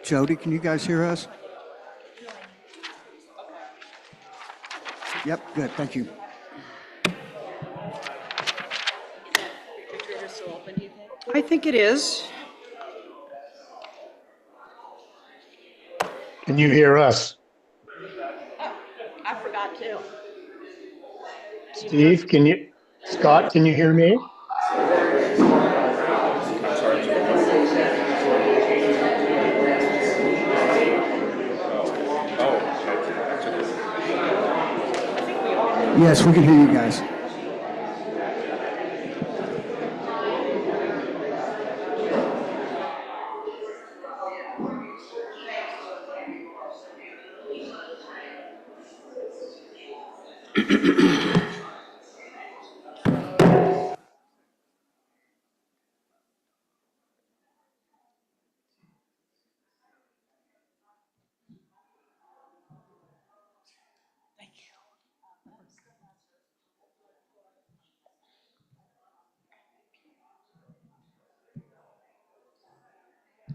Jody, can you guys hear us? Yep, good, thank you. Refrigerator still open, do you think? I think it is. Can you hear us? I forgot to. Steve, Scott, can you hear me? Yes, we can hear you guys.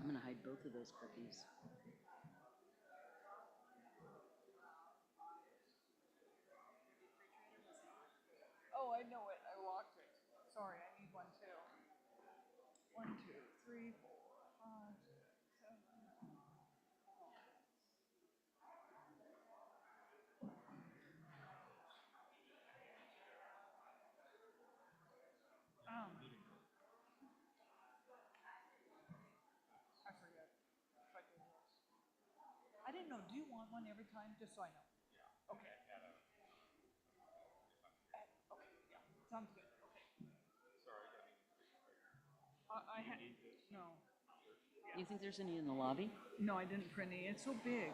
I'm gonna hide both of those cookies. Oh, I know it. I locked it. Sorry, I need one too. 1, 2, 3, 4, 5, 7. I forget if I did this. I didn't know. Do you want one every time? Just so I know. Yeah. Okay. Okay. Yeah. Sounds good. Okay. I had no. You think there's any in the lobby? No, I didn't print any. It's so big.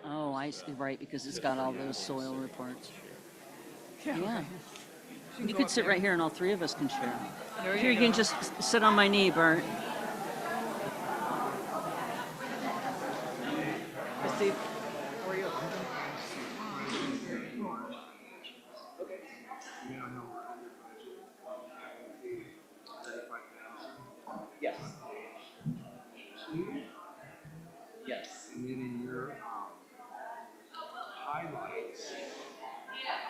Oh, I see, right, because it's got all those soil reports. Yeah. She You go could up sit there. right here and all three of us can share. There Here, you go. can just sit on my knee, Bert. Christy, how are you? Yes. Yes. And then in your highlights,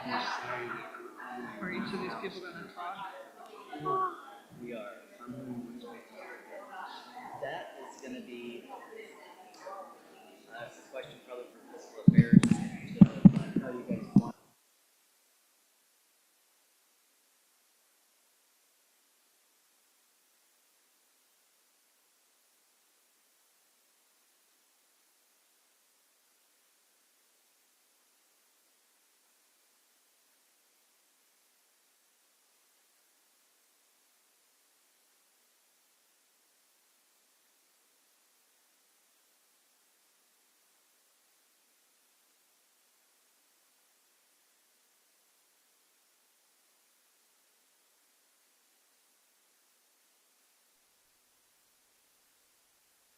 you say that Are each of these people gonna talk? We are. That is going to be a question probably for fiscal affairs to how you guys want.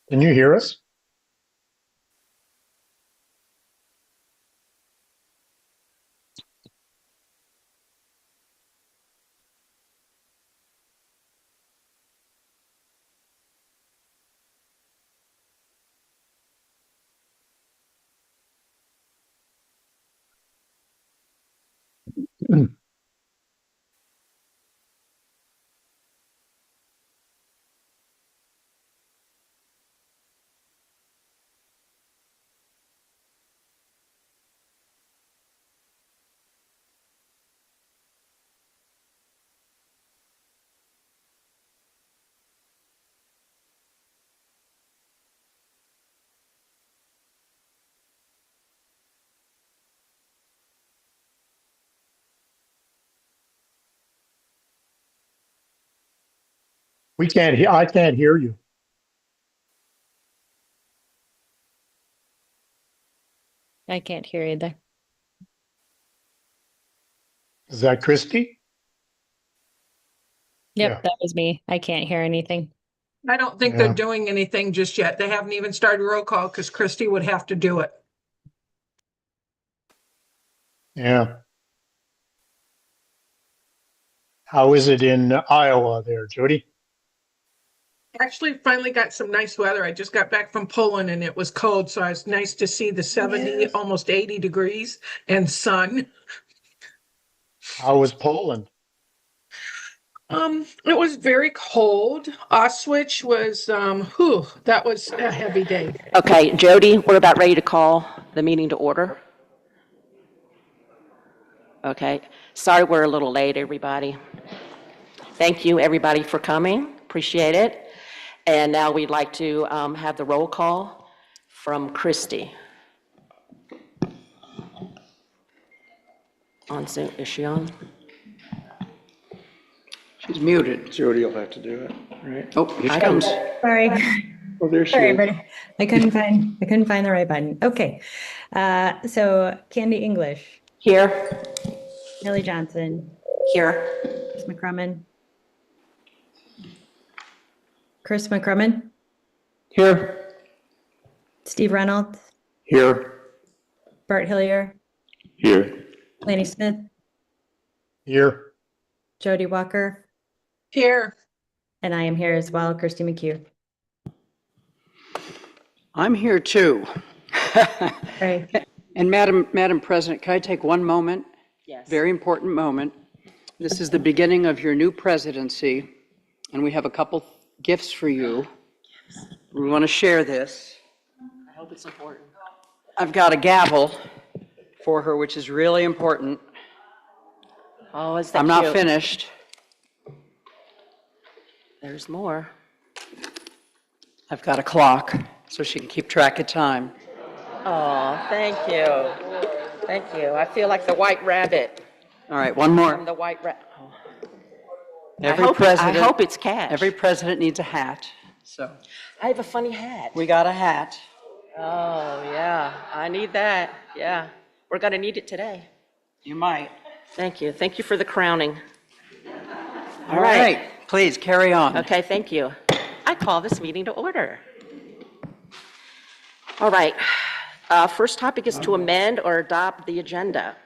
Can you hear us? We can't hear. I can't hear you. I can't hear either. Is that Christy? Yep, Yeah. that was me. I can't hear anything. I don't think they're doing anything just yet. They haven't even started roll call because Christy would have to do it. Yeah. How is it in Iowa there, Jody? Actually finally got some nice weather. I just got back from Poland and it was cold, so it's nice to see the 70, almost 80 degrees and sun. How was Poland? It was very cold. Auschwitz was, that was a heavy day. Okay, Jody, we're about ready to call the meeting to order. Okay, sorry we're a little late, everybody. Thank you, everybody, for coming. Appreciate it. And now we'd like to have the roll call from Christy. On Zoom, is she on? She's muted. Jody will have to do it, right? Oh, here she I don't- comes. Sorry, Oh, there she sorry, is. everybody. I couldn't find the right button. Okay. So Candy English, Here? Nellie Johnson, Here. Chris McCrummen. Chris McCrummen, Here. Steve Reynolds, Here. Bart Hillier, Here. Laney Smith, Here. Jody Walker, Here. and I am here as well, Christy McHugh. I'm here too. Right. And Madam President, can I take one moment? Yes. Very important moment. This is the beginning of your new presidency, and we have a couple gifts for you. We want to share this. I hope it's important. I've got a gavel for her, which is really important. Oh, is that I'm not cute? finished. There's more. I've got a clock, so she can keep track of time. Oh, thank you. Thank you. I feel like the white rabbit All right, one from more. the white rabbit. Every I president, hope it's cash. every president needs a hat, so I have a funny hat. we got a hat. Oh, yeah. I need that. Yeah. We're going to need it today. You might. Thank you. Thank you for the crowning. All right, please carry on. Okay, thank you. I call this meeting to order. All right. First topic is to amend or adopt the agenda.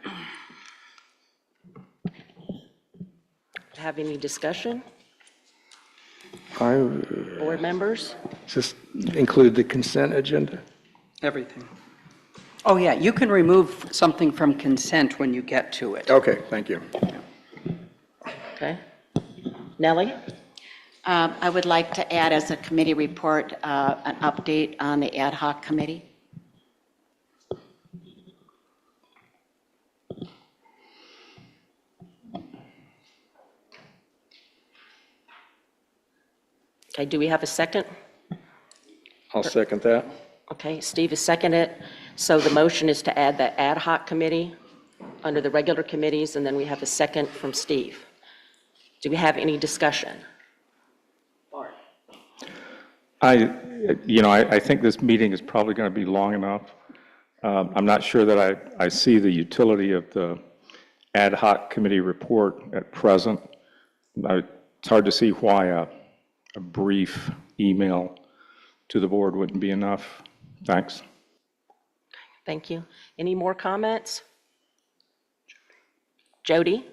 Have any discussion? Board members? Just include the consent agenda. Everything. Oh, yeah, you can remove something from consent when you get to it. Okay, thank you. Okay. Nellie? I would like to add as a committee report, an update on the ad hoc committee. Okay, do we have a second? I'll second that. Okay, Steve has seconded. So the motion is to add the ad hoc committee under the regular committees, and then we have a second from Steve. Do we have any discussion? I think this meeting is probably going to be long enough. I'm not sure that I see the utility of the ad hoc committee report at present. It's hard to see why a brief email to the board wouldn't be enough. Thanks. Thank you. Any more comments? Jody?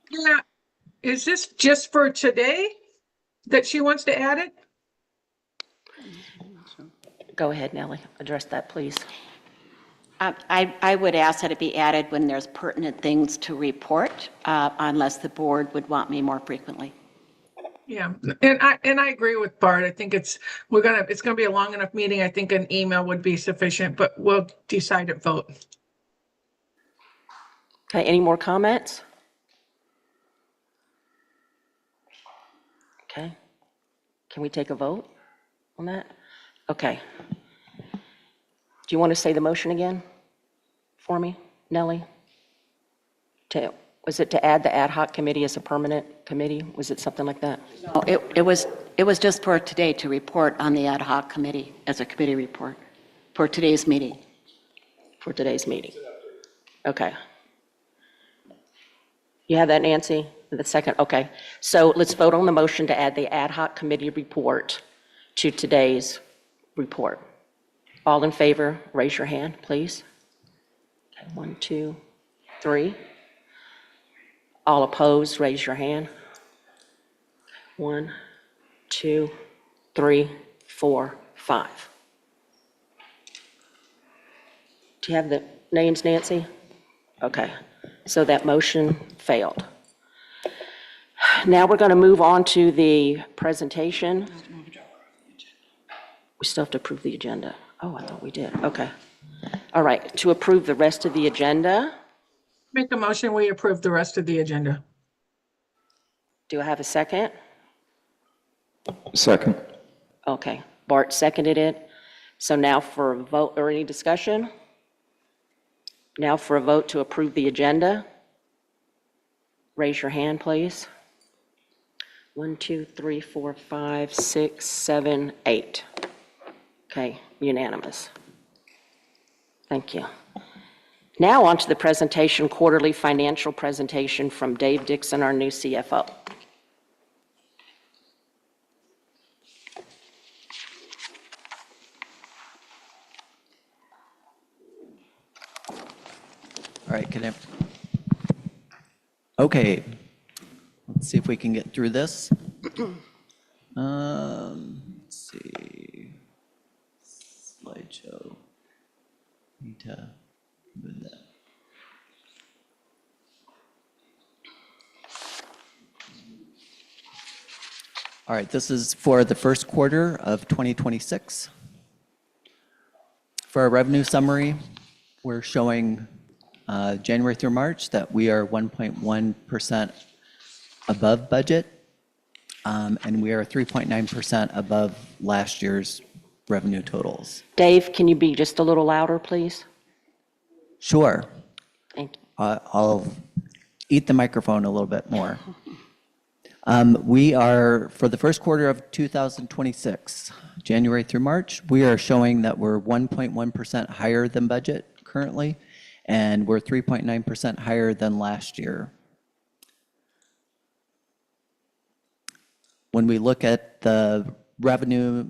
Yeah. Is this just for today that she wants to add it? Go ahead, Nellie. Address that, please. I would ask that it be added when there's pertinent things to report, unless the board would want me more frequently. Yeah, and I agree with Bart. I think it's gonna be a long enough meeting. I think an email would be sufficient, but we'll decide at vote. Okay, any more comments? Okay. Can we take a vote on that? Okay. Do you want to say the motion again for me, Nellie? Was it to add the ad hoc committee as a permanent committee? Was it something like that? No, it was just for today to report on the ad hoc committee as a committee report for today's meeting. For today's meeting? Okay. You have that, Nancy? The second, okay. So let's vote on the motion to add the ad hoc committee report to today's report. All in favor, raise your hand, please. Okay, 1, 2, 3. All opposed, raise your hand. 1, 2, 3, 4, 5. Do you have the names, Nancy? Okay, so that motion failed. Now we're going to move on to the presentation. We still have to approve the agenda. Oh, I thought we did. Okay. All right, to approve the rest of the agenda, Make a motion, we approve the rest of the agenda. do I have a second? Second. Okay, Bart seconded it. So now for a vote, or any discussion? Now for a vote to approve the agenda. Raise your hand, please. 1, 2, 3, 4, 5, 6, 7, 8. Okay, unanimous. Thank you. Now on to the presentation, quarterly financial presentation from Dave Dixon, our new CFO. All right, can I? Okay, let's see if we can get through this. Let's see. Slideshow. Need to move that. All right, this is for the first quarter of 2026. For our revenue summary, we're showing January through March that we are 1.1% above budget, and we are 3.9% above last year's revenue totals. Dave, can you be just a little louder, please? Sure. Thank you. I'll eat the microphone a little bit more. We are, for the first quarter of 2026, January through March, we are showing that we're 1.1% higher than budget currently, and we're 3.9% higher than last year. When we look at the revenue,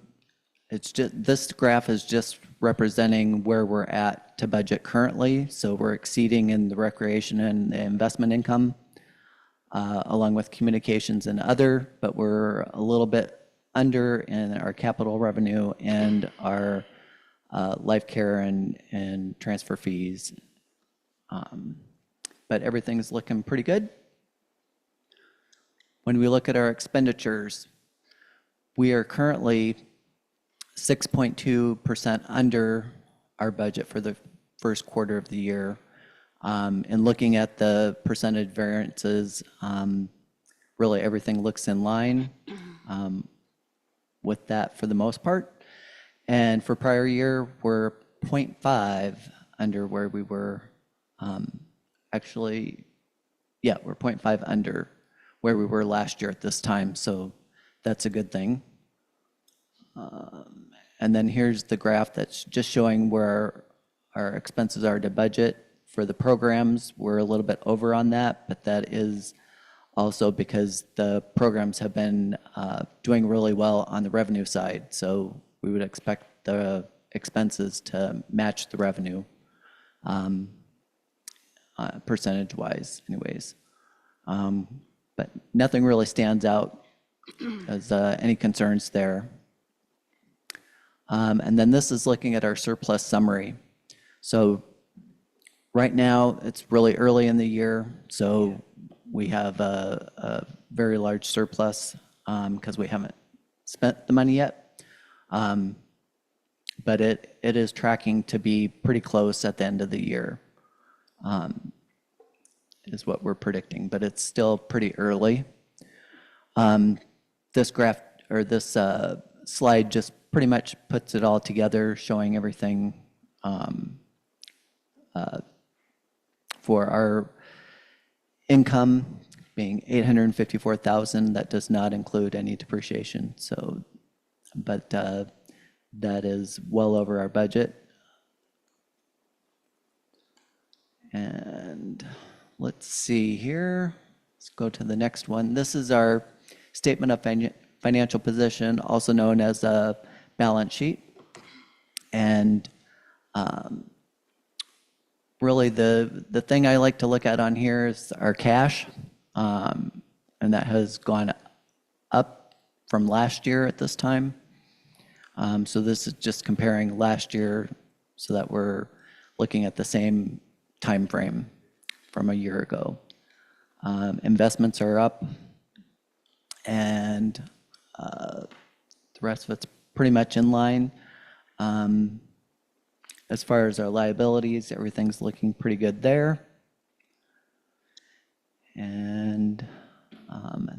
it's just, this graph is just representing where we're at to budget currently. So we're exceeding in the recreation and the investment income, along with communications and other, but we're a little bit under in our capital revenue and our life care and transfer fees. But everything's looking pretty good. When we look at our expenditures, we are currently 6.2% under our budget for the first quarter of the year. And looking at the percentage variances, really everything looks in line with that for the most part. And for prior year, we're 0.5 under where we were. Actually, yeah, we're 0.5 under where we were last year at this time, so that's a good thing. And then here's the graph that's just showing where our expenses are to budget. For the programs, we're a little bit over on that, but that is also because the programs have been doing really well on the revenue side, so we would expect the expenses to match the revenue. Percentage-wise anyways. But nothing really stands out as any concerns there. And then this is looking at our surplus summary. So right now, it's really early in the year, so we have a very large surplus because we haven't spent the money yet. But it is tracking to be pretty close at the end of the year. Is what we're predicting, but it's still pretty early. This graph, or this slide just pretty much puts it all together, showing everything for our income being $854,000. That does not include any depreciation, so, but that is well over our budget. And let's see here. Let's go to the next one. This is our statement of financial position, also known as a balance sheet. And really the thing I like to look at on here is our cash. And that has gone up from last year at this time. So this is just comparing last year so that we're looking at the same time frame from a year ago. Investments are up, and the rest of it's pretty much in line. As far as our liabilities, everything's looking pretty good there. And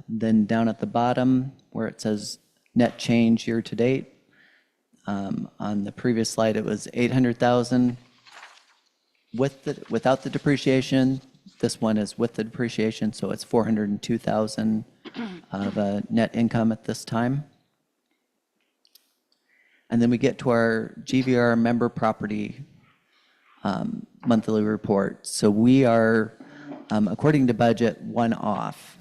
then down at the bottom where it says net change year to date, on the previous slide it was 800,000 without the depreciation. This one is with the depreciation, so it's 402,000 of net income at this time. And then we get to our GVR member property monthly report. So we are, according to budget, one off.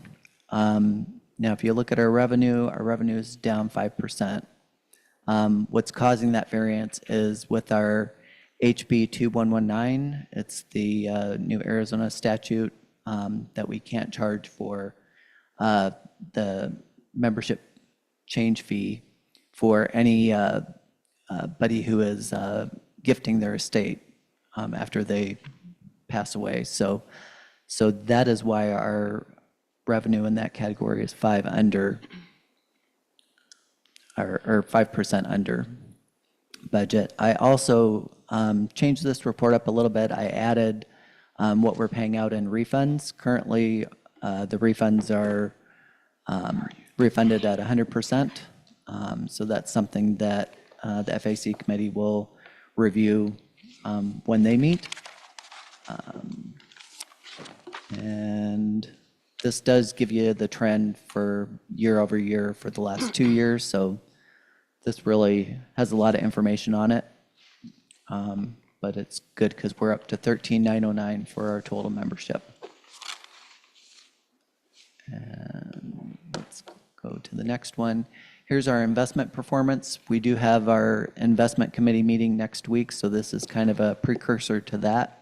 Now, if you look at our revenue is down 5%. What's causing that variance is with our HB 2119. It's the new Arizona statute that we can't charge for the membership change fee for any buddy who is gifting their estate after they pass away. So that is why our revenue in that category is 5 under, or 5% under budget. I also changed this report up a little bit. I added what we're paying out in refunds. Currently, the refunds are refunded at 100%. So that's something that the FAC committee will review when they meet. And this does give you the trend for year over year for the last 2 years. So this really has a lot of information on it. But it's good because we're up to 13,909 for our total membership. And let's go to the next one. Here's our investment performance. We do have our investment committee meeting next week, so this is kind of a precursor to that.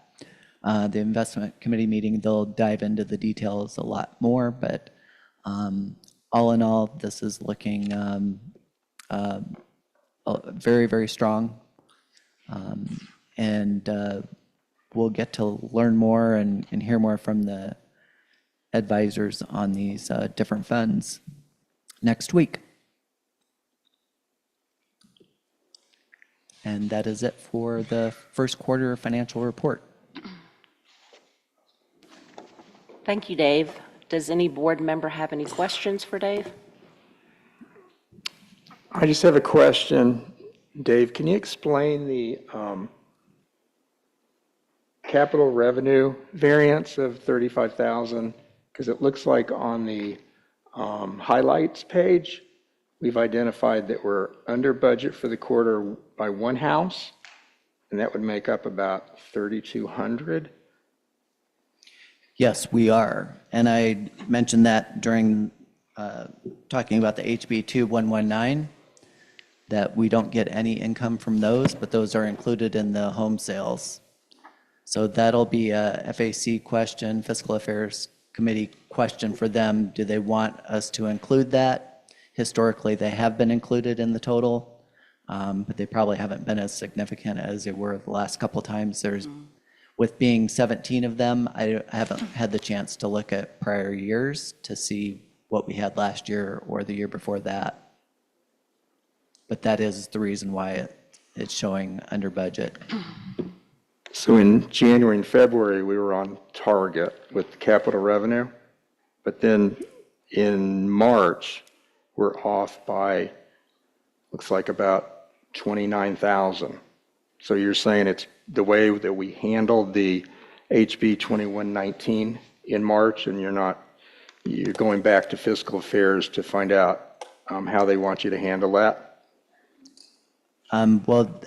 The investment committee meeting, they'll dive into the details a lot more, but all in all, this is looking very, very strong. And we'll get to learn more and hear more from the advisors on these different funds next week. And that is it for the first quarter financial report. Thank you, Dave. Does any board member have any questions for Dave? I just have a question. Dave, can you explain the capital revenue variance of 35,000? Because it looks like on the highlights page, we've identified that we're under budget for the quarter by one house, and that would make up about 3,200. Yes, we are. And I mentioned that during talking about the HB 2119, that we don't get any income from those, but those are included in the home sales. So that'll be a FAC question, Fiscal Affairs Committee question for them. Do they want us to include that? Historically, they have been included in the total, but they probably haven't been as significant as they were the last couple of times. With being 17 of them, I haven't had the chance to look at prior years to see what we had last year or the year before that. But that is the reason why it's showing under budget. So in January and February, we were on target with capital revenue, but then in March, we're off by, looks like about 29,000. So you're saying it's the way that we handled the HB 2119 in March, and you're going back to Fiscal Affairs to find out how they want you to handle that? Well,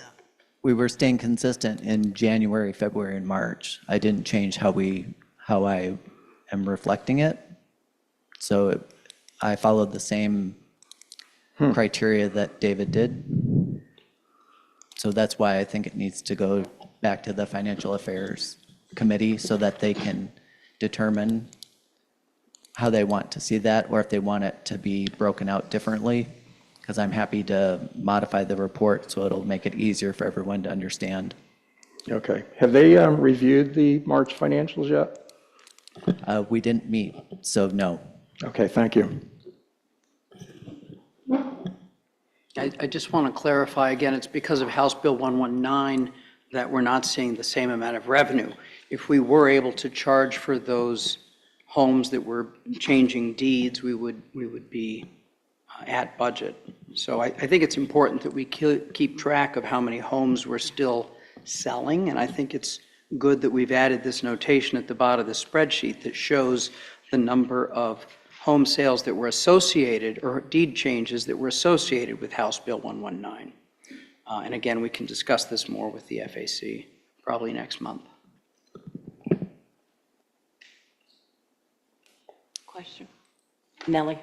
we were staying consistent in January, February, and March. I didn't change how I am reflecting it. So I followed the same criteria that David did. So that's why I think it needs to go back to the Financial Affairs Committee so that they can determine how they want to see that, or if they want it to be broken out differently. because I'm happy to modify the report so it'll make it easier for everyone to understand. Okay. Have they reviewed the March financials yet? We didn't meet, so no. Okay, thank you. I just want to clarify again, it's because of House Bill 119 that we're not seeing the same amount of revenue. If we were able to charge for those homes that were changing deeds, we would be at budget. So I think it's important that we keep track of how many homes we're still selling, and I think it's good that we've added this notation at the bottom of the spreadsheet that shows the number of home sales that were associated, or deed changes that were associated with House Bill 119. And again, we can discuss this more with the FAC probably next month. Question. Nellie?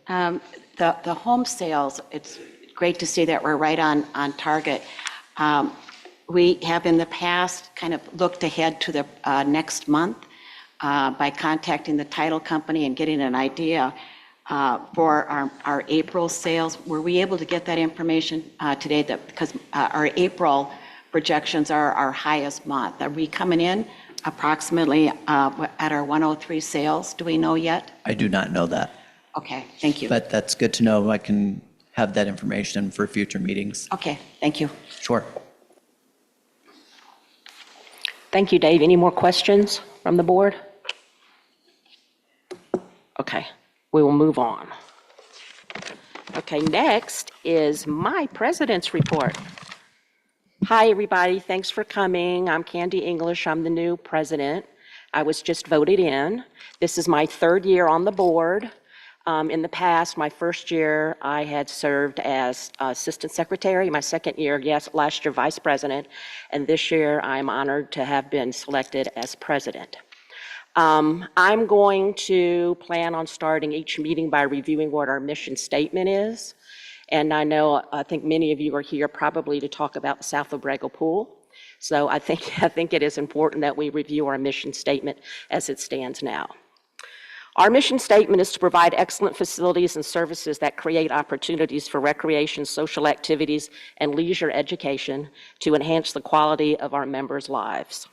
The home sales, it's great to see that we're right on target. We have in the past kind of looked ahead to the next month by contacting the title company and getting an idea for our April sales. Were we able to get that information today? Because our April projections are our highest month. Are we coming in approximately at our 103 sales? Do we know yet? I do not know that. Okay, thank you. But that's good to know. I can have that information for future meetings. Okay, thank you. Sure. Thank you, Dave. Any more questions from the board? Okay, we will move on. Okay, next is my president's report. Hi, everybody. Thanks for coming. I'm Candy English. I'm the new president. I was just voted in. This is my third year on the board. In the past, my first year, I had served as assistant secretary. My second year, yes, last year, vice president. And this year, I'm honored to have been selected as president. I'm going to plan on starting each meeting by reviewing what our mission statement is. And I think many of you are here probably to talk about the South Obrego Pool. So I think it is important that we review our mission statement as it stands now. Our mission statement is to provide excellent facilities and services that create opportunities for recreation, social activities, and leisure education to enhance the quality of our members' lives.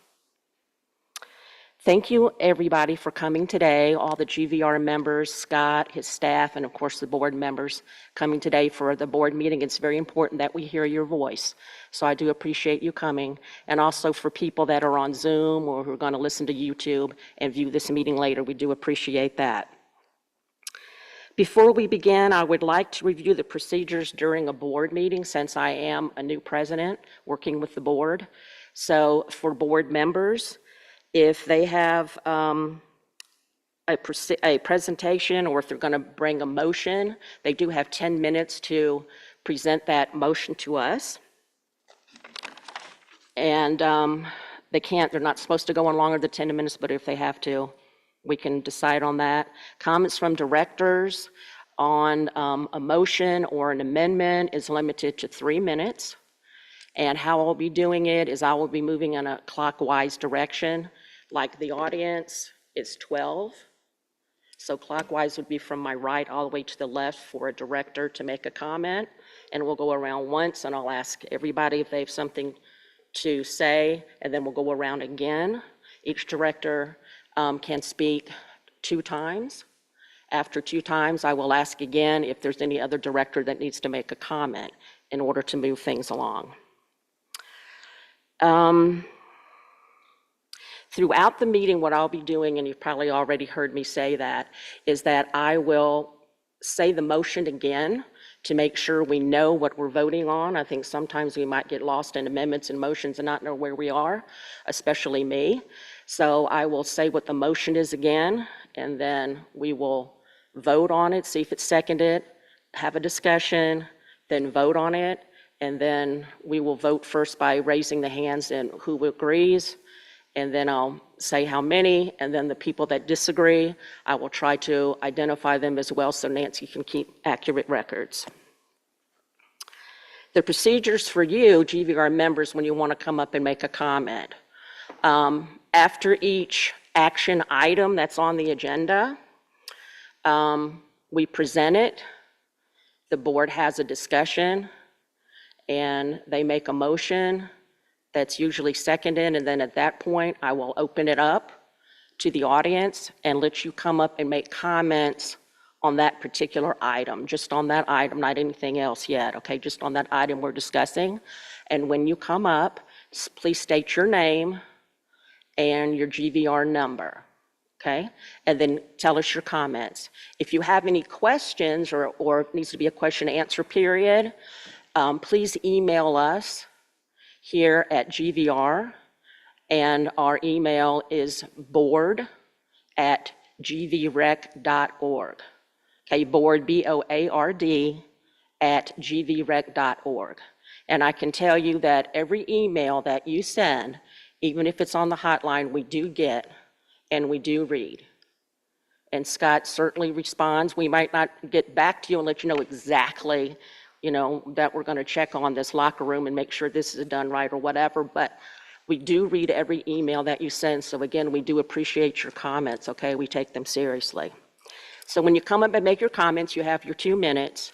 Thank you, everybody, for coming today, all the GVR members, Scott, his staff, and of course the board members coming today for the board meeting. It's very important that we hear your voice. So I do appreciate you coming. And also for people that are on Zoom or who are going to listen to YouTube and view this meeting later, we do appreciate that. Before we begin, I would like to review the procedures during a board meeting since I am a new president working with the board. So for board members, if they have a presentation or if they're going to bring a motion, they do have 10 minutes to present that motion to us. And they're not supposed to go on longer than 10 minutes, but if they have to, we can decide on that. Comments from directors on a motion or an amendment is limited to 3 minutes. And how I'll be doing it is I will be moving in a clockwise direction. Like the audience is 12. So clockwise would be from my right all the way to the left for a director to make a comment. And we'll go around once and I'll ask everybody if they have something to say, and then we'll go around again. Each director can speak 2 times. After 2 times, I will ask again if there's any other director that needs to make a comment in order to move things along. Throughout the meeting, what I'll be doing, and you've probably already heard me say that, is that I will say the motion again to make sure we know what we're voting on. I think sometimes we might get lost in amendments and motions and not know where we are, especially me. So I will say what the motion is again, and then we will vote on it, see if it's seconded, have a discussion, then vote on it, and then we will vote first by raising the hands and who agrees, and then I'll say how many, and then the people that disagree, I will try to identify them as well so Nancy can keep accurate records. The procedures for you, GVR members, when you want to come up and make a comment. After each action item that's on the agenda, we present it, the board has a discussion, and they make a motion that's usually seconded, and then at that point, I will open it up to the audience and let you come up and make comments on that particular item, just on that item, not anything else yet, okay? Just on that item we're discussing. And when you come up, please state your name and your GVR number, okay? And then tell us your comments. If you have any questions or it needs to be a question and answer period, please email us here at GVR, and our email is board@gvrec.org. Okay, board, BOARD, @gvrec.org. And I can tell you that every email that you send, even if it's on the hotline, we do get and we do read. And Scott certainly responds. We might not get back to you and let you know exactly, that we're going to check on this locker room and make sure this is done right or whatever, but we do read every email that you send. So again, we do appreciate your comments, okay? We take them seriously. So when you come up and make your comments, you have your 2 minutes.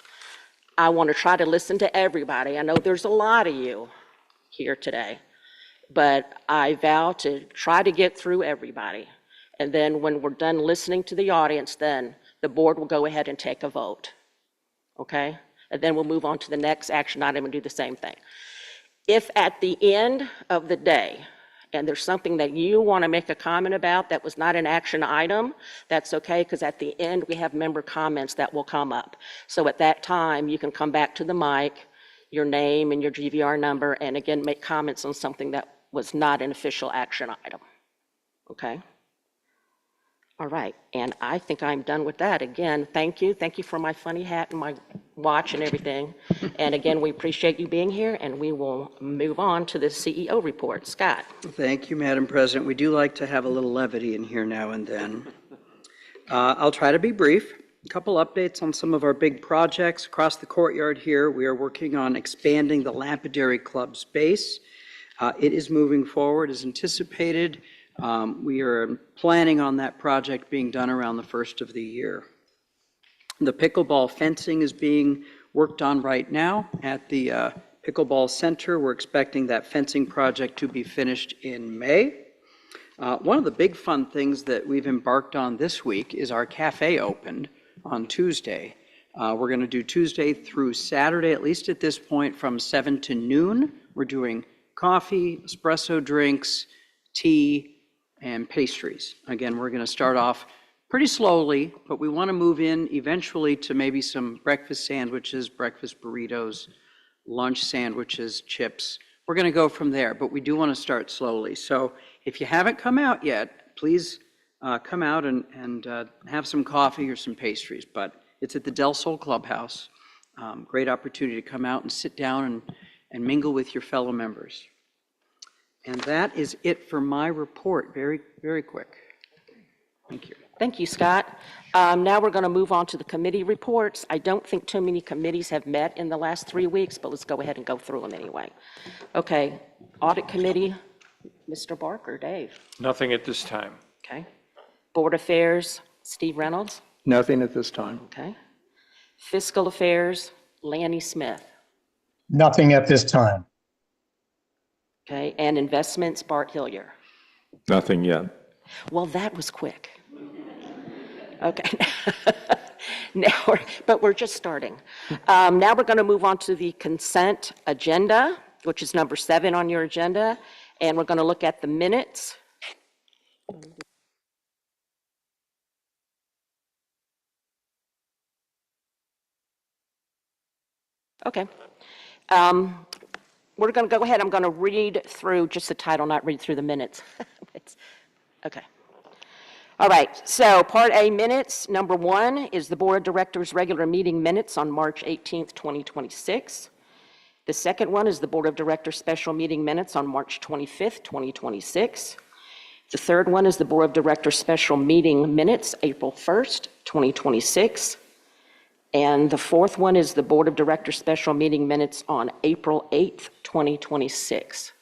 I want to try to listen to everybody. I know there's a lot of you here today, but I vow to try to get through everybody. And then when we're done listening to the audience, then the board will go ahead and take a vote, okay? And then we'll move on to the next action item and do the same thing. If at the end of the day, and there's something that you want to make a comment about that was not an action item, that's okay, because at the end, we have member comments that will come up. So at that time, you can come back to the mic, your name and your GVR number, and again, make comments on something that was not an official action item, okay? All right, and I think I'm done with that. Again, thank you. Thank you for my funny hat and my watch and everything. And again, we appreciate you being here, and we will move on to the CEO report. Scott. Thank you, Madam President. We do like to have a little levity in here now and then. I'll try to be brief. A couple updates on some of our big projects. Across the courtyard here, we are working on expanding the Lapidary Club space. It is moving forward as anticipated. We are planning on that project being done around the first of the year. The pickleball fencing is being worked on right now at the Pickleball Center. We're expecting that fencing project to be finished in May. One of the big fun things that we've embarked on this week is our cafe opened on Tuesday. We're going to do Tuesday through Saturday, at least at this point, from 7 to noon. We're doing coffee, espresso drinks, tea, and pastries. Again, we're going to start off pretty slowly, but we want to move in eventually to maybe some breakfast sandwiches, breakfast burritos, lunch sandwiches, chips. We're going to go from there, but we do want to start slowly. So if you haven't come out yet, please come out and have some coffee or some pastries. But it's at the Del Sol Clubhouse. Great opportunity to come out and sit down and mingle with your fellow members. And that is it for my report. Very, very quick. Thank you. Thank you, Scott. Now we're going to move on to the committee reports. I don't think too many committees have met in the last 3 weeks, but let's go ahead and go through them anyway. Okay, Audit Committee, Mr. Barker, Dave. Nothing at this time. Okay. Board Affairs, Steve Reynolds. Nothing at this time. Okay. Fiscal Affairs, Lanny Smith. Nothing at this time. Okay, and Investments, Bart Hillier. Nothing yet. Well, that was quick. Okay. But we're just starting. Now we're going to move on to the consent agenda, which is number 7 on your agenda, and we're going to look at the minutes. Okay. We're going to go ahead. I'm going to read through just the title, not read through the minutes. Okay. All right. So Part A minutes. Number 1 is the Board of Directors' regular meeting minutes on March 18th, 2026. The second one is the Board of Directors' special meeting minutes on March 25th, 2026. The third one is the Board of Directors' special meeting minutes, April 1st, 2026. And the fourth one is the Board of Directors' special meeting minutes on April 8th, 2026.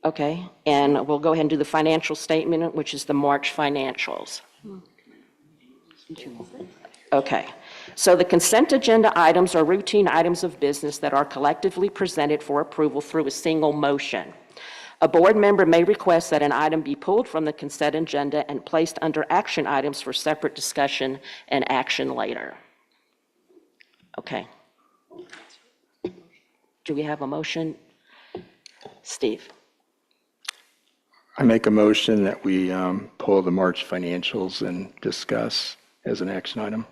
Okay, and we'll go ahead and do the financial statement, which is the March financials. Okay. So the consent agenda items are routine items of business that are collectively presented for approval through a single motion. A board member may request that an item be pulled from the consent agenda and placed under action items for separate discussion and action later. Okay. Do we have a motion? Steve? I make a motion that we pull the March financials and discuss as an action item.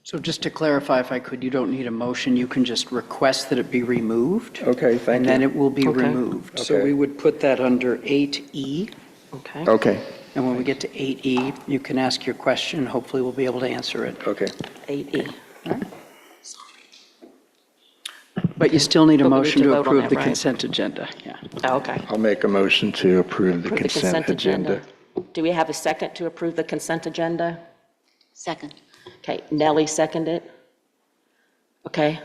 So just to clarify, if I could, you don't need a motion, you can just request that it be removed. Okay, thank And you. then it will be Okay. removed. So Okay. we would put that under 8E. Okay. Okay, And when we get to 8E, you can ask your question. Hopefully, we'll be able to answer it. okay. 8E. But you still need a But we need motion to to vote on approve that, the right? consent agenda. Yeah. Okay. I'll make a motion to approve the Approve the consent agenda. Do we have a second to approve the consent agenda? Second. Okay, Nellie seconded. Okay.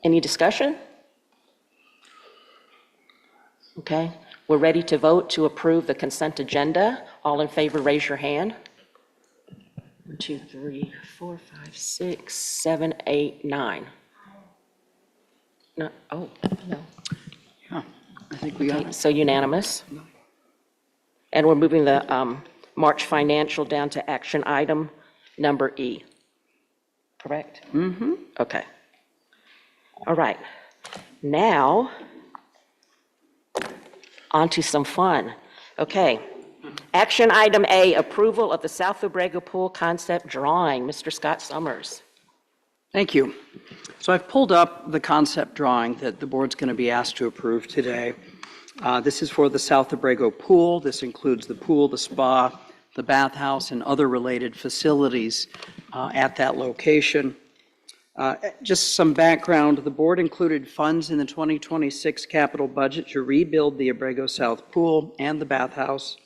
Any discussion? Okay, we're ready to vote to approve the consent agenda. All in favor, raise your hand. 1, 2, 3, 4, 5, 6, 7, 8, 9. No, oh, no. Yeah, I think we got Okay, it. so unanimous. And we're moving the March financial down to action item number E. Correct? Mm-hmm. Okay. All right. Now, on to some fun. Okay. Action item A, approval of the South Obrego Pool concept drawing. Mr. Scott Summers. Thank you. So I've pulled up the concept drawing that the board's going to be asked to approve today. This is for the South Obrego Pool. This includes the pool, the spa, the bathhouse, and other related facilities at that location. Just some background, the board included funds in the 2026 capital budget to rebuild the Obrego South Pool and the bathhouse.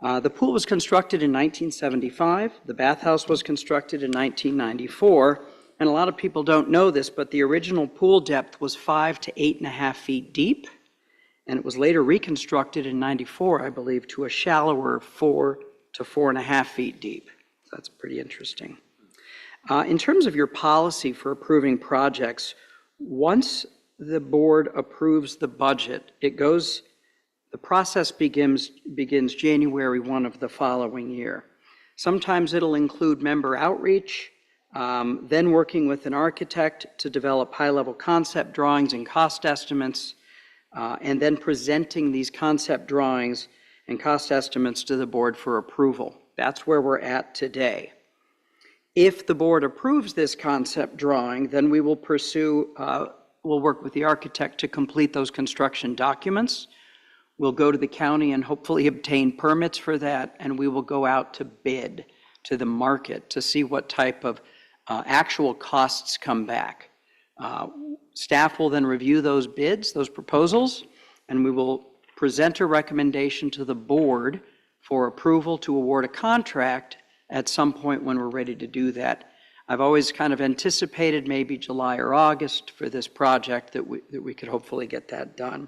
The pool was constructed in 1975. The bathhouse was constructed in 1994. And a lot of people don't know this, but the original pool depth was 5 to 8.5 feet deep. And it was later reconstructed in 94, I believe, to a shallower 4 to 4.5 feet deep. That's pretty interesting. In terms of your policy for approving projects, once the board approves the budget, the process begins January 1 of the following year. Sometimes it'll include member outreach, then working with an architect to develop high-level concept drawings and cost estimates, and then presenting these concept drawings and cost estimates to the board for approval. That's where we're at today. If the board approves this concept drawing, then we will we'll work with the architect to complete those construction documents. We'll go to the county and hopefully obtain permits for that, and we will go out to bid to the market to see what type of actual costs come back. Staff will then review those bids, those proposals, and we will present a recommendation to the board for approval to award a contract at some point when we're ready to do that. I've always kind of anticipated maybe July or August for this project that we could hopefully get that done.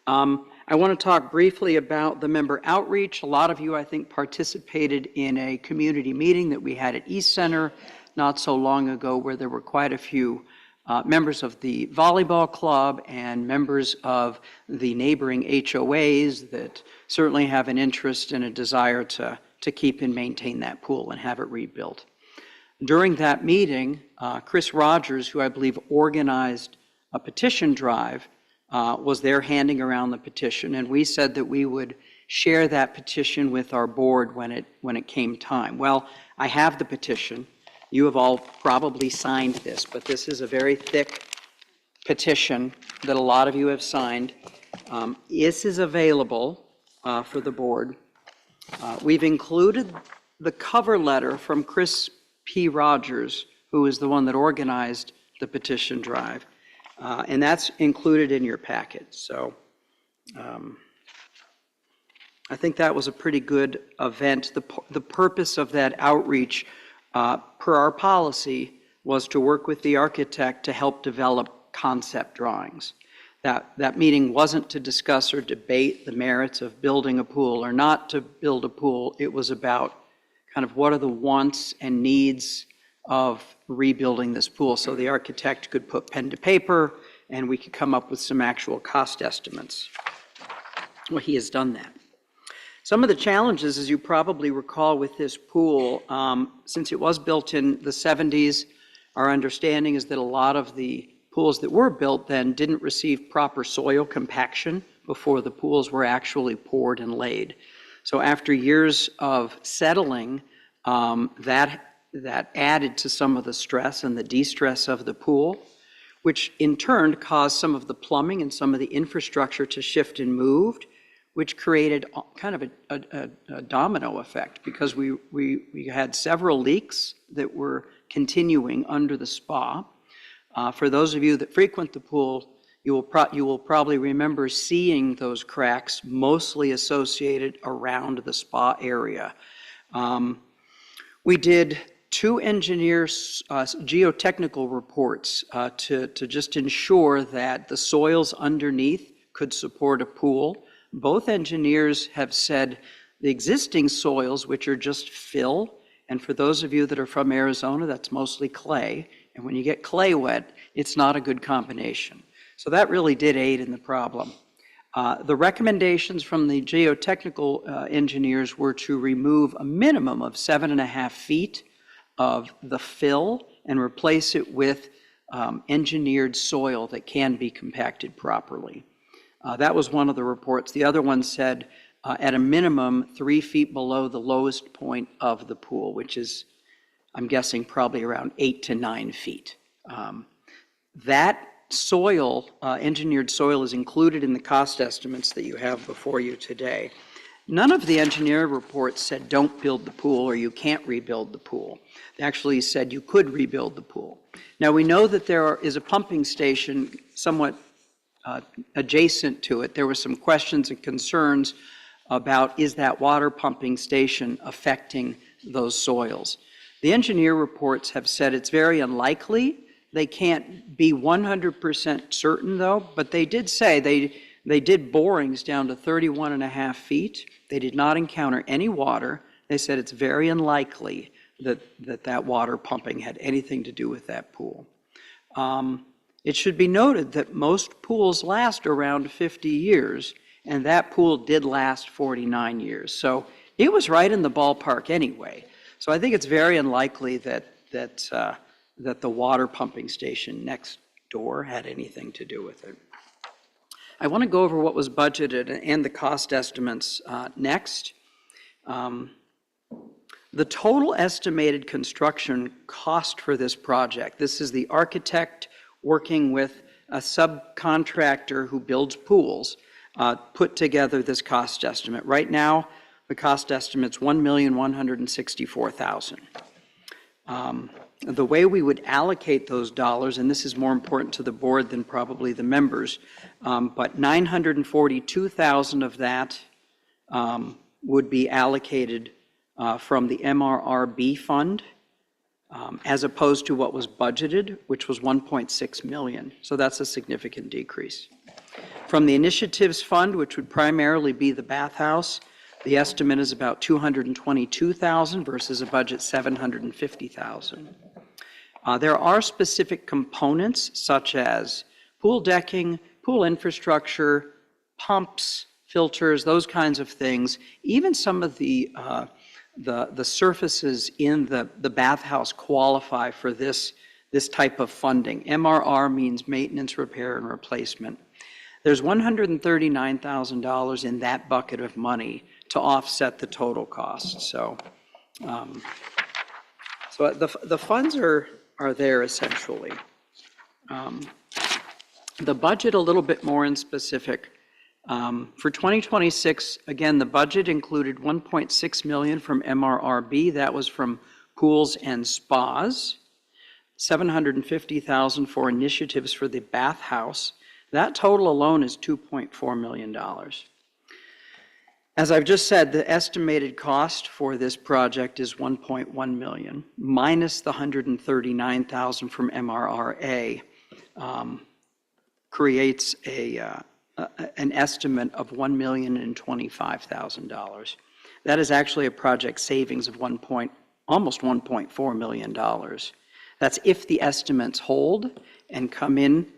I want to talk briefly about the member outreach. A lot of you, I think, participated in a community meeting that we had at East Center not so long ago where there were quite a few members of the volleyball club and members of the neighboring HOAs that certainly have an interest and a desire to keep and maintain that pool and have it rebuilt. During that meeting, Chris Rogers, who I believe organized a petition drive, was there handing around the petition, and we said that we would share that petition with our board when it came time. Well, I have the petition. You have all probably signed this, but this is a very thick petition that a lot of you have signed. This is available for the board. We've included the cover letter from Chris P. Rogers, who is the one that organized the petition drive. And that's included in your packet. So I think that was a pretty good event. The purpose of that outreach, per our policy, was to work with the architect to help develop concept drawings. That meeting wasn't to discuss or debate the merits of building a pool or not to build a pool. It was about kind of what are the wants and needs of rebuilding this pool. So the architect could put pen to paper and we could come up with some actual cost estimates. Well, he has done that. Some of the challenges, as you probably recall with this pool, since it was built in the 70s, our understanding is that a lot of the pools that were built then didn't receive proper soil compaction before the pools were actually poured and laid. So after years of settling, that added to some of the stress and the de-stress of the pool, which in turn caused some of the plumbing and some of the infrastructure to shift and moved, which created kind of a domino effect because we had several leaks that were continuing under the spa. For those of you that frequent the pool, you will probably remember seeing those cracks mostly associated around the spa area. We did 2 engineers' geotechnical reports to just ensure that the soils underneath could support a pool. Both engineers have said the existing soils, which are just fill, and for those of you that are from Arizona, that's mostly clay, and when you get clay wet, it's not a good combination. So that really did aid in the problem. The recommendations from the geotechnical engineers were to remove a minimum of 7.5 feet of the fill and replace it with engineered soil that can be compacted properly. That was one of the reports. The other one said at a minimum 3 feet below the lowest point of the pool, which is, I'm guessing, probably around 8 to 9 feet. That soil, engineered soil, is included in the cost estimates that you have before you today. None of the engineer reports said don't build the pool or you can't rebuild the pool. They actually said you could rebuild the pool. Now we know that there is a pumping station somewhat adjacent to it. There were some questions and concerns about is that water pumping station affecting those soils. The engineer reports have said it's very unlikely. They can't be 100% certain though, but they did say they did borings down to 31.5 feet. They did not encounter any water. They said it's very unlikely that water pumping had anything to do with that pool. It should be noted that most pools last around 50 years, and that pool did last 49 years. So it was right in the ballpark anyway. So I think it's very unlikely that the water pumping station next door had anything to do with it. I want to go over what was budgeted and the cost estimates next. The total estimated construction cost for this project, this is the architect working with a subcontractor who builds pools, put together this cost estimate. Right now, the cost estimate's $1,164,000. The way we would allocate those dollars, and this is more important to the board than probably the members, but $942,000 of that would be allocated from the MRRB fund, as opposed to what was budgeted, which was $1.6 million. So that's a significant decrease. From the initiatives fund, which would primarily be the bathhouse, the estimate is about $222,000 versus a budget $750,000. There are specific components such as pool decking, pool infrastructure, pumps, filters, those kinds of things. Even some of the surfaces in the bathhouse qualify for this type of funding. MRR means maintenance, repair, and replacement. There's $139,000 in that bucket of money to offset the total cost. So the funds are there essentially. The budget a little bit more in specific. For 2026, again, the budget included $1.6 million from MRRB. That was from pools and spas. $750,000 for initiatives for the bathhouse. That total alone is $2.4 million. As I've just said, the estimated cost for this project is $1.1 million, minus the $139,000 from MRRA, creates an estimate of $1,025,000. that is actually a project savings of almost $1.4 million. That's if the estimates hold and come in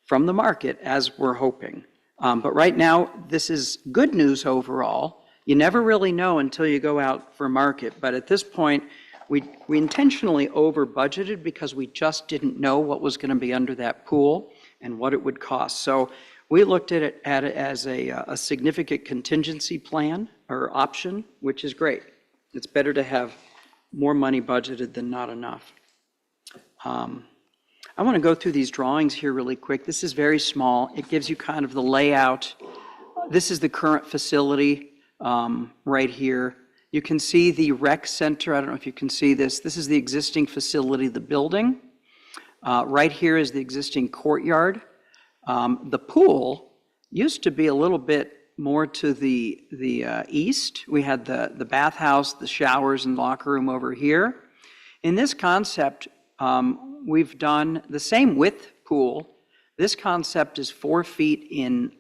from the market as we're hoping. But right now, this is good news overall. You never really know until you go out for market. But at this point, we intentionally over budgeted because we just didn't know what was going to be under that pool and what it would cost. So we looked at it as a significant contingency plan or option, which is great. It's better to have more money budgeted than not enough. I want to go through these drawings here really quick. This is very small. It gives you kind of the layout. This is the current facility right here. You can see the rec center. I don't know if you can see this. This is the existing facility, the building. Right here is the existing courtyard. The pool used to be a little bit more to the east. We had the bathhouse, the showers, and locker room over here. In this concept, we've done the same width pool. This concept is 4 feet in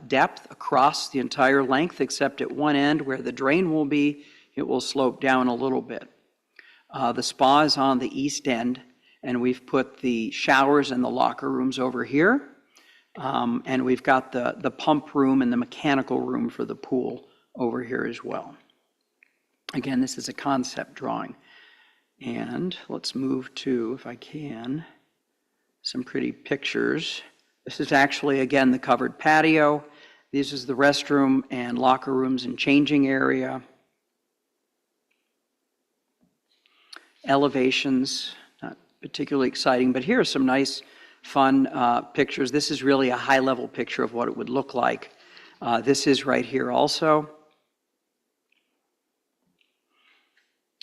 depth across the entire length, except at one end where the drain will be, it will slope down a little bit. The spa is on the east end, and we've put the showers and the locker rooms over here. And we've got the pump room and the mechanical room for the pool over here as well. Again, this is a concept drawing. And let's move to, if I can, some pretty pictures. This is actually, again, the covered patio. This is the restroom and locker rooms and changing area. Elevations, not particularly exciting, but here are some nice, fun pictures. This is really a high-level picture of what it would look like. This is right here also.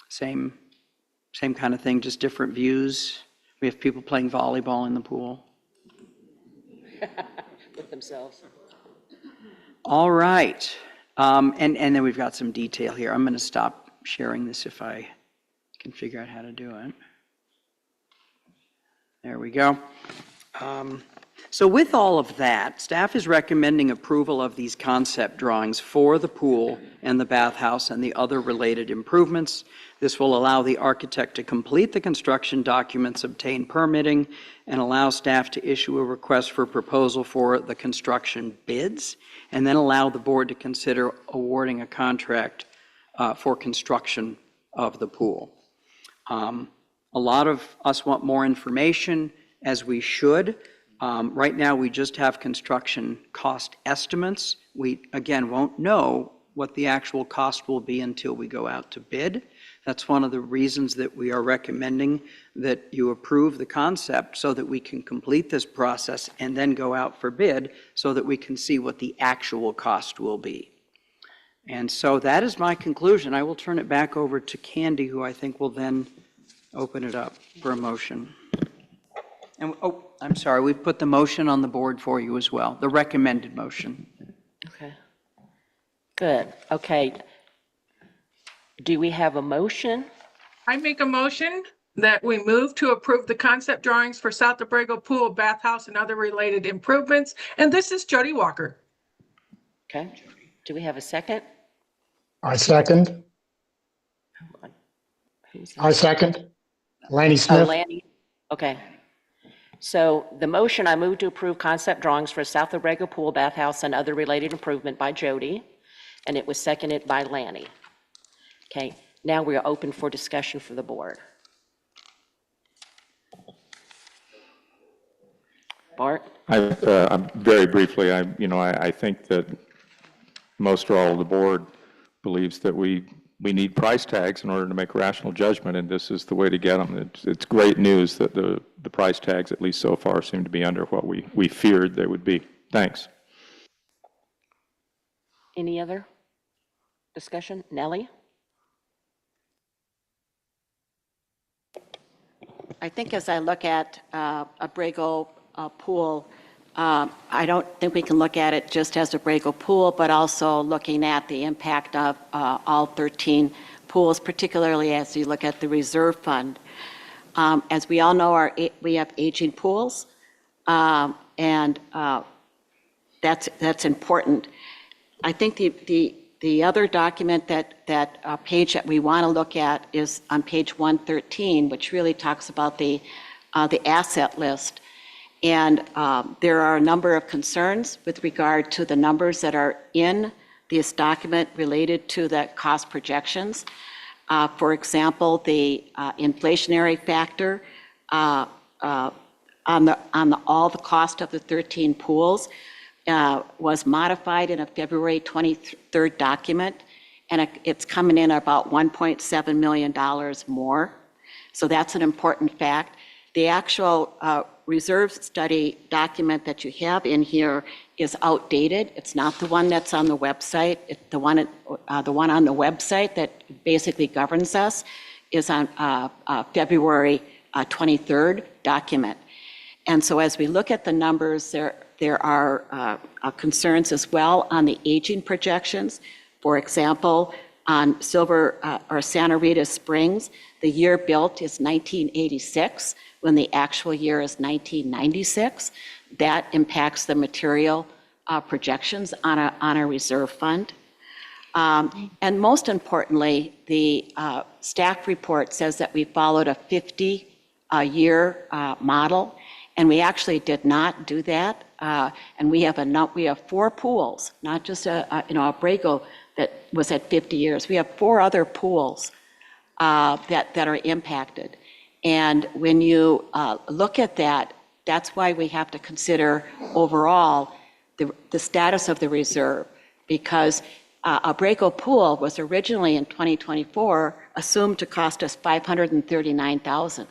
Same kind of thing, just different views. We have people playing volleyball in the pool. With themselves. All right. And then we've got some detail here. I'm going to stop sharing this if I can figure out how to do it. There we go. So with all of that, staff is recommending approval of these concept drawings for the pool and the bathhouse and the other related improvements. This will allow the architect to complete the construction documents, obtain permitting, and allow staff to issue a request for proposal for the construction bids, and then allow the board to consider awarding a contract for construction of the pool. A lot of us want more information, as we should. Right now, we just have construction cost estimates. We, again, won't know what the actual cost will be until we go out to bid. That's one of the reasons that we are recommending that you approve the concept so that we can complete this process and then go out for bid so that we can see what the actual cost will be. And so that is my conclusion. I will turn it back over to Candy, who I think will then open it up for a motion. And, oh, I'm sorry, we've put the motion on the board for you as well, the recommended motion. Okay. Good. Okay. Do we have a motion? I make a motion that we move to approve the concept drawings for South Abrego Pool, Bathhouse, and other related improvements. And this is Jody Walker. Okay. Do we have a second? I second. I second. Lanny Oh, Smith. Lanny. Okay. So the motion, I move to approve concept drawings for South Abrego Pool, Bathhouse, and other related improvement by Jody, and it was seconded by Lanny. Okay, now we are open for discussion for the board. Bart? I'm very briefly, I think that most or all of the board believes that we need price tags in order to make rational judgment, and this is the way to get them. It's great news that the price tags, at least so far, seem to be under what we feared they would be. Thanks. Any other discussion? Nellie? I think as I look at Abrego Pool, I don't think we can look at it just as Abrego Pool, but also looking at the impact of all 13 pools, particularly as you look at the reserve fund. As we all know, we have aging pools, and that's important. I think the The other document that page that we want to look at is on page 113, which really talks about the asset list. And there are a number of concerns with regard to the numbers that are in this document related to the cost projections. For example, the inflationary factor on all the cost of the 13 pools was modified in a February 23rd document, and it's coming in about $1.7 million more. So that's an important fact. The actual reserve study document that you have in here is outdated. It's not the one that's on the website. The one on the website that basically governs us is on February 23rd document. And so as we look at the numbers, there are concerns as well on the aging projections. For example, on Santa Rita Springs, the year built is 1986, when the actual year is 1996. That impacts the material projections on a reserve fund. And most importantly, the staff report says that we followed a 50-year model, and we actually did not do that. And we have 4 pools, not just a Brago that was at 50 years. We have 4 other pools that are impacted. And when you look at that, that's why we have to consider overall the status of the reserve, because a Brago pool was originally in 2024 assumed to cost us $539,000,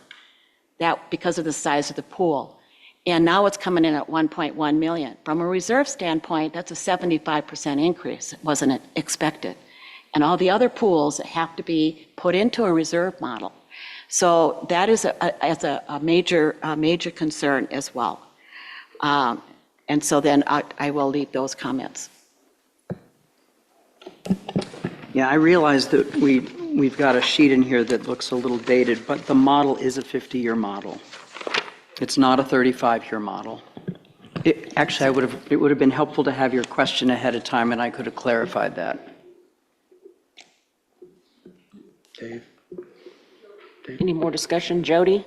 that because of the size of the pool. And now it's coming in at 1.1 million. From a reserve standpoint, that's a 75% increase. It wasn't expected. And all the other pools have to be put into a reserve model. So that is a major concern as well. And so then I will leave those comments. Yeah, I realize that we've got a sheet in here that looks a little dated, but the model is a 50-year model. It's not a 35-year model. Actually, it would have been helpful to have your question ahead of time, and I could have clarified that. Dave? Any more discussion? Jody?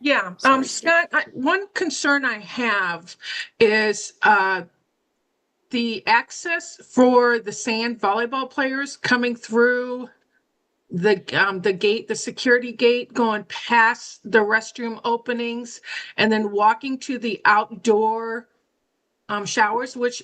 Yeah, Scott, one concern I have is the access for the sand volleyball players coming through the gate, the security gate, going past the restroom openings, and then walking to the outdoor showers, which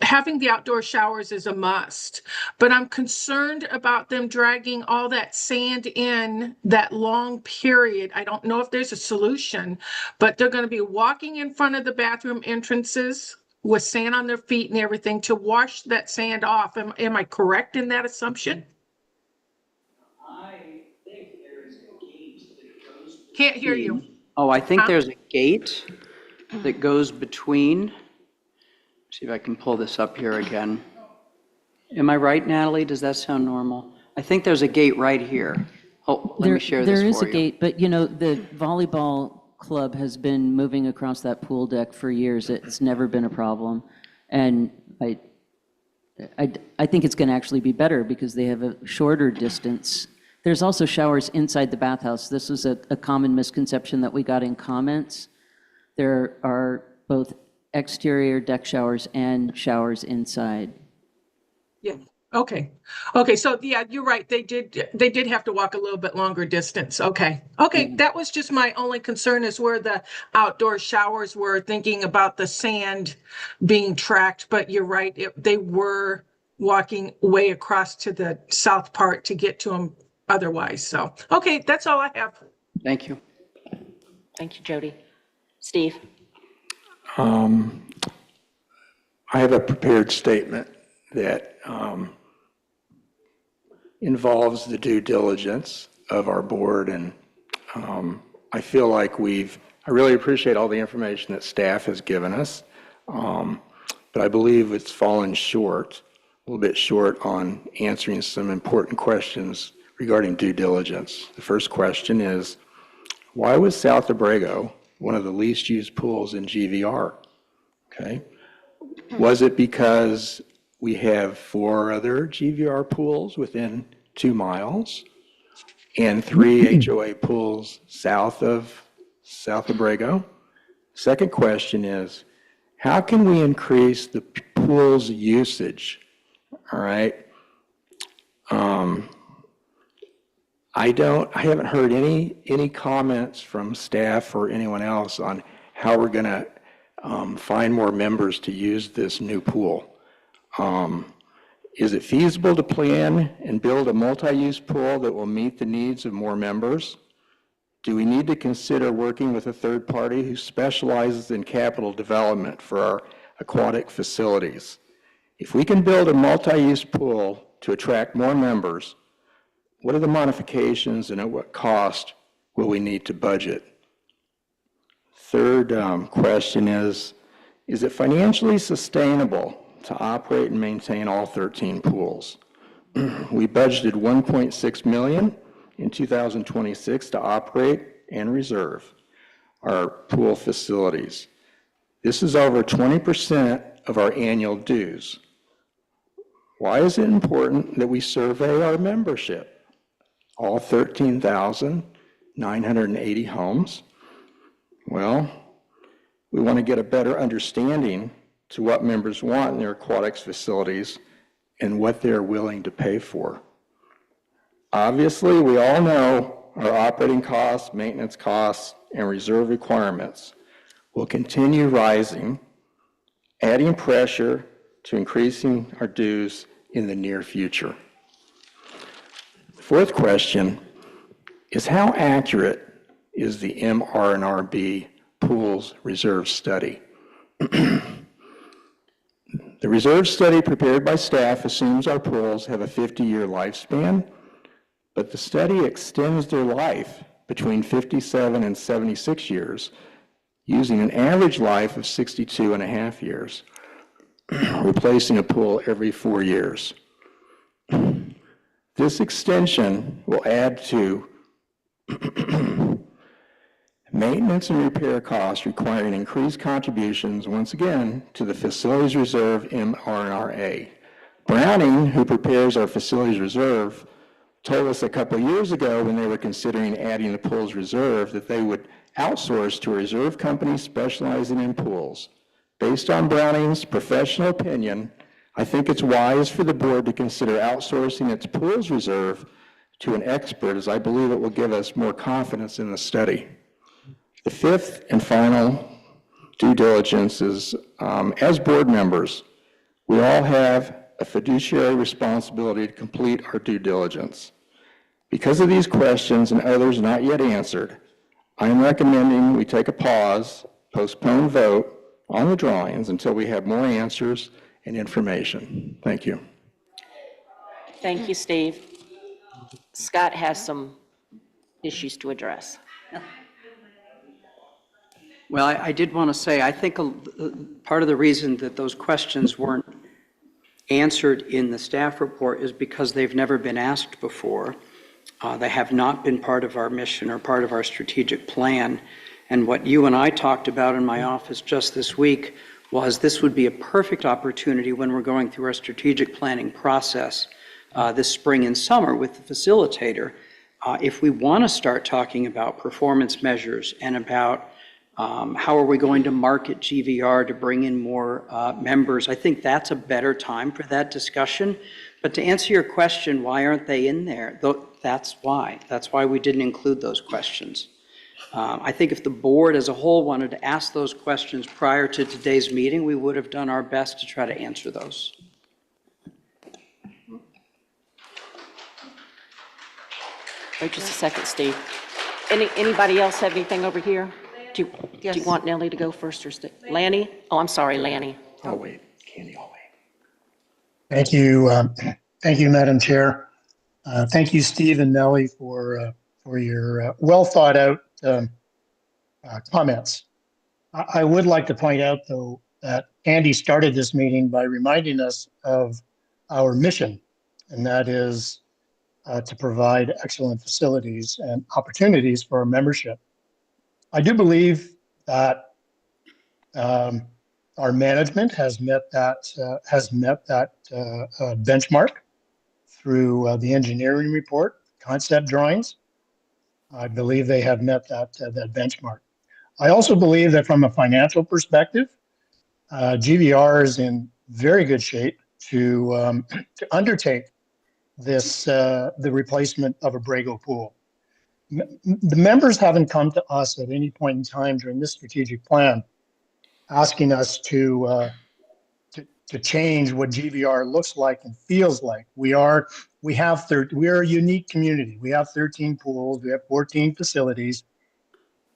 having the outdoor showers is a must. But I'm concerned about them dragging all that sand in that long period. I don't know if there's a solution, but they're going to be walking in front of the bathroom entrances with sand on their feet and everything to wash that sand off. Am I correct in that assumption? I think there is a gate that goes. Can't hear you. Oh, I think Huh? there's a gate that goes between. See if I can pull this up here again. Am I right, Natalie? Does that sound normal? I think there's a gate right here. Oh, let me share this for you. There is a gate, but the volleyball club has been moving across that pool deck for years. It's never been a problem. And I think it's going to actually be better because they have a shorter distance. There's also showers inside the bathhouse. This was a common misconception that we got in comments. There are both exterior deck showers and showers inside. Yeah. Okay. So yeah, you're right. They did have to walk a little bit longer distance. Okay. That was just my only concern is where the outdoor showers were, thinking about the sand being tracked. But you're right. They were walking way across to the south part to get to them otherwise. So, okay. That's all I have. Thank you. Thank you, Jody. Steve? I have a prepared statement that involves the due diligence of our board, and I feel like I really appreciate all the information that staff has given us, but I believe it's fallen short, a little bit short on answering some important questions regarding due diligence. The first question is, why was South Abrego one of the least used pools in GVR? Okay. Was it because We have 4 other GVR pools within 2 miles and 3 HOA pools south of Borrego. Second question is, how can we increase the pool's usage? All right. I haven't heard any comments from staff or anyone else on how we're going to find more members to use this new pool. Is it feasible to plan and build a multi-use pool that will meet the needs of more members? Do we need to consider working with a third party who specializes in capital development for our aquatic facilities? If we can build a multi-use pool to attract more members, what are the modifications and at what cost will we need to budget? Third question is it financially sustainable to operate and maintain all 13 pools? We budgeted $1.6 million in 2026 to operate and reserve our pool facilities. This is over 20% of our annual dues. Why is it important that we survey our membership? All 13,980 homes? Well, we want to get a better understanding to what members want in their aquatics facilities and what they're willing to pay for. Obviously, we all know our operating costs, maintenance costs, and reserve requirements will continue rising, adding pressure to increasing our dues in the near future. The fourth question is, how accurate is the MR&RB Pools Reserve Study? The reserve study prepared by staff assumes our pools have a 50-year lifespan, but the study extends their life between 57 and 76 years, using an average life of 62 and a half years, replacing a pool every 4 years. This extension will add to maintenance and repair costs, requiring increased contributions, once again, to the Facilities Reserve MRNRA. Browning, who prepares our Facilities Reserve, told us a couple years ago when they were considering adding the pool's reserve that they would outsource to a reserve company specializing in pools. Based on Browning's professional opinion, I think it's wise for the board to consider outsourcing its pool's reserve to an expert, as I believe it will give us more confidence in the study. The fifth and final due diligence is, as board members, we all have a fiduciary responsibility to complete our due diligence. Because of these questions and others not yet answered, I am recommending we take a pause, postpone vote on the drawings until we have more answers and information. Thank you. Thank you, Steve. Scott has some issues to address. Well, I did want to say, I think part of the reason that those questions weren't answered in the staff report is because they've never been asked before. They have not been part of our mission or part of our strategic plan. And what you and I talked about in my office just this week was this would be a perfect opportunity when we're going through our strategic planning process this spring and summer with the facilitator. If we want to start talking about performance measures and about how are we going to market GVR to bring in more members, I think that's a better time for that discussion. But to answer your question, why aren't they in there? That's why. That's why we didn't include those questions. I think if the board as a whole wanted to ask those questions prior to today's meeting, we would have done our best to try to answer those. Wait just a second, Steve. Anybody else have anything over here? Do you want Nellie to go first or Lanny? Oh, I'm sorry, Lanny. Oh, wait. Candy, I'll wait. Thank you. Thank you, Madam Chair. Thank you, Steve and Nellie, for your well thought out comments. I would like to point out, though, that Andy started this meeting by reminding us of our mission, and that is to provide excellent facilities and opportunities for our membership. I do believe that Our management has met that benchmark through the engineering report, concept drawings. I believe they have met that benchmark. I also believe that from a financial perspective, GVR is in very good shape to undertake the replacement of a Brago pool. The members haven't come to us at any point in time during this strategic plan asking us to change what GVR looks like and feels like. We are a unique community. We have 13 pools, we have 14 facilities,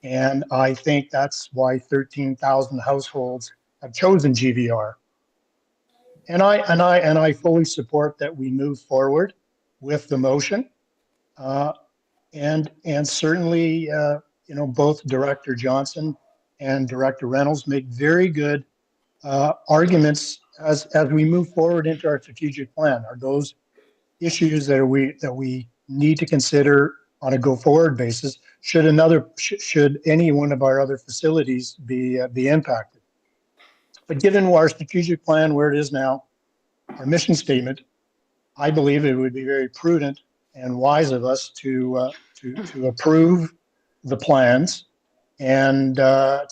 and I think that's why 13,000 households have chosen GVR. And I fully support that we move forward with the motion. And certainly, both Director Johnson and Director Reynolds make very good arguments as we move forward into our strategic plan. Are those issues that we need to consider on a go-forward basis? Should any one of our other facilities be impacted? But given our strategic plan where it is now, our mission statement, I believe it would be very prudent and wise of us to approve the plans and to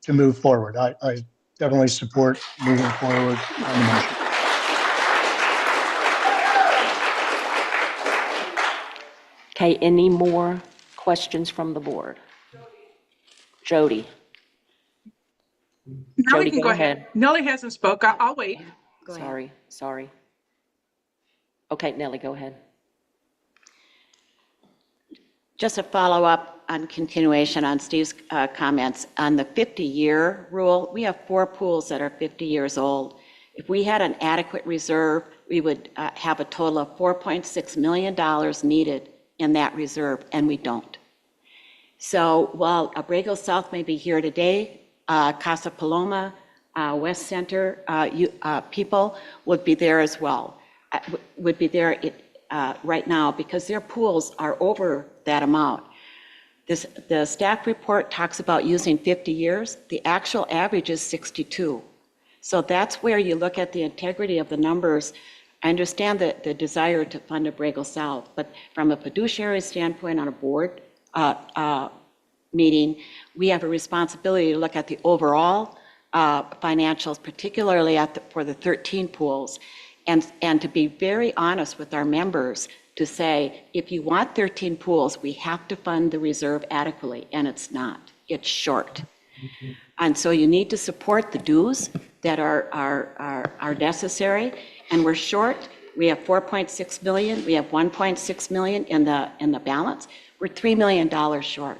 move forward. I definitely support moving forward on the motion. Okay, any more questions from the board? Jody. Nellie Jody, can go go ahead. ahead. Nellie hasn't spoke. I'll wait. Sorry. Okay, Nellie, go ahead. Just a follow-up on continuation on Steve's comments. On the 50-year rule, we have 4 pools that are 50 years old. If we had an adequate reserve, we would have a total of $4.6 million needed in that reserve, and we don't. So while Abrego South may be here today, Casa Paloma, West Center people would be there as well, would be there right now because their pools are over that amount. The staff report talks about using 50 years. The actual average is 62. So that's where you look at the integrity of the numbers. I understand the desire to fund Abrego South, but from a fiduciary standpoint on a board meeting, we have a responsibility to look at the overall financials, particularly for the 13 pools, and to be very honest with our members to say, if you want 13 pools, we have to fund the reserve adequately, and it's not. It's short. And so you need to support the dues that are necessary, and we're short. We have 4.6 million. We have 1.6 million in the balance. We're $3 million short.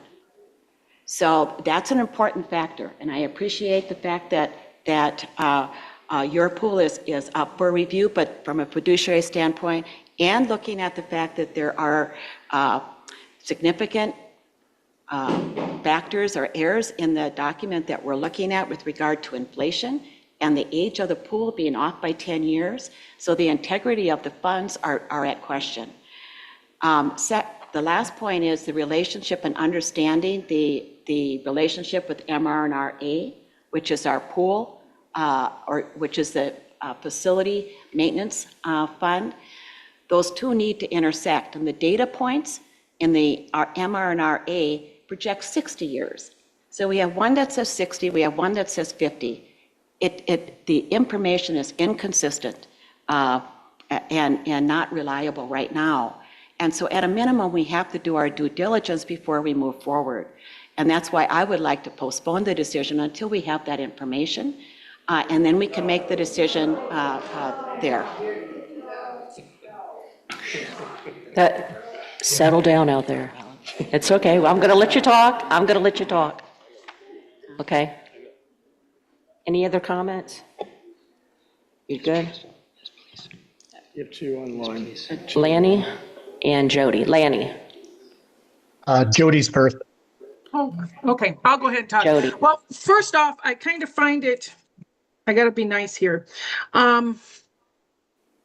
So that's an important factor, and I appreciate the fact that your pool is up for review, but from a fiduciary standpoint, and looking at the fact that there are significant factors or errors in the document that we're looking at with regard to inflation and the age of the pool being off by 10 years. So the integrity of the funds are at question. The last point is the relationship and understanding the relationship with MR&RA, which is our pool, which is the facility maintenance fund. Those two need to intersect, and the data points in our MR&RA project 60 years. So we have one that says 60, we have one that says 50. The information is inconsistent and not reliable right now. And so at a minimum, we have to do our due diligence before we move forward. And that's why I would like to postpone the decision until we have that information, and then we can make the decision there. Settle down out there. It's okay. Well, I'm going to let you talk. Okay. Any other comments? You good? You have 2 online. Lanny and Jody. Lanny. Jody's first. Oh, okay. I'll go ahead and talk. Jody. Well, first off, I kind of find it, I got to be nice here,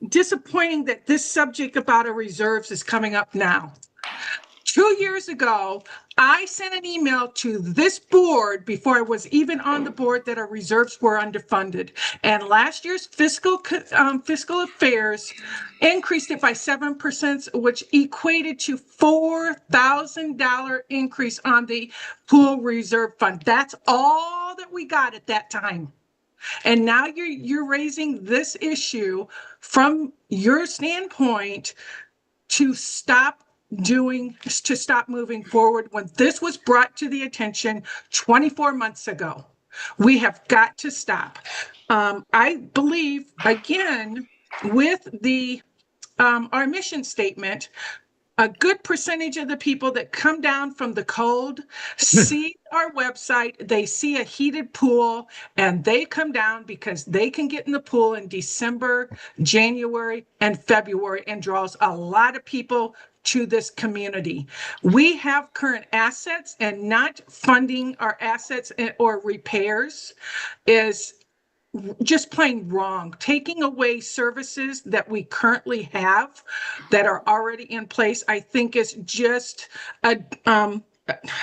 disappointing that this subject about our reserves is coming up now. 2 years ago, I sent an email to this board before I was even on the board that our reserves were underfunded. And last year's fiscal affairs increased it by 7%, which equated to $4,000 increase on the pool reserve fund. That's all that we got at that time. And now you're raising this issue from your standpoint to stop moving forward when this was brought to the attention 24 months ago. We have got to stop. I believe, again, with our mission statement, a good percentage of the people that come down from the cold see our website, they see a heated pool, and they come down because they can get in the pool in December, January, and February, and draws a lot of people to this community. We have current assets, and not funding our assets or repairs is just plain wrong. Taking away services that we currently have that are already in place, I think is just a, I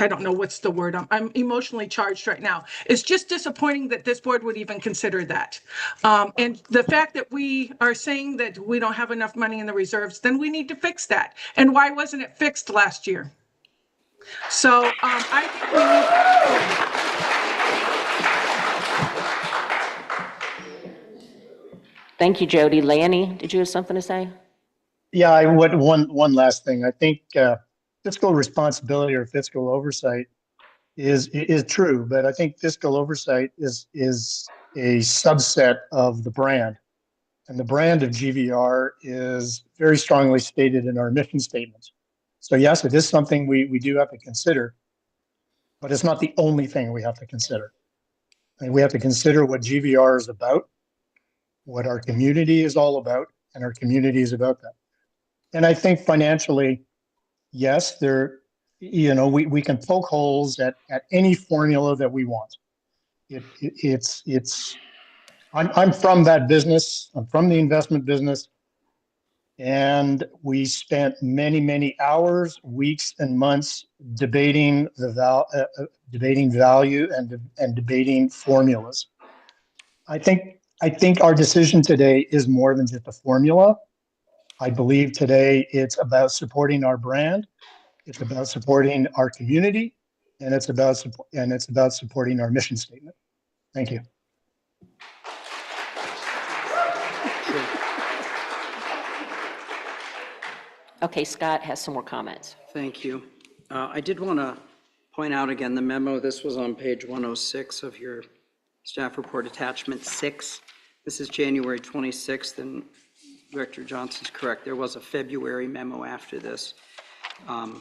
don't know what's the word. I'm emotionally charged right now. It's just disappointing that this board would even consider that. And the fact that we are saying that we don't have enough money in the reserves, then we need to fix that. And why wasn't it fixed last year? So I think we need. Thank you, Jody. Lanny, did you have something to say? Yeah, I would. One last thing. I think fiscal responsibility or fiscal oversight is true, but I think fiscal oversight is a subset of the brand, and the brand of GVR is very strongly stated in our mission statement. So yes, it is something we do have to consider, but it's not the only thing we have to consider. And we have to consider what GVR is about, what our community is all about, and our community is about that. And I think financially, yes, we can poke holes at any formula that we want. I'm from that business. I'm from the investment business. And we spent many hours, weeks, and months debating debating value and debating formulas. I think our decision today is more than just a formula. I believe today it's about supporting our brand, it's about supporting our community, and it's about supporting our mission statement. Thank you. Okay, Scott has some more comments. Thank you. I did want to point out again the memo. This was on page 106 of your staff report, attachment 6. This is January 26th, and Director Johnson's correct. There was a February memo after this. And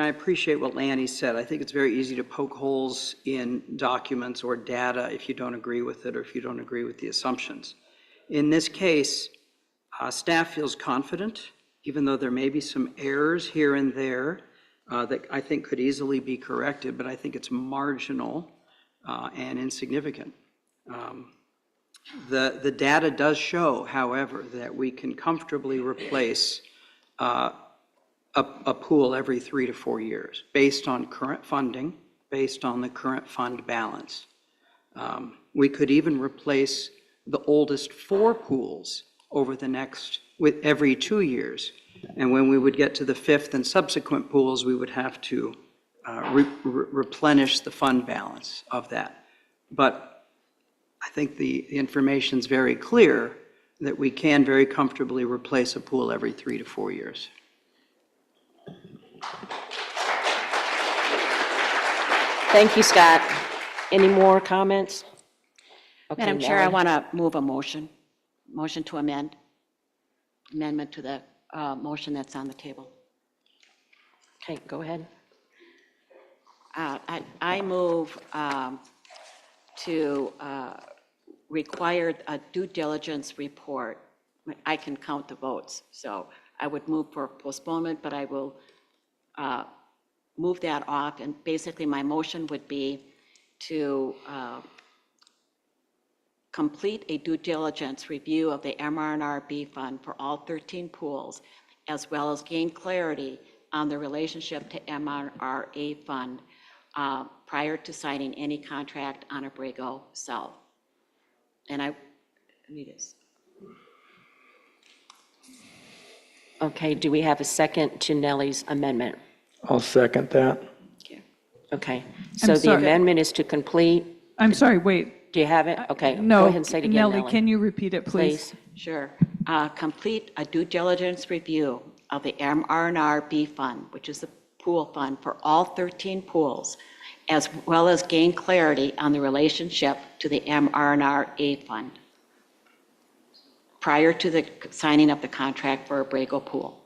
I appreciate what Lanny said. I think it's very easy to poke holes in documents or data if you don't agree with it or if you don't agree with the assumptions. In this case, staff feels confident, even though there may be some errors here and there that I think could easily be corrected, but I think it's marginal and insignificant. The data does show, however, that we can comfortably replace a pool every 3 to 4 years based on current funding, based on the current fund balance. We could even replace the oldest 4 pools with every 2 years. And when we would get to the 5th and subsequent pools, we would have to replenish the fund balance of that. But I think the information is very clear that we can very comfortably replace a pool every 3 to 4 years. Thank you, Scott. Any more comments? Okay, Madam Chair, I Mary. want to move a motion to amendment to the motion that's on the table. Okay, go ahead. I move to require a due diligence report. I can count the votes, so I would move for postponement, but I will move that off. And basically, my motion would be to complete a due diligence review of the MRNRB fund for all 13 pools as well as gain clarity on the relationship to MRRA fund prior to signing any contract on Abrego South. And I need this. Okay, do we have a second to Nellie's amendment? I'll second that. Okay, so the sorry. amendment is to complete, I'm sorry, wait. do you have it? Okay, No. go ahead and say it again, Nellie, can you repeat it, please? Please. Sure. Complete a due diligence review of the MRNR-B fund, which is the pool fund for all 13 pools, as well as gain clarity on the relationship to the MRNR-A fund prior to the signing of the contract for Abrego Pool.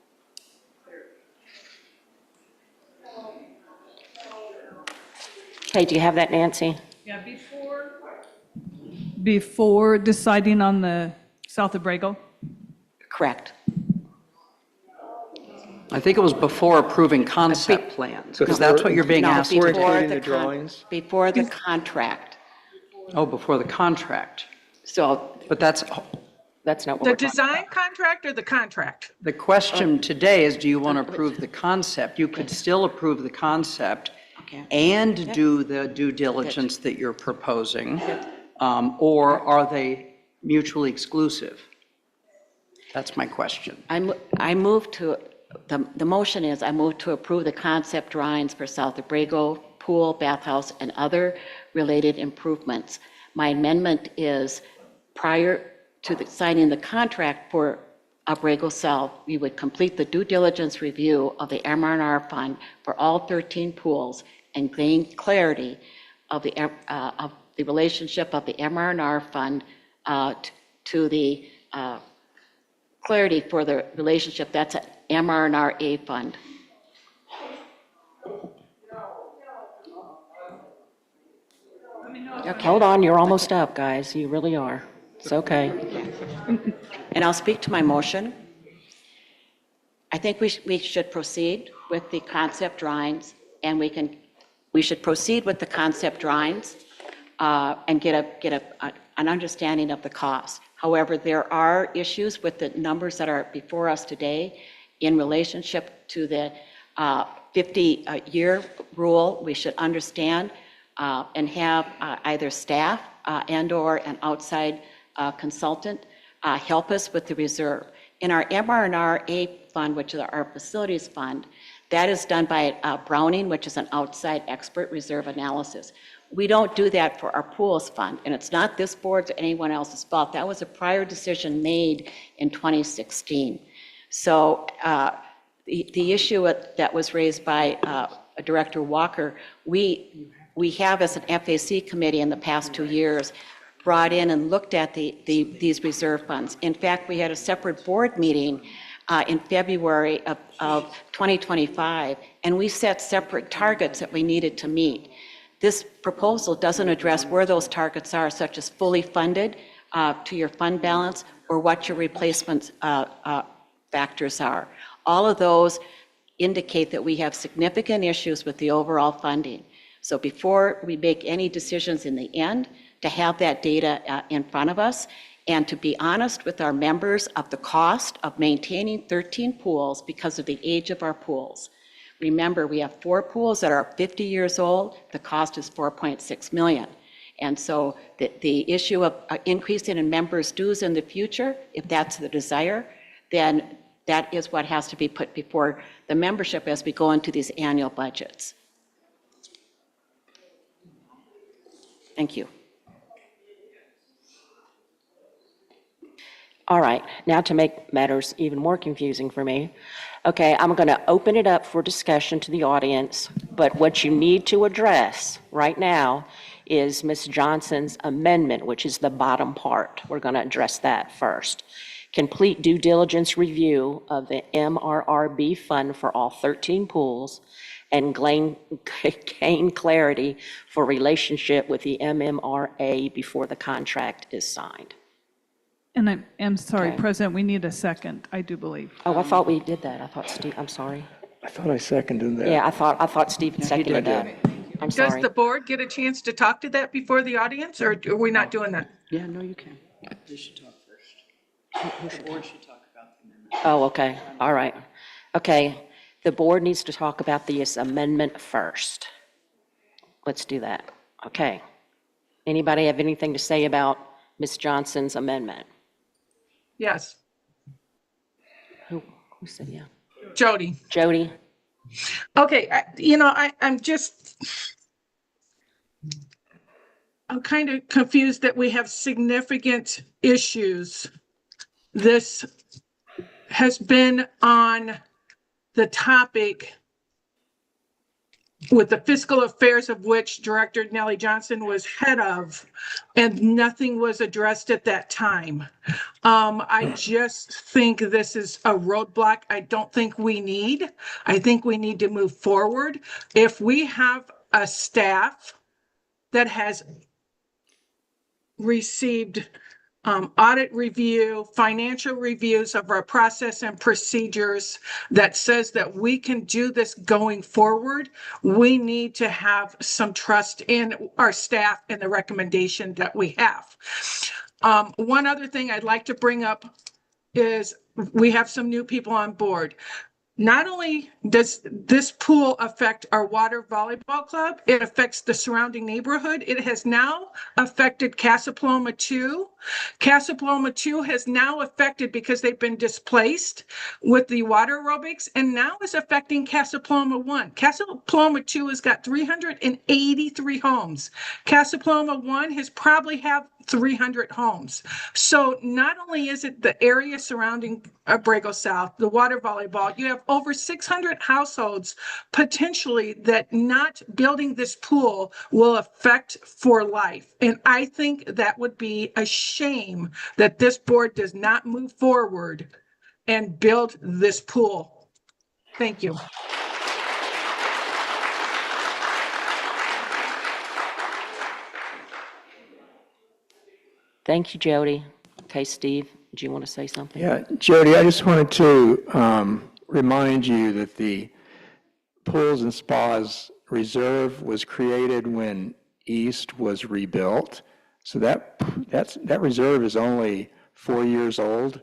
Okay, do you have that, Nancy? Yeah, before deciding on the South Abrego? Correct. I think it was before approving concept plans, because that's what you're being No, asked to before do. including the the drawings? Before the contract. Oh, before the contract. So But that's, That's not what The we're talking design contract or the contract? the question today is, do you want to approve the concept? You could still approve the concept Okay. and do the due diligence that you're proposing, or are they mutually exclusive? That's my question. I move to, the motion is I move to approve the concept drawings for South Abrego Pool, bathhouse, and other related improvements. My amendment is prior to signing the contract for Abrego South, we would complete the due diligence review of the MRNR fund for all 13 pools and gain clarity of the relationship of the MRNR fund to the clarity for the relationship, that's an MRNRA fund. Hold on, you're almost up, guys. You really are. It's okay. And I'll speak to my motion. I think we should proceed with the concept drawings, and we should proceed with the concept drawings and get an understanding of the cost. However, there are issues with the numbers that are before us today in relationship to the 50-year rule. We should understand and have either staff and/or an outside consultant help us with the reserve. In our MRNRA fund, which is our facilities fund, that is done by Browning, which is an outside expert reserve analysis. We don't do that for our pools fund, and it's not this board's or anyone else's fault. That was a prior decision made in 2016. So the issue that was raised by Director Walker, we have as an FAC committee in the past 2 years brought in and looked at these reserve funds. In fact, we had a separate board meeting in February of 2025, and we set separate targets that we needed to meet. This proposal doesn't address where those targets are, such as fully funded to your fund balance or what your replacement factors are. All of those indicate that we have significant issues with the overall funding. So before we make any decisions in the end, to have that data in front of us and to be honest with our members of the cost of maintaining 13 pools because of the age of our pools. Remember, we have 4 pools that are 50 years old. The cost is $4.6 million. And so the issue of increasing in members' dues in the future, if that's the desire, then that is what has to be put before the membership as we go into these annual budgets. Thank you. All right, now to make matters even more confusing for me. Okay, I'm going to open it up for discussion to the audience, but what you need to address right now is Ms. Johnson's amendment, which is the bottom part. We're going to address that first. Complete due diligence review of the MRRB fund for all 13 pools and gain clarity for relationship with the MMRA before the contract is signed. And I'm sorry, Okay. President, we need a second, I do believe. Oh, I thought we did that. I thought Steve, I'm sorry. I thought I seconded that. Yeah, I thought Steve seconded that. I'm Does sorry. the board get a chance to talk to that before the audience, or are we not doing that? Yeah, no, you can. You should talk first. The board should talk about the amendment. Oh, okay, all right. Okay, the board needs to talk about this amendment first. Let's do that. Okay. Anybody have anything to say about Ms. Johnson's amendment? Yes, Who said yeah? Jody. Jody? Okay, I'm kind of confused that we have significant issues. This has been on the topic with the fiscal affairs of which Director Nellie Johnson was head of, and nothing was addressed at that time. I just think this is a roadblock I don't think we need. I think we need to move forward. If we have a staff that has received audit review, financial reviews of our process and procedures that says that we can do this going forward, we need to have some trust in our staff and the recommendation that we have. One other thing I'd like to bring up is we have some new people on board. Not only does this pool affect our water volleyball club, it affects the surrounding neighborhood. It has now affected Casa Paloma 2. Casa Paloma 2 has now affected because they've been displaced with the water aerobics, and now is affecting Casa Paloma 1. Casa Paloma 2 has got 383 homes. Casa Paloma 1 has probably have 300 homes. So not only is it the area surrounding Abrego South, the water volleyball, you have over 600 households potentially that not building this pool will affect for life. And I think that would be a shame that this board does not move forward and build this pool. Thank you. Thank you, Jody. Okay, Steve, do you want to say something? Yeah, Jody, I just wanted to remind you that the Pools and Spas Reserve was created when East was rebuilt. So that reserve is only 4 years old,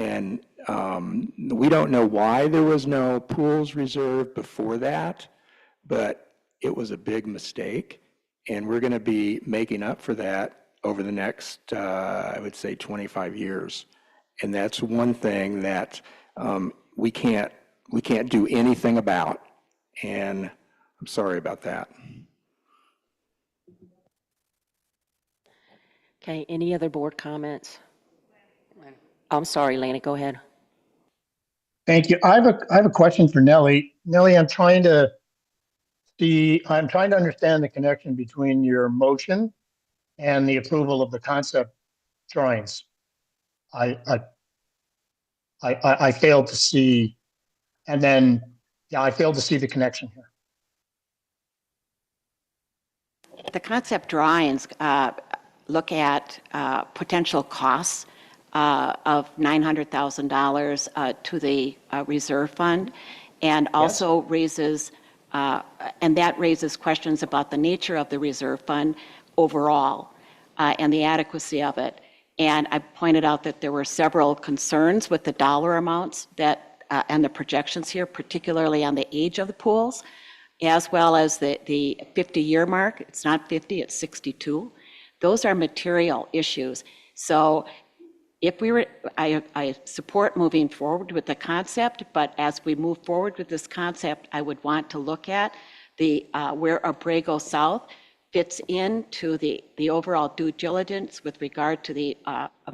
and we don't know why there was no pools reserve before that, but it was a big mistake, and we're going to be making up for that over the next, I would say, 25 years. And that's one thing that we can't do anything about. And I'm sorry about that. Okay, any other board comments? I'm sorry, Lanny, go ahead. Thank you. I have a question for Nellie. Nellie, I'm trying to understand the connection between your motion and the approval of the concept drawings. I failed to see, and then, yeah, I failed to see the connection here. The concept drawings look at potential costs of $900,000 to the reserve fund, and also raises, and that raises questions about the nature of the reserve fund overall and the adequacy of it. And I pointed out that there were several concerns with the dollar amounts that and the projections here, particularly on the age of the pools, as well as the 50-year mark. It's not 50, it's 62. Those are material issues. So if we were, I support moving forward with the concept, but as we move forward with this concept, I would want to look at the where Abrego South fits into the overall due diligence with regard to the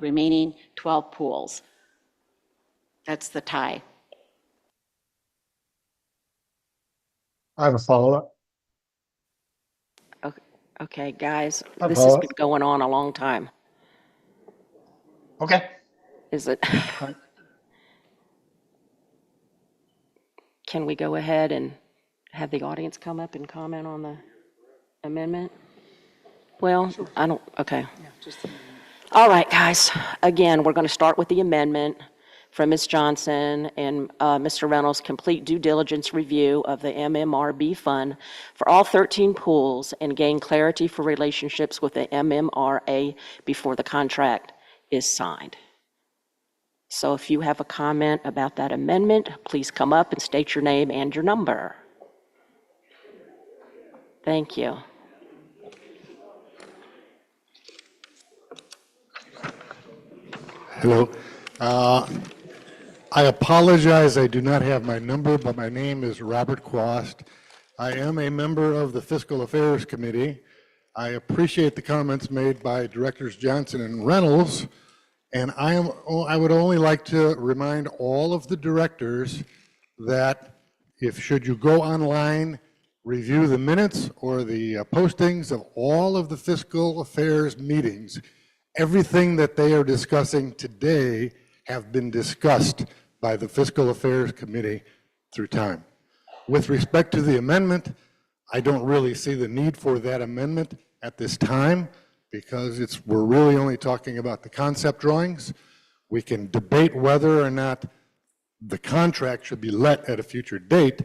remaining 12 pools. That's the tie. I have a follow-up. Okay, guys, this has been going on a long time. Okay. Is it? Can we go ahead and have the audience come up and comment on the amendment? Well, I don't, okay. All right, guys, again, we're going to start with the amendment from Ms. Johnson and Mr. Reynolds, complete due diligence review of the MMRB fund for all 13 pools and gain clarity for relationships with the MMRA before the contract is signed. So if you have a comment about that amendment, please come up and state your name and your number. Thank you. Hello. I apologize, I do not have my number, but my name is Robert Quast. I am a member of the Fiscal Affairs Committee. I appreciate the comments made by Directors Johnson and Reynolds, and I would only like to remind all of the directors that should you go online, review the minutes or the postings of all of the Fiscal Affairs meetings, everything that they are discussing today have been discussed by the Fiscal Affairs Committee through time. With respect to the amendment, I don't really see the need for that amendment at this time because we're really only talking about the concept drawings. We can debate whether or not the contract should be let at a future date,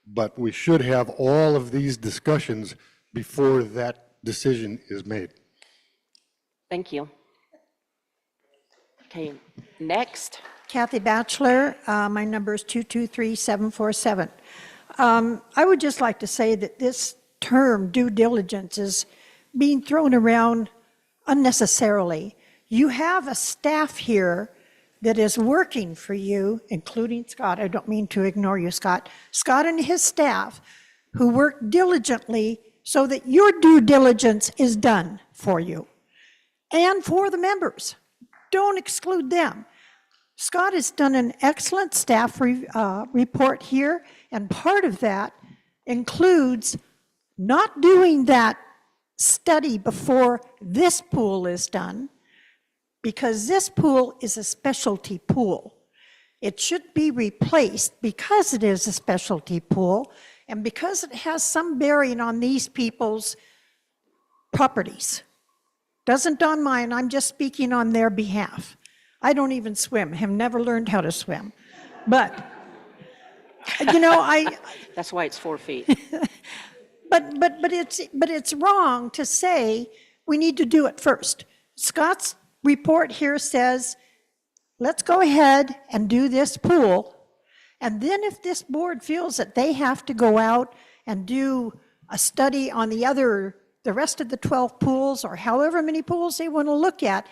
but we should have all of these discussions before that decision is made. Thank you. Okay, next. Kathy Batchelor, my number is 223747. I would just like to say that this term due diligence is being thrown around unnecessarily. You have a staff here that is working for you, including Scott. I don't mean to ignore you, Scott. Scott and his staff who work diligently so that your due diligence is done for you and for the members. Don't exclude them. Scott has done an excellent staff report here, and part of that includes not doing that study before this pool is done, because this pool is a specialty pool. It should be replaced because it is a specialty pool and because it has some bearing on these people's properties. Doesn't on mine, I'm just speaking on their behalf. I don't even swim, have never learned how to swim. But, you know, That's why it's 4 feet. but it's wrong to say we need to do it first. Scott's report here says, let's go ahead and do this pool. And then if this board feels that they have to go out and do a study on the rest of the 12 pools or however many pools they want to look at,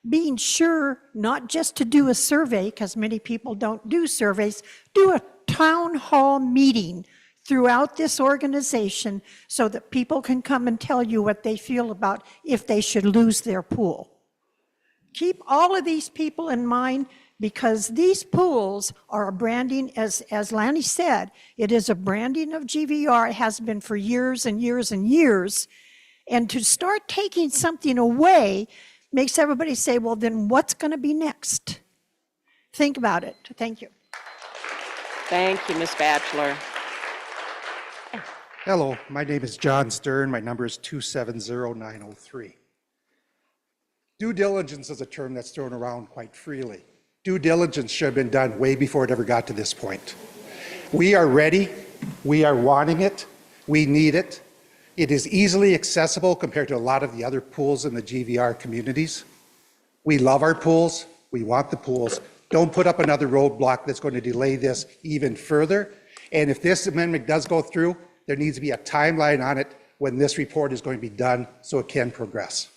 being sure not just to do a survey, because many people don't do surveys, do a town hall meeting throughout this organization so that people can come and tell you what they feel about if they should lose their pool. Keep all of these people in mind because these pools are a branding, as Lanny said, it is a branding of GVR. It has been for years and years and years. And to start taking something away makes everybody say, well, then what's going to be next? Think about it. Thank you. Thank you, Ms. Batchelor. Hello, my name is John Stern. My number is 270903. Due diligence is a term that's thrown around quite freely. Due diligence should have been done way before it ever got to this point. We are ready. We are wanting it. We need it. It is easily accessible compared to a lot of the other pools in the GVR communities. We love our pools. We want the pools. Don't put up another roadblock that's going to delay this even further. And if this amendment does go through, there needs to be a timeline on it when this report is going to be done so it can progress.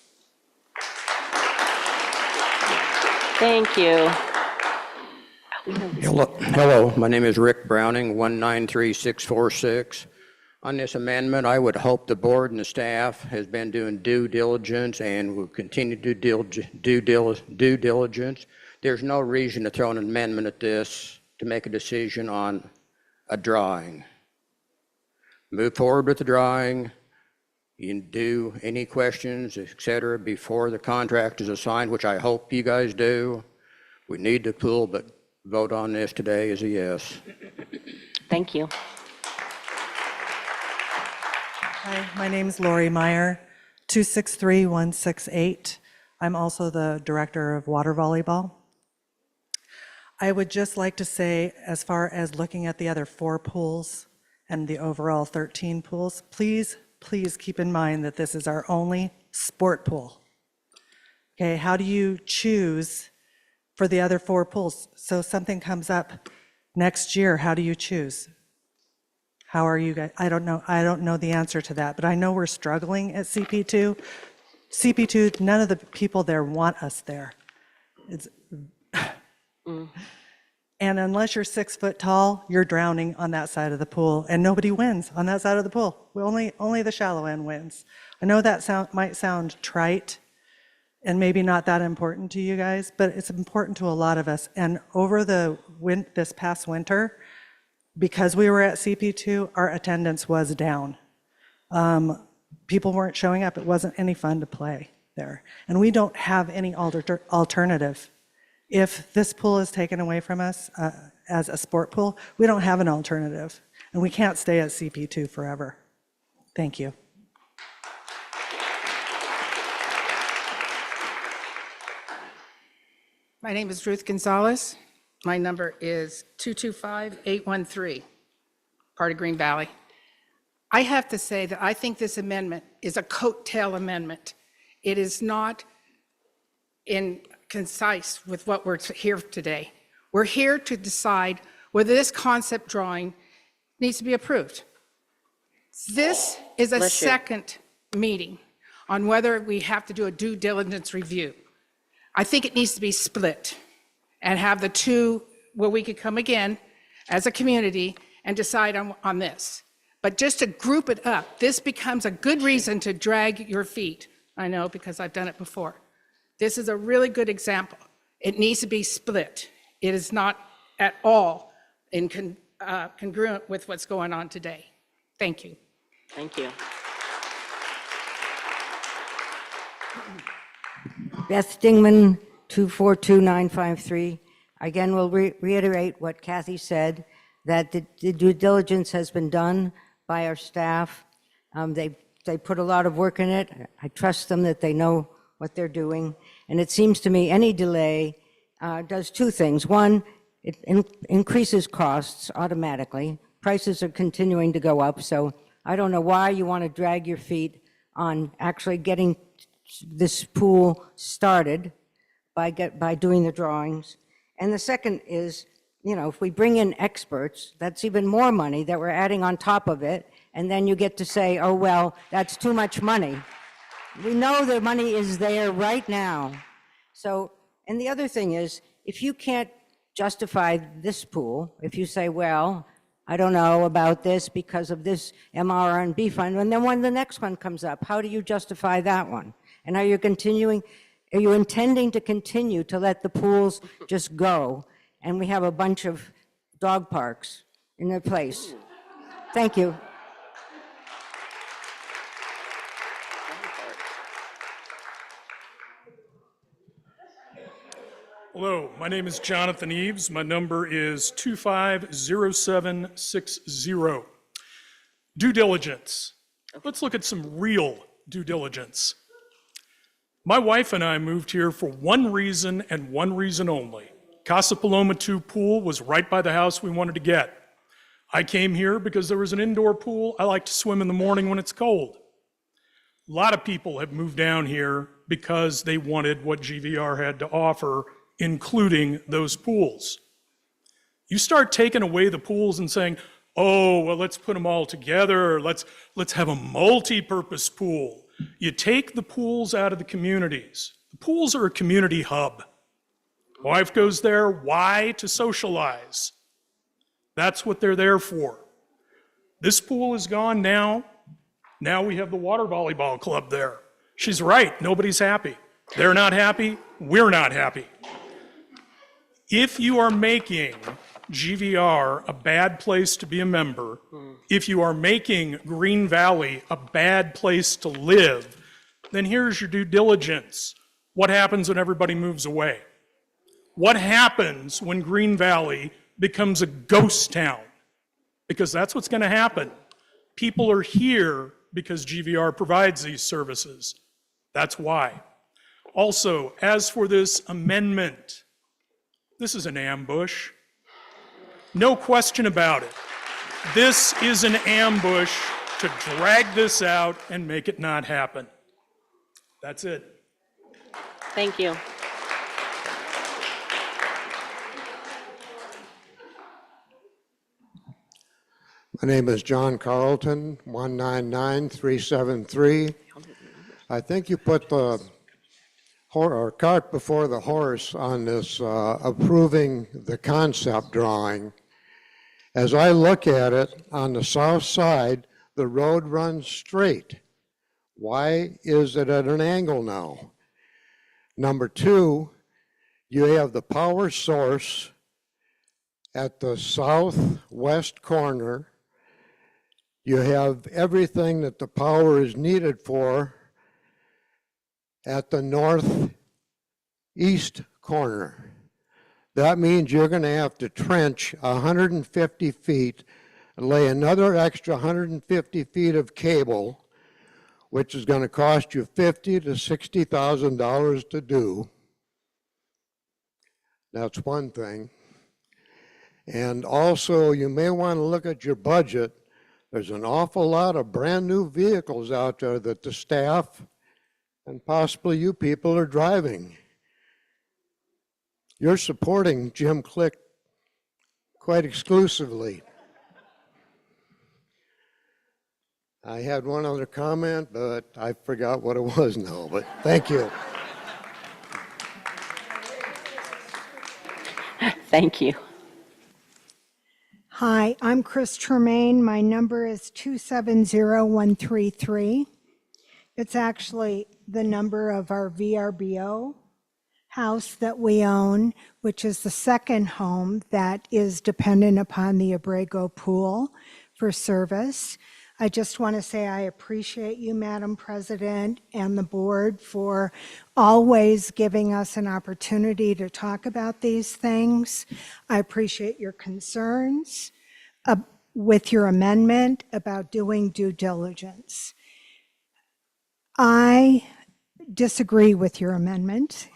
Thank you. Hello, my name is Rick Browning, 193646. On this amendment, I would hope the board and the staff has been doing due diligence and will continue to do due diligence. There's no reason to throw an amendment at this to make a decision on a drawing. Move forward with the drawing. You can do any questions, et cetera, before the contract is assigned, which I hope you guys do. We need the pool, but vote on this today is a yes. Thank you. Hi, my name is Lori Meyer, 263168. I'm also the director of water volleyball. I would just like to say, as far as looking at the other 4 pools and the overall 13 pools, please keep in mind that this is our only sport pool. Okay, how do you choose for the other 4 pools. So something comes up next year, how do you choose? How are you guys? I don't know. I don't know the answer to that, but I know we're struggling at CP2. CP2, none of the people there want us there. It's, and unless you're 6 foot tall, you're drowning on that side of the pool, and nobody wins on that side of the pool. Only the shallow end wins. I know that might sound trite and maybe not that important to you guys, but it's important to a lot of us. And over this past winter, because we were at CP2, our attendance was down. People weren't showing up. It wasn't any fun to play there. And we don't have any alternative. If this pool is taken away from us as a sport pool, we don't have an alternative. And we can't stay at CP2 forever. Thank you. My name is Ruth Gonzalez. My number is 225813, part of Green Valley. I have to say that I think this amendment is a coattail amendment. It is not concise with what we're here today. We're here to decide whether this concept drawing needs to be approved. This is a second meeting on whether we have to do a due diligence review. I think it needs to be split and have the two where we could come again as a community and decide on this. But just to group it up, this becomes a good reason to drag your feet. I know because I've done it before. This is a really good example. It needs to be split. It is not at all congruent with what's going on today. Thank you. Thank you. Beth Dingman, 242953. Again, we'll reiterate what Kathy said, that the due diligence has been done by our staff. They put a lot of work in it. I trust them that they know what they're doing. And it seems to me any delay does 2 things. One, it increases costs automatically. Prices are continuing to go up, so I don't know why you want to drag your feet on actually getting this pool started by doing the drawings. And the second is, you know, if we bring in experts, that's even more money that we're adding on top of it, and then you get to say, oh, well, that's too much money. We know the money is there right now. So, and the other thing is, if you can't justify this pool, if you say, well, I don't know about this because of this MRNB fund, and then when the next one comes up, how do you justify that one? And are you intending to continue to let the pools just go and we have a bunch of dog parks in their place? Thank you. Hello, my name is Jonathan Eves. My number is 250760. Due diligence. Let's look at some real due diligence. My wife and I moved here for one reason and one reason only. Casa Paloma 2 pool was right by the house we wanted to get. I came here because there was an indoor pool. I like to swim in the morning when it's cold. A lot of people have moved down here because they wanted what GVR had to offer, including those pools. You start taking away the pools and saying, oh, well, let's put them all together. Let's have a multi-purpose pool. You take the pools out of the communities. The pools are a community hub. My wife goes there. Why? To socialize. That's what they're there for. This pool is gone now. Now we have the water volleyball club there. She's right. Nobody's happy. They're not happy. We're not happy. If you are making GVR a bad place to be a member, if you are making Green Valley a bad place to live, then here's your due diligence. What happens when everybody moves away? What happens when Green Valley becomes a ghost town? Because that's what's going to happen. People are here because GVR provides these services. That's why. Also, as for this amendment, this is an ambush. No question about it. This is an ambush to drag this out and make it not happen. That's it. Thank you. My name is John Carlton, 199373. I think you put the cart before the horse on this approving the concept drawing. As I look at it, on the south side, the road runs straight. Why is it at an angle now? Number two, you have the power source at the southwest corner. You have everything that the power is needed for at the northeast corner. That means you're going to have to trench 150 feet and lay another extra 150 feet of cable, which is going to cost you $50,000 to $60,000 to do. That's one thing. And also, you may want to look at your budget. There's an awful lot of brand new vehicles out there that the staff and possibly you people are driving. You're supporting Jim Click quite exclusively. I had one other comment, but I forgot what it was now, but thank you. Thank you. Hi, I'm Chris Tremaine. My number is 270133. It's actually the number of our VRBO house that we own, which is the second home that is dependent upon the Abrego pool for service. I just want to say I appreciate you, Madam President, and the board for always giving us an opportunity to talk about these things. I appreciate your concerns with your amendment about doing due diligence. I disagree with your amendment.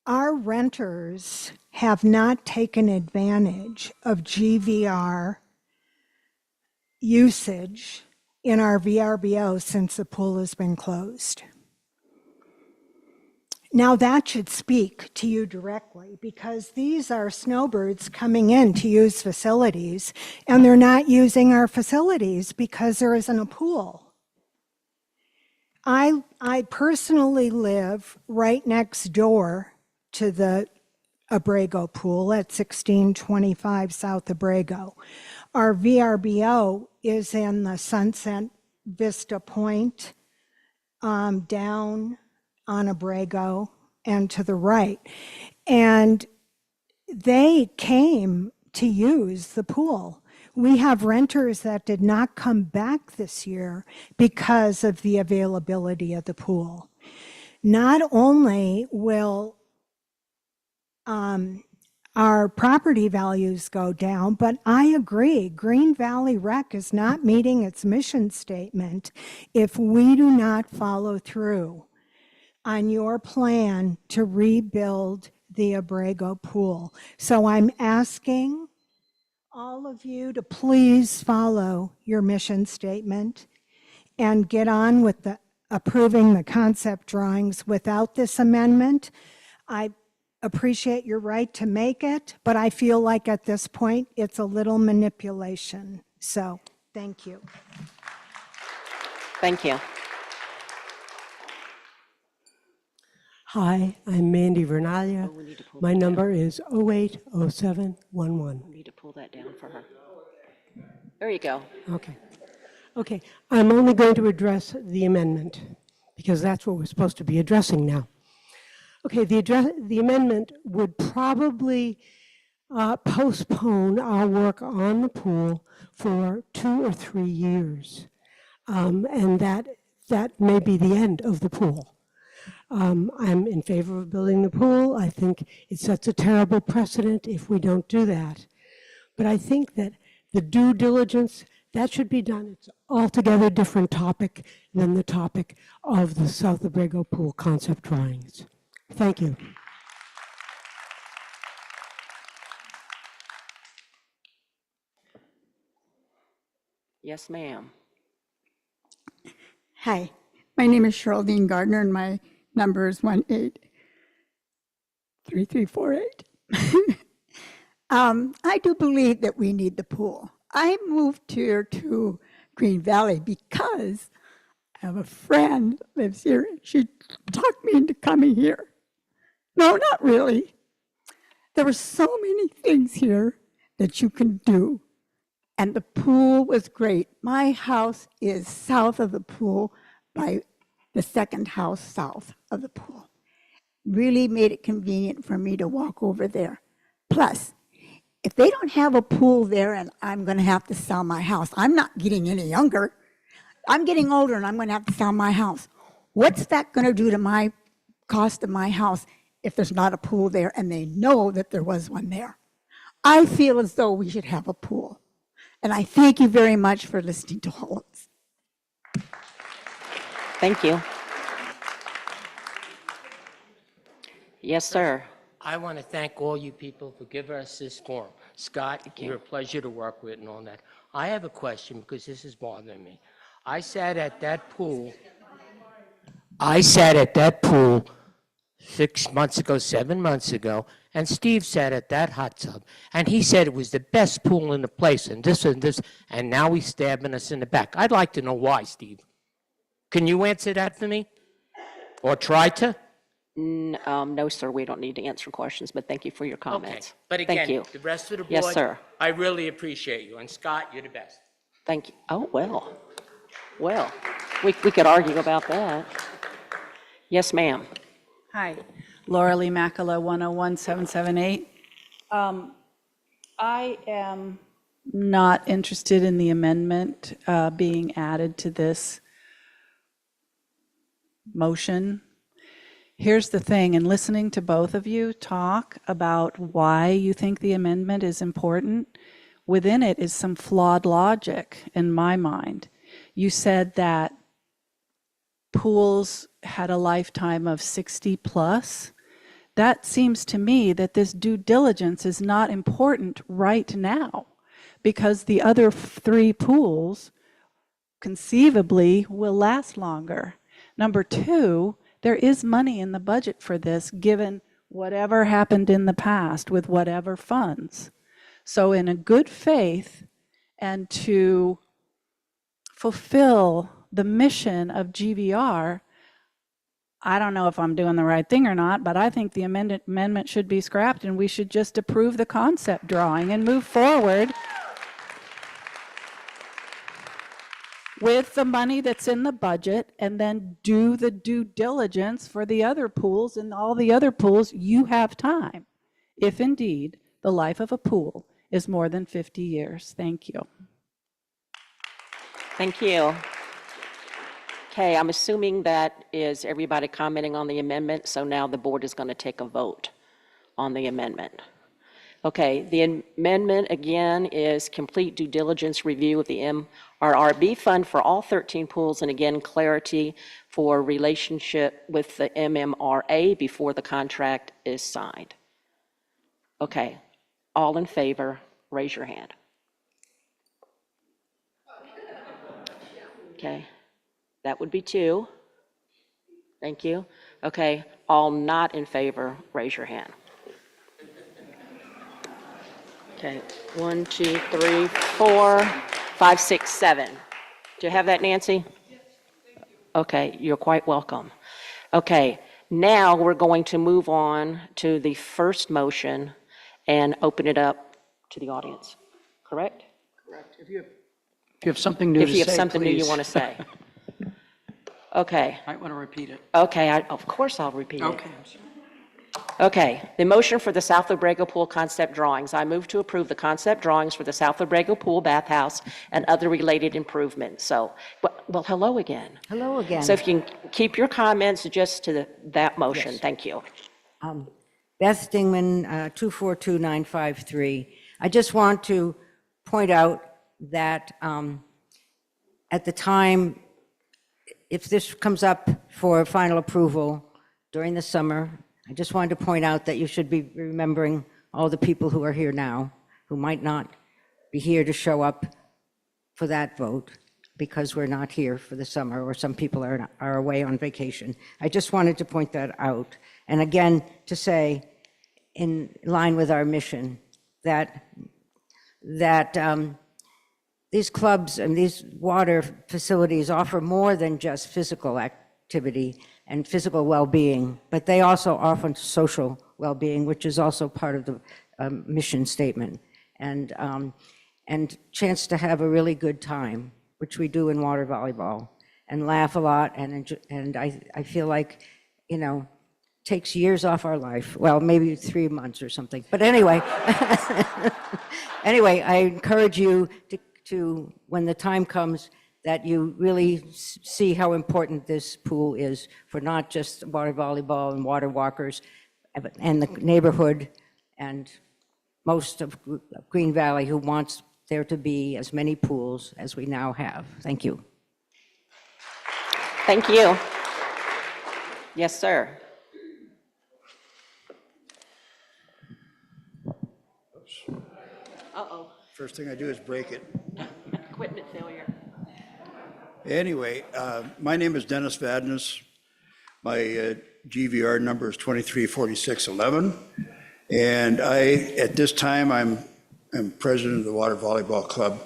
Our renters have not taken advantage of GVR usage in our VRBO since the pool has been closed. Now that should speak to you directly because these are snowbirds coming in to use facilities and they're not using our facilities because there isn't a pool. I personally live right next door to the Abrego pool at 1625 South Abrego. Our VRBO is in the Sunset Vista Point, down on Abrego and to the right. And they came to use the pool. We have renters that did not come back this year because of the availability of the pool. Not only will our property values go down, but I agree, Green Valley Rec is not meeting its mission statement if we do not follow through on your plan to rebuild the Abrego pool. So I'm asking all of you to please follow your mission statement and get on with approving the concept drawings without this amendment. I appreciate your right to make it, but I feel like at this point it's a little manipulation. So thank you. Thank you. Hi, I'm Mandy Vernalia. My number is 080711. We need to pull that down for her. There you go. Okay. Okay, I'm only going to address the amendment because that's what we're supposed to be addressing now. Okay, the amendment would probably postpone our work on the pool for 2 or 3 years. And that may be the end of the pool. I'm in favor of building the pool. I think it sets a terrible precedent if we don't do that. But I think that the due diligence, that should be done. It's altogether different topic than the topic of the South Abrego pool concept drawings. Thank you. Yes, ma'am. Hi, my name is Geraldine Gardner and my number is 183348. I do believe that we need the pool. I moved here to Green Valley because I have a friend lives here. She talked me into coming here. No, not really. There were so many things here that you can do. And the pool was great. My house is south of the pool by the second house south of the pool. Really made it convenient for me to walk over there. Plus, if they don't have a pool there and I'm going to have to sell my house, I'm not getting any younger. I'm getting older and I'm going to have to sell my house. What's that going to do to my cost of my house if there's not a pool there and they know that there was one there? I feel as though we should have a pool. And I thank you very much for listening to all of us. Thank you. Yes, sir. I want to thank all you people for giving us this forum. Scott, you're a pleasure to work with and all that. I have a question because this is bothering me. I sat at that pool 6 months ago, 7 months ago, and Steve sat at that hot tub, and he said it was the best pool in the place, and this, and now he's stabbing us in the back. I'd like to know why, Steve. Can you answer that for me? Or try to? No, sir, we don't need to answer questions, but thank you for your comments. Okay, but Thank again, you. the rest of the board, Yes, sir. I really appreciate you, and Scott, you're the best. Thank you. Oh, well. Well, we could argue about that. Yes, ma'am. Hi, Laura Lee Macala, 101778. I am not interested in the amendment being added to this motion. Here's the thing, in listening to both of you talk about why you think the amendment is important, within it is some flawed logic in my mind. You said that pools had a lifetime of 60 plus. That seems to me that this due diligence is not important right now because the other 3 pools conceivably will last longer. Number 2, there is money in the budget for this given whatever happened in the past with whatever funds. So in a good faith and to fulfill the mission of GVR, I don't know if I'm doing the right thing or not, but I think the amendment should be scrapped and we should just approve the concept drawing and move forward with the money that's in the budget and then do the due diligence for the other pools, and all the other pools you have time, if indeed the life of a pool is more than 50 years. Thank you. Thank you. Okay, I'm assuming that is everybody commenting on the amendment, so now the board is going to take a vote on the amendment. Okay, the amendment again is complete due diligence review of the MRRB fund for all 13 pools, and again, clarity for relationship with the MMRA before the contract is signed. Okay, all in favor, raise your hand. Okay, that would be 2. Thank you. Okay, all not in favor, raise your hand. Okay, 1, 2, 3, 4, 5, 6, 7. Do you have that, Nancy? Okay, you're quite welcome. Okay, now we're going to move on to the first motion and open it up to the audience. Correct? Correct. If you have something new to say, If you have something new you please. want to say. Okay. Might want to repeat it. Okay, of course I'll repeat it. Okay. Okay, the motion for the South Labrego Pool concept drawings. I move to approve the concept drawings for the South Labrego Pool bathhouse and other related improvements. So, well, hello again. Hello again. So if you can keep your comments just to that motion, Yes. thank you. Beth Dingman, 242953. I just want to point out that at the time, if this comes up for final approval during the summer, I just wanted to point out that you should be remembering all the people who are here now, who might not be here to show up for that vote because we're not here for the summer, or some people are away on vacation. I just wanted to point that out. And again, to say, in line with our mission, that these clubs and these water facilities offer more than just physical activity and physical well-being, but they also offer social well-being, which is also part of the mission statement, and chance to have a really good time, which we do in water volleyball, and laugh a lot, and I feel like, you know, takes years off our life. Well, maybe 3 months or something. But anyway, anyway, I encourage you to, when the time comes, that you really see how important this pool is for not just water volleyball and water walkers and the neighborhood and most of Green Valley, who wants there to be as many pools as we now have. Thank you. Thank you. Yes, sir. Uh-oh. First thing I do is break it. Equipment failure. Anyway, my name is Dennis Vadnais. My GVR number is 234611. And at this time, I'm president of the Water Volleyball Club.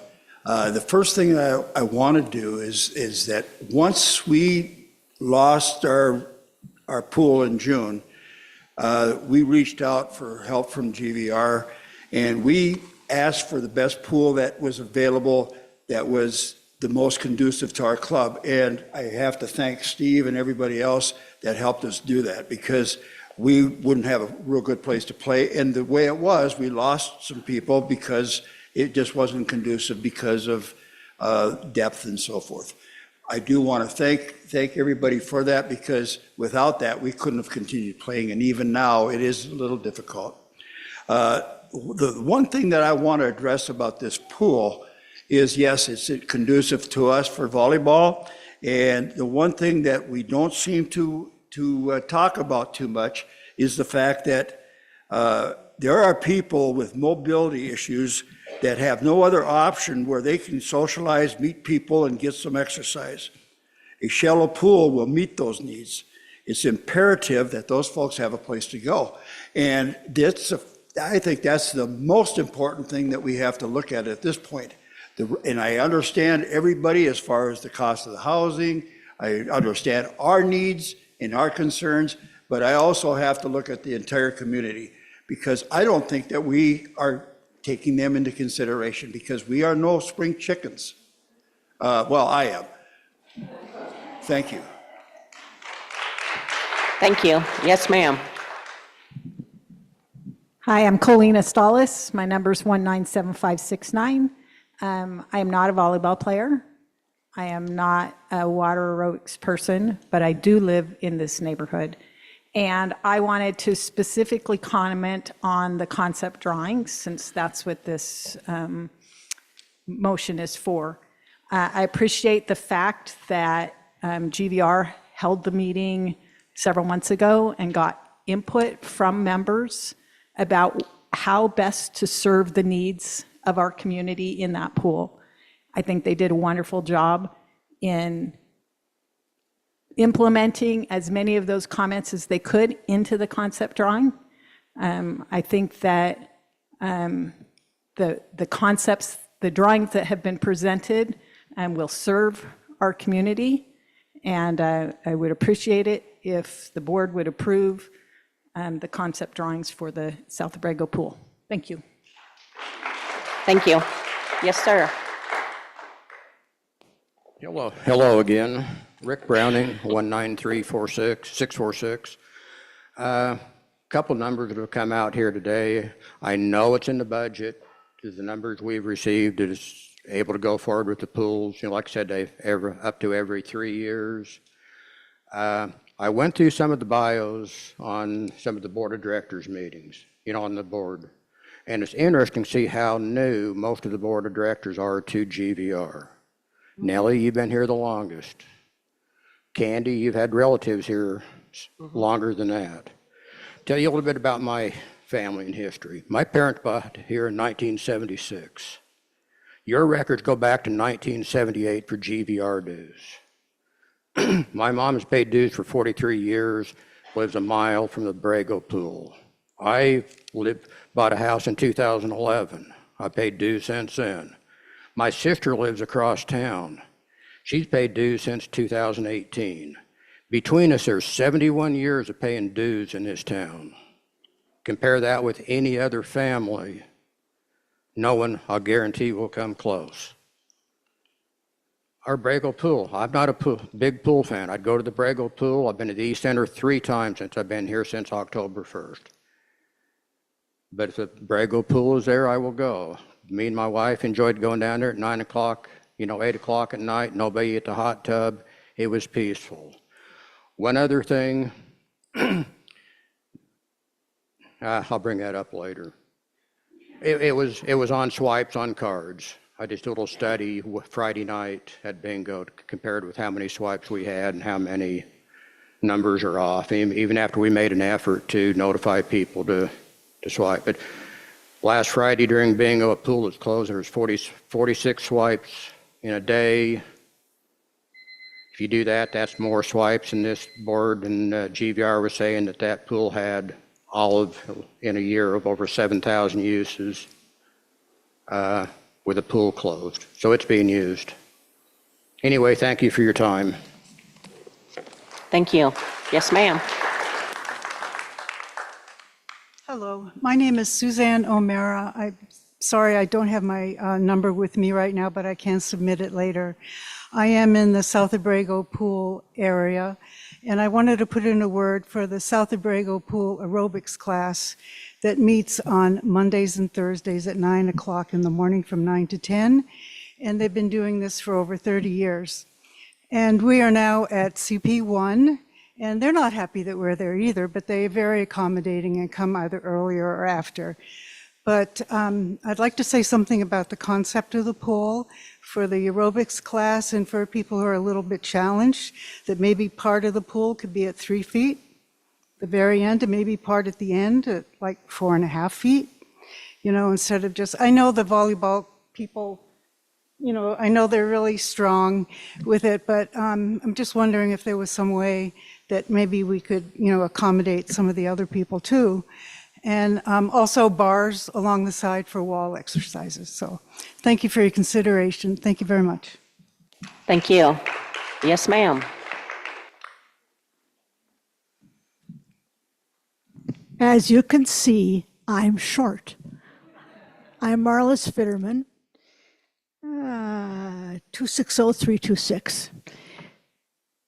The first thing that I want to do is that once we lost our pool in June, we reached out for help from GVR, and we asked for the best pool that was available, that was the most conducive to our club. And I have to thank Steve and everybody else that helped us do that, because we wouldn't have a real good place to play. And the way it was, we lost some people because it just wasn't conducive because of depth and so forth. I do want to thank everybody for that, because without that, we couldn't have continued playing. And even now, it is a little difficult. The one thing that I want to address about this pool is, yes, it's conducive to us for volleyball. And the one thing that we don't seem to talk about too much is the fact that there are people with mobility issues that have no other option where they can socialize, meet people, and get some exercise. A shallow pool will meet those needs. It's imperative that those folks have a place to go. And I think that's the most important thing that we have to look at this point. And I understand everybody as far as the cost of the housing. I understand our needs and our concerns, but I also have to look at the entire community, because I don't think that we are taking them into consideration, because we are no spring chickens. Well, I am. Thank you. Thank you. Yes, ma'am. Hi, I'm Colleen Estalis. My number is 197569. I am not a volleyball player. I am not a water aerobics person, but I do live in this neighborhood. And I wanted to specifically comment on the concept drawings, since that's what this motion is for. I appreciate the fact that GVR held the meeting several months ago and got input from members about how best to serve the needs of our community in that pool. I think they did a wonderful job in implementing as many of those comments as they could into the concept drawing. I think that the concepts, the drawings that have been presented will serve our community, and I would appreciate it if the board would approve the concept drawings for the South Abrego pool. Thank you. Thank you. Yes, sir. Hello again. Rick Browning, 19346. Couple numbers that have come out here today. I know it's in the budget. The numbers we've received is able to go forward with the pools. You know, like I said, up to every 3 years. I went through some of the bios on some of the board of directors meetings, on the board. And it's interesting to see how new most of the board of directors are to GVR. Nellie, you've been here the longest. Candy, you've had relatives here longer than that. Tell you a little bit about my family and history. My parents bought here in 1976. Your records go back to 1978 for GVR dues. My mom has paid dues for 43 years, lives a mile from the Abrego pool. bought a house in 2011. I paid dues since then. My sister lives across town. She's paid dues since 2018. Between us, there's 71 years of paying dues in this town. Compare that with any other family, no one, I'll guarantee, will come close. Our Brago pool, I'm not a big pool fan. I'd go to the Brago pool. I've been to the East Center 3 times since I've been here since October 1st. But if the Brago pool is there, I will go. Me and my wife enjoyed going down there at 9 o'clock, 8 o'clock at night, nobody at the hot tub. It was peaceful. One other thing, I'll bring that up later. It was on swipes on cards. I did a little study Friday night at bingo compared with how many swipes we had and how many numbers are off, even after we made an effort to notify people to swipe. But last Friday during bingo, a pool was closed. There was 46 swipes in a day. If you do that, that's more swipes. And this board and GVR was saying that pool had in a year of over 7,000 uses with the pool closed. So it's being used. Anyway, thank you for your time. Thank you. Yes, ma'am. Hello, my name is Suzanne O'Mara. I'm sorry I don't have my number with me right now, but I can submit it later. I am in the South Abrego Pool area, and I wanted to put in a word for the South Abrego Pool aerobics class that meets on Mondays and Thursdays at 9 o'clock in the morning from 9 to 10, and they've been doing this for over 30 years. And we are now at CP1, and they're not happy that we're there either, but they're very accommodating and come either earlier or after. But I'd like to say something about the concept of the pool for the aerobics class and for people who are a little bit challenged, that maybe part of the pool could be at 3 feet, the very end, and maybe part at the end at like 4.5 feet, instead of just, I know the volleyball people, I know they're really strong with it, but I'm just wondering if there was some way that maybe we could, accommodate some of the other people too. And also bars along the side for wall exercises. So thank you for your consideration. Thank you very much. Thank you. Yes, ma'am. As you can see, I'm short. I'm Marlis Fitterman, 260-326.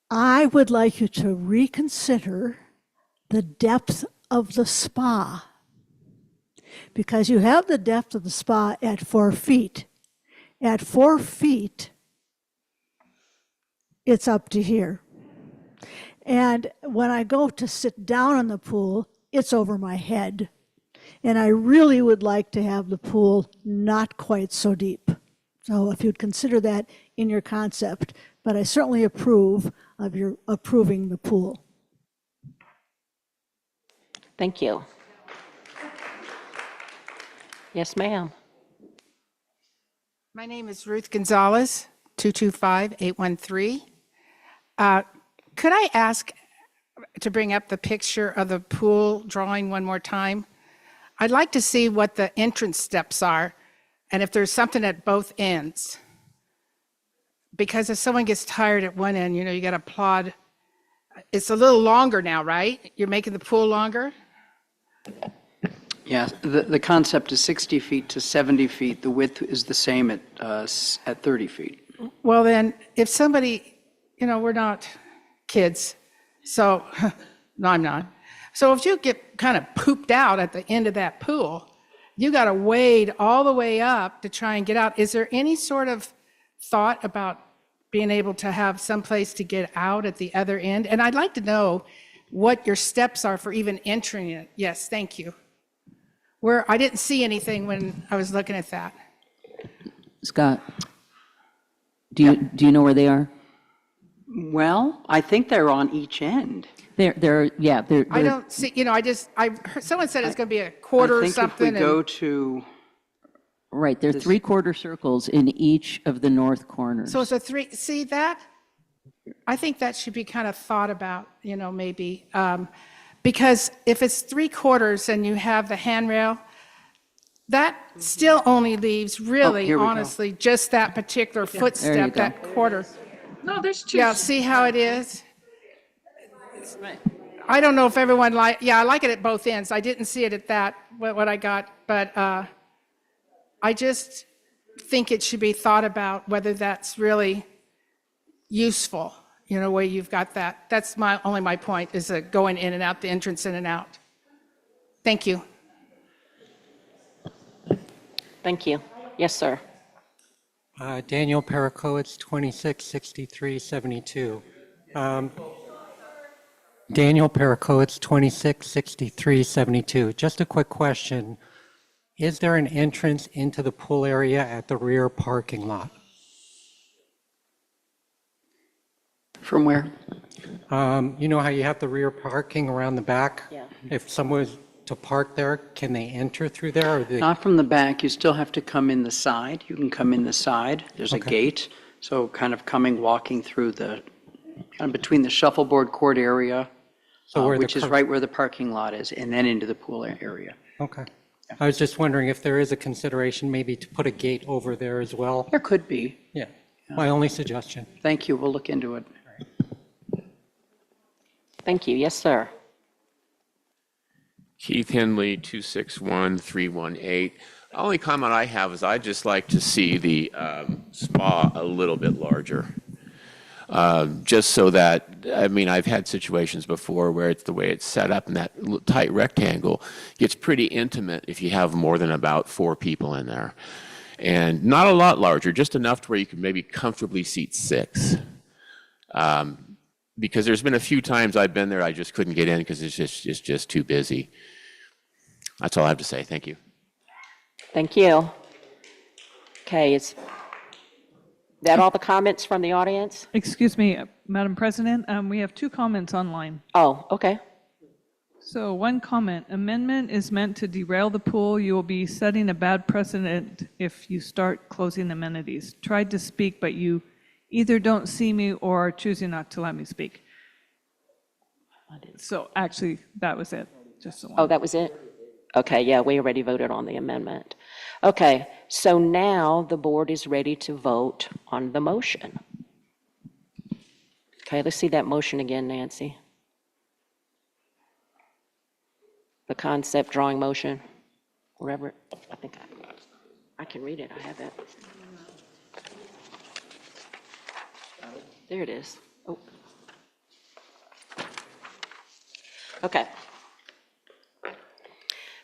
I would like you to reconsider the depth of the spa, because you have the depth of the spa at 4 feet. At 4 feet, it's up to here. And when I go to sit down in the pool, it's over my head. And I really would like to have the pool not quite so deep. So if you'd consider that in your concept, but I certainly approve of your approving the pool. Thank you. Yes, ma'am. My name is Ruth Gonzalez, 225-813. Could I ask to bring up the picture of the pool drawing one more time? I'd like to see what the entrance steps are and if there's something at both ends. Because if someone gets tired at one end, you got to plod. It's a little longer now, right? You're making the pool longer? Yeah, the concept is 60 feet to 70 feet. The width is the same at 30 feet. Well, then, if somebody, we're not kids, so, no, I'm not. So if you get kind of pooped out at the end of that pool, you got to wade all the way up to try and get out. Is there any sort of thought about being able to have some place to get out at the other end? And I'd like to know what your steps are for even entering it. Yes, thank you. I didn't see anything when I was looking at that. Scott, do you know where they are? Well, I think they're on each end. They're I don't see, I heard someone said it's going to be a quarter or something. If we go to... Right, they're 3/4 circles in each of the north corners. So it's a 3, see that? I think that should be kind of thought about, maybe. Because if it's 3/4 and you have the handrail, that still only leaves really, here we go. honestly, just that particular There you footstep, go. that quarter. No, there's two. Yeah, see how it is? I don't know if everyone I like it at both ends. I didn't see it at that, what I got, but I just think it should be thought about whether that's really useful, where you've got that. That's only my point, is going in and out, the entrance in and out. Thank you. Thank you. Yes, sir. Daniel Perikowitz, 266372. Daniel Perikowitz, 266372. Just a quick question. Is there an entrance into the pool area at the rear parking lot? From where? You know how you have the rear parking around the back? Yeah. If someone was to park there, can they enter through there? Or Not from the back, you still have to come in the side. You can come in the side, there's a Okay. gate. So kind of walking through kind of between the shuffleboard court area, which is right where the parking lot is, and then into the pool area. Okay. I was just wondering if there is a consideration maybe to put a gate over there as well? There could be. Yeah, my only suggestion. Thank you, we'll look into it. Thank you. Yes, sir. Keith Henley, 261318. The only comment I have is I'd just like to see the spa a little bit larger. Just so that, I've had situations before where it's the way it's set up, and that tight rectangle gets pretty intimate if you have more than about 4 people in there. And not a lot larger, just enough to where you can maybe comfortably seat 6. Because there's been a few times I've been there, I just couldn't get in because it's just too busy. That's all I have to say. Thank you. Thank you. Okay, is that all the comments from the audience? Excuse me, Madam President, we have 2 comments online. Oh, okay. So one comment, amendment is meant to derail the pool. You will be setting a bad precedent if you start closing amenities. Tried to speak, but you either don't see me or are choosing not to let me speak. So actually, that was it, just the one. Oh, that was it? Okay, yeah, we already voted on the amendment. Okay, so now the board is ready to vote on the motion. Okay, let's see that motion again, Nancy. The concept drawing motion, wherever, I think I can read it, I have it. There it is. Oh. Okay.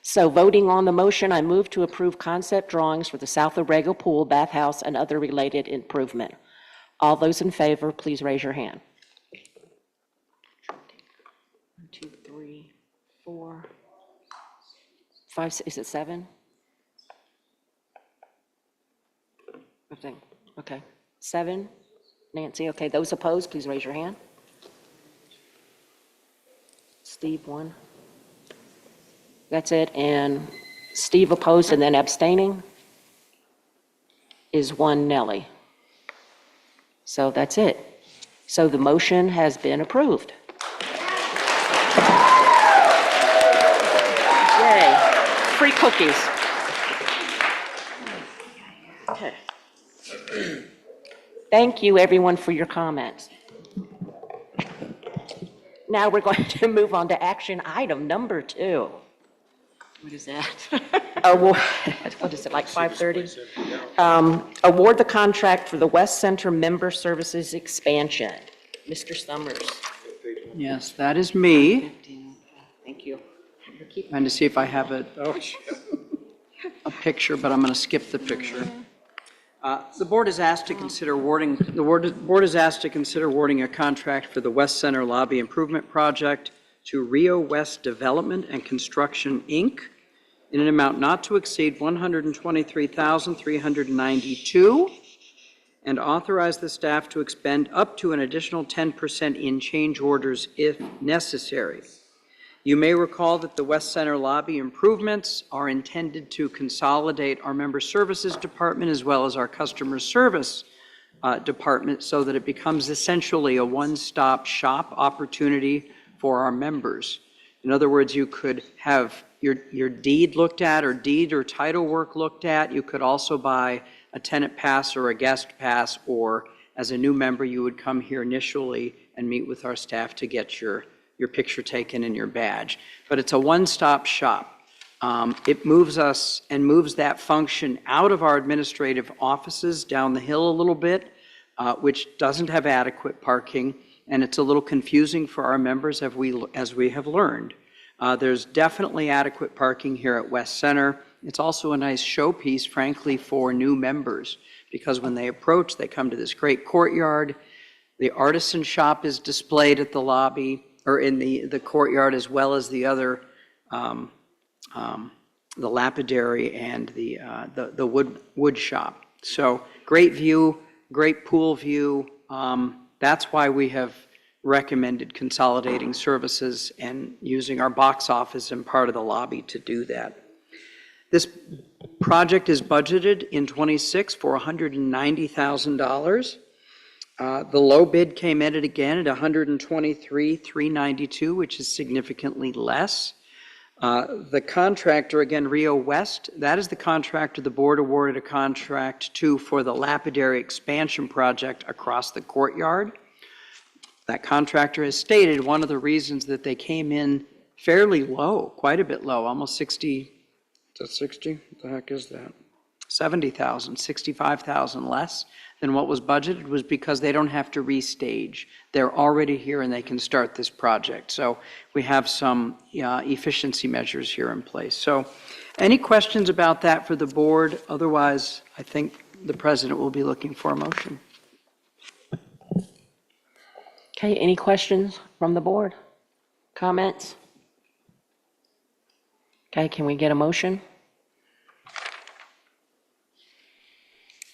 So voting on the motion, I move to approve concept drawings for the South Obrego Pool, bathhouse, and other related improvement. All those in favor, please raise your hand. 1, 2, 3, 4, 5, is it 7? I think, okay. 7? Nancy, okay. Those opposed, please raise your hand. Steve, 1. That's it. And Steve opposed and then abstaining is 1 Nellie. So that's it. So the motion has been approved. Yay. Free cookies. Okay. Thank you, everyone, for your comments. Now we're going to move on to action item number 2. What is that? What is it, like 5:30? Award the contract for the West Center Member Services expansion. Mr. Summers. Yes, that is me. Thank you. Trying to see if I have a picture, but I'm going to skip the picture. The board is asked to consider awarding a contract for the West Center Lobby Improvement Project to Rio West Development and Construction, Inc., in an amount not to exceed $123,392, and authorize the staff to expend up to an additional 10% in change orders if necessary. You may recall that the West Center lobby improvements are intended to consolidate our member services department as well as our customer service department so that it becomes essentially a one-stop shop opportunity for our members. In other words, you could have your deed looked at, or deed or title work looked at. You could also buy a tenant pass or a guest pass, or as a new member, you would come here initially and meet with our staff to get your picture taken and your badge. But it's a one-stop shop. It moves us and moves that function out of our administrative offices down the hill a little bit, which doesn't have adequate parking, and it's a little confusing for our members as we have learned. There's definitely adequate parking here at West Center. It's also a nice showpiece, frankly, for new members, because when they approach, they come to this great courtyard. The artisan shop is displayed at the lobby, or in the courtyard, as well as the other, the lapidary and the wood shop. So great view, great pool view. That's why we have recommended consolidating services and using our box office and part of the lobby to do that. This project is budgeted in '26 for $190,000. The low bid came in again at $123,392, which is significantly less. The contractor, again, Rio West, that is the contractor the board awarded a contract to for the lapidary expansion project across the courtyard. That contractor has stated one of the reasons that they came in fairly low, quite a bit low, almost 60, is that 60? What the heck is that? 70,000, 65,000 less than what was budgeted, was because they don't have to restage. They're already here and they can start this project. So we have some efficiency measures here in place. So any questions about that for the board? Otherwise, I think the president will be looking for a motion. Okay, any questions from the board? Comments? Okay, can we get a motion?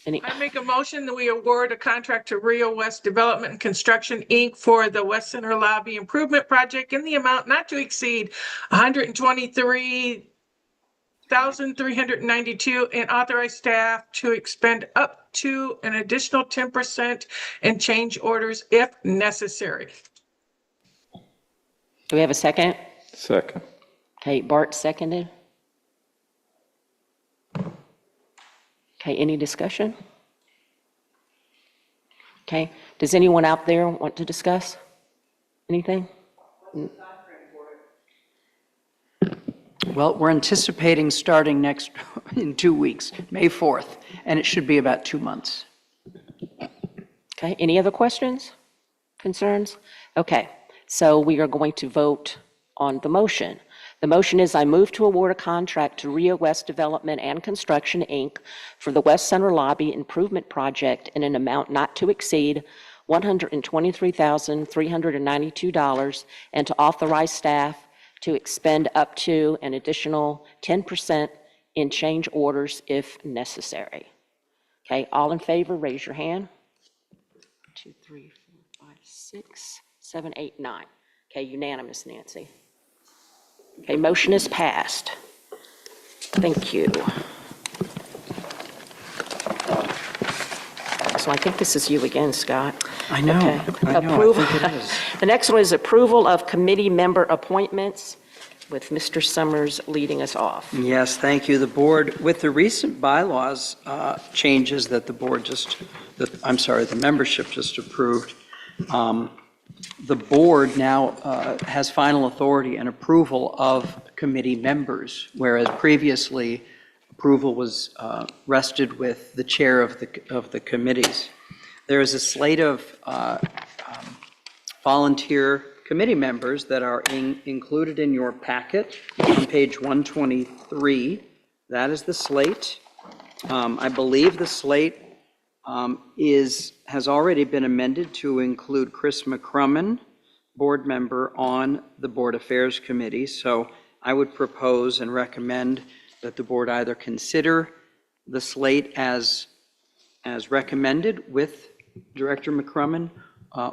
I make a motion that we award a contract to Rio West Development and Construction, Inc. for the West Center Lobby Improvement Project in the amount not to exceed $123,392, and authorize staff to expend up to an additional 10% in change orders if necessary. Do we have a second? Second. Okay, Bart seconded. Okay, any discussion? Okay, does anyone out there want to discuss anything? Well, we're anticipating starting in 2 weeks, May 4th, and it should be about 2 months. Okay, any other questions, concerns? Okay, so we are going to vote on the motion. The motion is I move to award a contract to Rio West Development and Construction, Inc. for the West Center Lobby Improvement Project in an amount not to exceed $123,392, and to authorize staff to expend up to an additional 10% in change orders if necessary. Okay, all in favor, raise your hand. 2, 3, 4, 5, 6, 7, 8, 9. Okay, unanimous, Nancy. Okay, motion is passed. Thank you. So I think this is you again, Scott. I know. Okay. I know. Approval. I think it is. The next one is approval of committee member appointments, with Mr. Summers leading us off. Yes, thank you. The board, with the recent bylaws changes that the membership just approved, the board now has final authority and approval of committee members, whereas previously approval was rested with the chair of the committees. There is a slate of volunteer committee members that are included in your packet on page 123. That is the slate. I believe the slate has already been amended to include Chris McCrumman, board member on the Board Affairs Committee. So I would propose and recommend that the board either consider the slate as recommended with Director McCrumman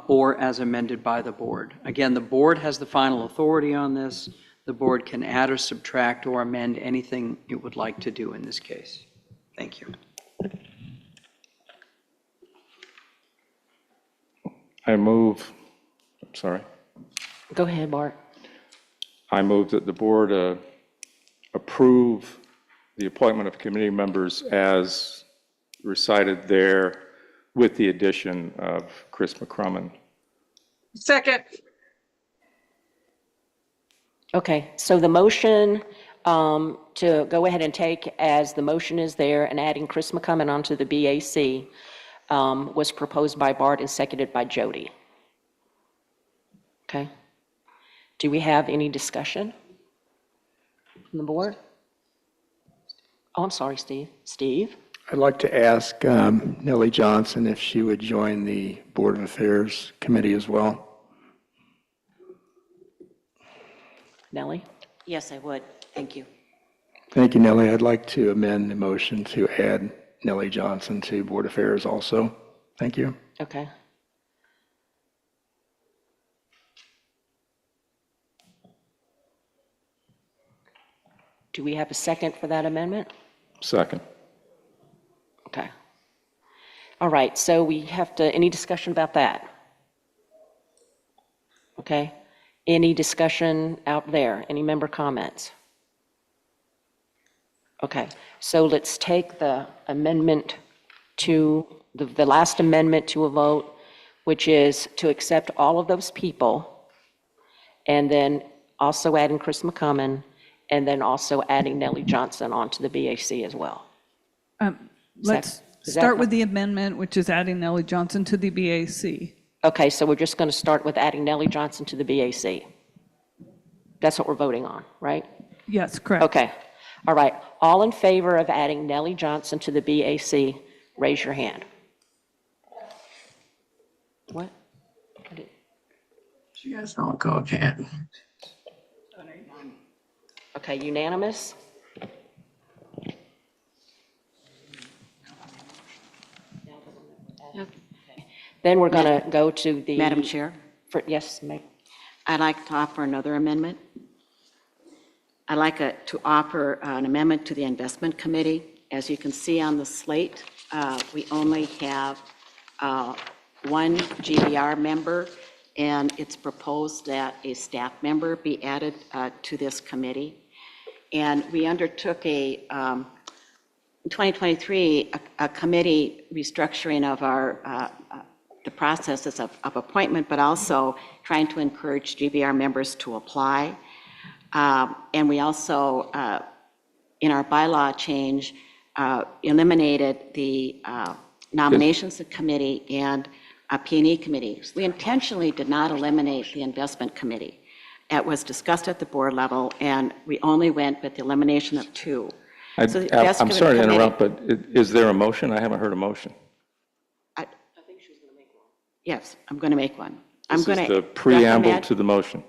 or as amended by the board. Again, the board has the final authority on this. The board can add or subtract or amend anything it would like to do in this case. Thank you. I move, I'm sorry. Go ahead, Bart. I move that the board approve the appointment of committee members as recited there with the addition of Chris McCrummen. Second. Okay, so the motion to go ahead and take as the motion is there and adding Chris McCummon onto the BAC was proposed by Bart and seconded by Jody. Okay. Do we have any discussion from the board? Oh, I'm sorry, Steve. Steve? I'd like to ask Nellie Johnson if she would join the Board of Affairs Committee as well. Nellie? Yes, I would. Thank you. Thank you, Nellie. I'd like to amend the motion to add Nellie Johnson to Board Affairs also. Thank you. Okay. Do we have a second for that amendment? Second. Okay. All right, so we have to, any discussion about that? Okay. Any discussion out there? Any member comments? Okay, so let's take the amendment to, the last amendment to a vote, which is to accept all of those people, and then also adding Chris McCummon, and then also adding Nellie Johnson onto the BAC as well. Let's start with the amendment, which is adding Nellie Johnson to the BAC. Okay, so we're just going to start with adding Nellie Johnson to the BAC. That's what we're voting on, right? Yes, correct. Okay, all right. All in favor of adding Nellie Johnson to the BAC, raise your hand. What? You guys don't go again. Okay, unanimous? Then we're going to go to the... Madam Chair? Yes, Meg. I'd like to offer another amendment. I'd like to offer an amendment to the Investment Committee. As you can see on the slate, we only have one GVR member, and it's proposed that a staff member be added to this committee. And we undertook in 2023, a committee restructuring of our the processes of appointment, but also trying to encourage GVR members to apply. And we also, in our bylaw change, eliminated the nominations committee and a P&E committee. So we intentionally did not eliminate the investment committee. It was discussed at the board level, and we only went with the elimination of two. I'm sorry to interrupt, but is there a motion? I haven't heard a motion. Yes, I'm going to make one. This is the preamble to the motion.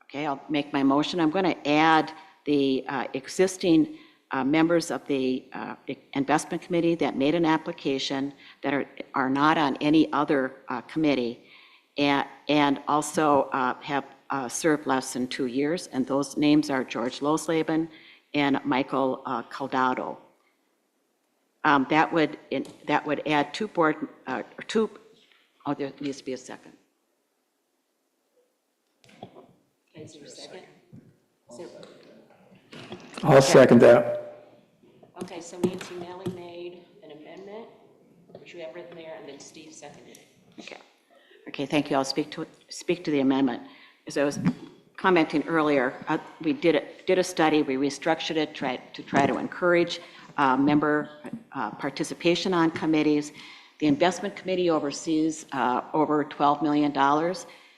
Okay, I'll make my motion. I'm going to add the existing members of the investment committee that made an application that are not on any other committee and also have served less than 2 years. And those names are George Losleben and Michael Caldado. That would add two board, oh, there needs to be a second. Is there a second? I'll second that. Okay, so Nancy Nellie made an amendment, which you have written there, and then Steve seconded it. Okay. Okay, thank you. I'll speak to the amendment. As I was commenting earlier, we did a study, we restructured it to try to encourage member participation on committees. The investment committee oversees over $12 million.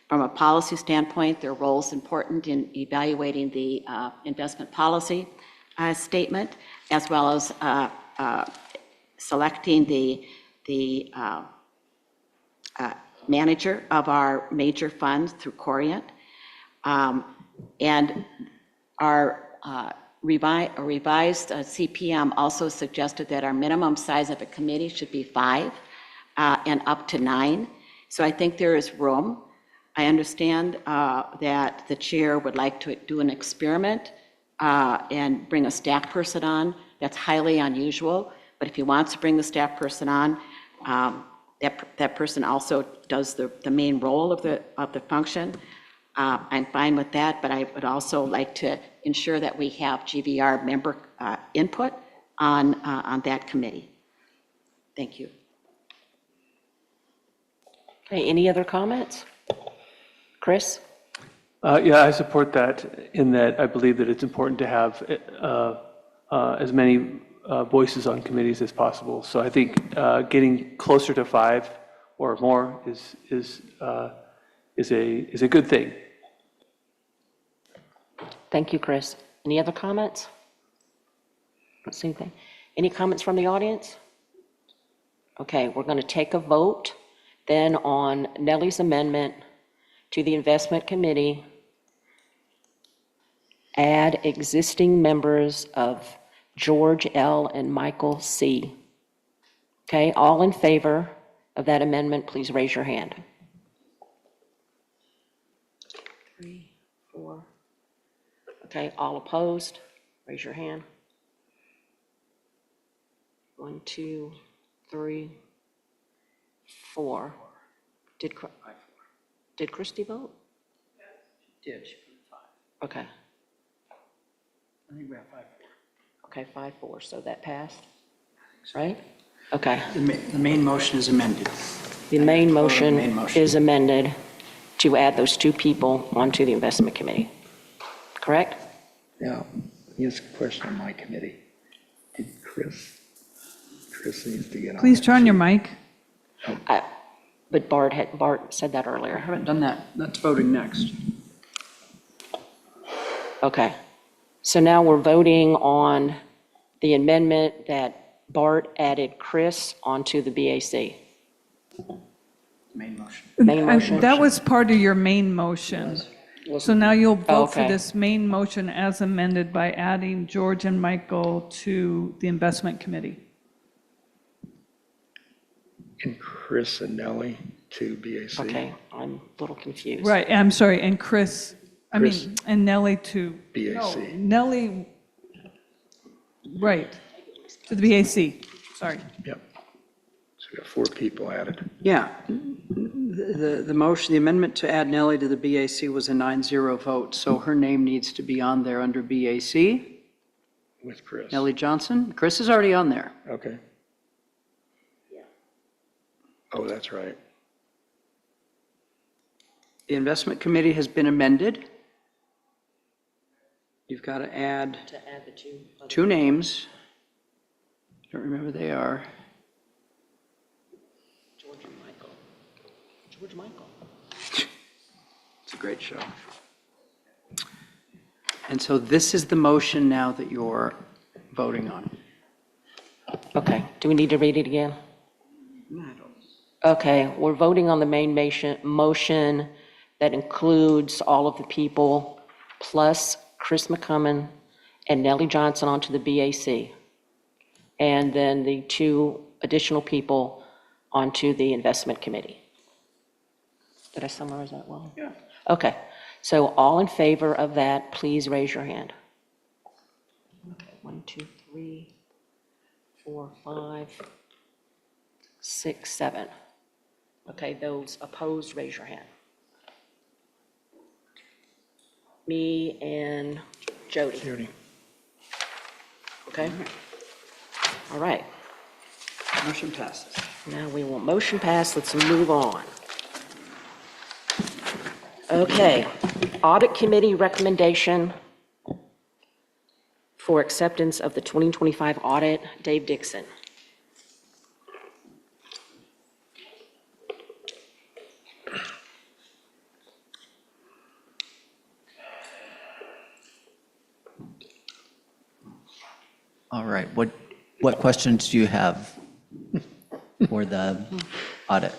From a policy standpoint, their role is important in evaluating the investment policy statement, as well as selecting the manager of our major funds through Corient. And our revised CPM also suggested that our minimum size of a committee should be 5 and up to 9. So I think there is room. I understand that the chair would like to do an experiment and bring a staff person on. That's highly unusual, but if he wants to bring the staff person on, that person also does the main role of the function. I'm fine with that, but I would also like to ensure that we have GVR member input on that committee. Thank you. Okay, any other comments? Chris? Yeah, I support that in that I believe that it's important to have as many voices on committees as possible. So I think getting closer to 5 or more is a good thing. Thank you, Chris. Any other comments? Don't see anything. Any comments from the audience? Okay, we're going to take a vote then on Nellie's amendment to the investment committee. Add existing members of George L. and Michael C. Okay, all in favor of that amendment, please raise your hand. 3, 4. Okay, all opposed, raise your hand. 1, 2, 3, 4. Did Christie vote? Did, she put 5. Okay, I think we have 5-4. okay, 5-4, so that passed, right? Okay. The main motion is amended. The main motion main motion. is amended to add those 2 people onto the investment committee, correct? Yeah, here's a question on my committee. Did Chris needs to get on. Please turn your mic. But Bart said that earlier. I haven't done that. That's voting next. Okay, so now we're voting on the amendment that Bart added Chris onto the BAC. Main motion. Main motion. That was part of your main motion. So now you'll vote for Okay. this main motion as amended by adding George and Michael to the investment committee. And Chris and Nellie to BAC. Okay, I'm a little confused. Right, I'm sorry, and Chris. and Nellie to. BAC. No, Nellie, right, to the BAC, sorry. Yep. So we got 4 people added. Yeah, the motion, the amendment to add Nellie to the BAC was a 9-0 vote, so her name needs to be on there under BAC. With Chris. Nellie Johnson. Chris is already on there. Okay. Oh, that's right. The investment committee has been amended. You've got to add To add the 2. 2 names. Don't remember they are. George and Michael. George Michael. It's a great show. And so this is the motion now that you're voting on. Okay, do we need to read it again? Okay, we're voting on the main motion that includes all of the people plus Chris McCummon and Nellie Johnson onto the BAC. And then the 2 additional people onto the investment committee. Did I summarize that well? Yeah. Okay, so all in favor of that, please raise your hand. Okay, 1, 2, 3, 4, 5, 6, 7. Okay, those opposed, raise your hand. Me and Jody. Okay? All right. Motion passes. Now we will motion pass. Let's move on. Okay, audit committee recommendation for acceptance of the 2025 audit, Dave Dixon. All right, what questions do you have for the audit?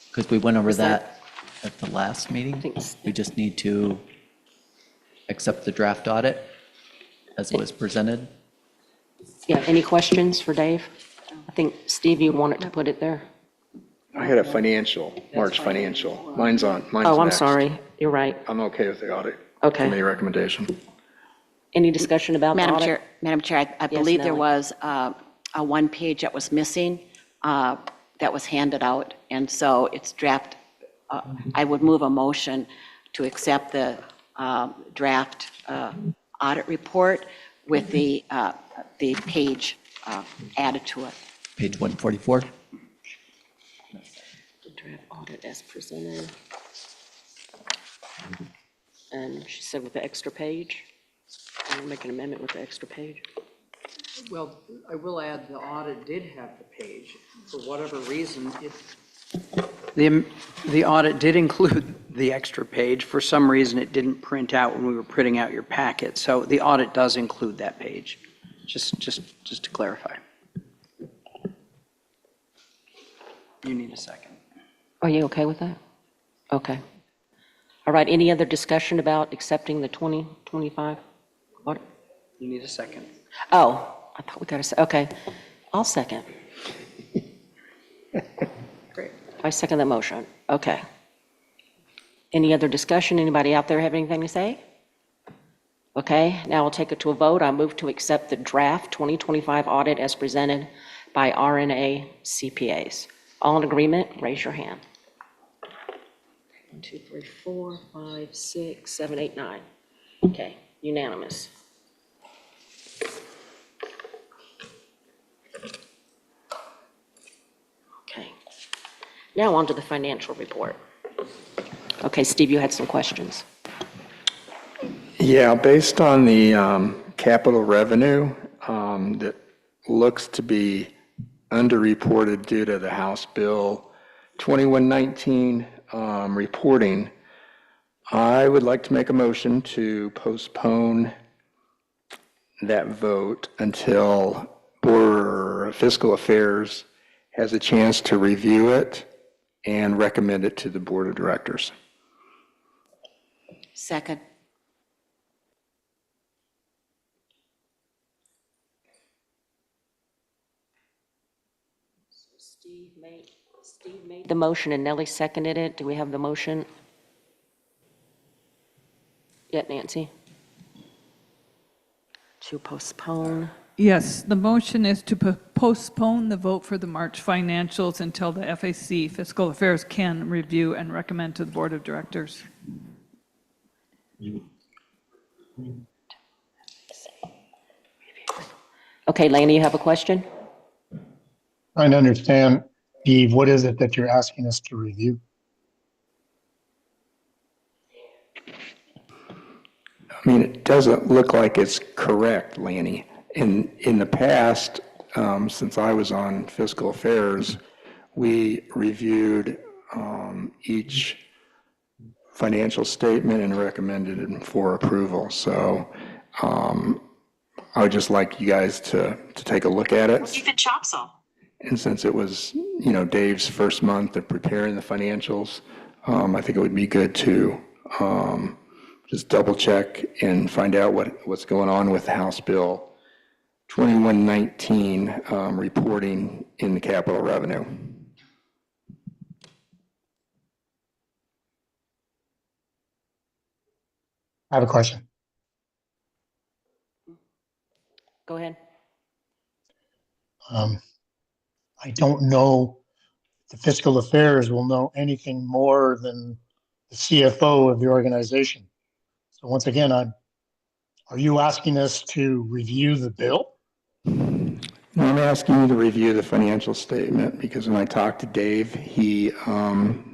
Because we went over that at the last meeting. We just need to accept the draft audit as it was presented. Yeah, any questions for Dave? I think, Steve, you wanted to put it there. I had a March financial. Mine's next. Oh, I'm sorry, you're right. I'm okay with the audit. Okay. Committee recommendation. Any discussion about the audit? Madam Chair, I believe there Nellie. was a one page that was missing that was handed out, and so it's draft. I would move a motion to accept the draft audit report with the page added to it. Page 144. The draft audit as presented. And she said with the extra page. I'm gonna make an amendment with the extra page. Well, I will add, the audit did have the page. For whatever reason, the audit did include the extra page. For some reason, it didn't print out when we were printing out your packet. So the audit does include that page, just to clarify. You need a second. Are you okay with that? Okay. All right, any other discussion about accepting the 2025 audit? You need a second. Oh, I thought we got to say, okay. I'll second. Great. I second the motion. Okay. Any other discussion? Anybody out there have anything to say? Okay, now we'll take it to a vote. I move to accept the draft 2025 audit as presented by RNA CPAs. All in agreement, raise your hand. 1, 2, 3, 4, 5, 6, 7, 8, 9. Okay, unanimous. Okay, now on to the financial report. Okay, Steve, you had some questions. Yeah, based on the capital revenue that looks to be underreported due to the House Bill 2119 reporting, I would like to make a motion to postpone that vote until Board of Fiscal Affairs has a chance to review it and recommend it to the Board of Directors. Second. Steve made the motion and Nellie seconded it. Do we have the motion yet, Nancy? To postpone. Yes, the motion is to postpone the vote for the March financials until the FAC, Fiscal Affairs, can review and recommend to the Board of Directors. Okay, Laney, you have a question? Trying to understand, Steve, what is it that you're asking us to review? I mean, it doesn't look like it's correct, Lanny. In the past, since I was on Fiscal Affairs, we reviewed each financial statement and recommended it for approval. So I would just like you guys to take a look at it. And since it was, Dave's first month of preparing the financials, I think it would be good to just double check and find out what's going on with the House Bill 2119 reporting in the capital revenue. I have a question. Go ahead. I don't know if the Fiscal Affairs will know anything more than the CFO of the organization. So once again, are you asking us to review the bill? No, I'm asking you to review the financial statement because when I talked to Dave, he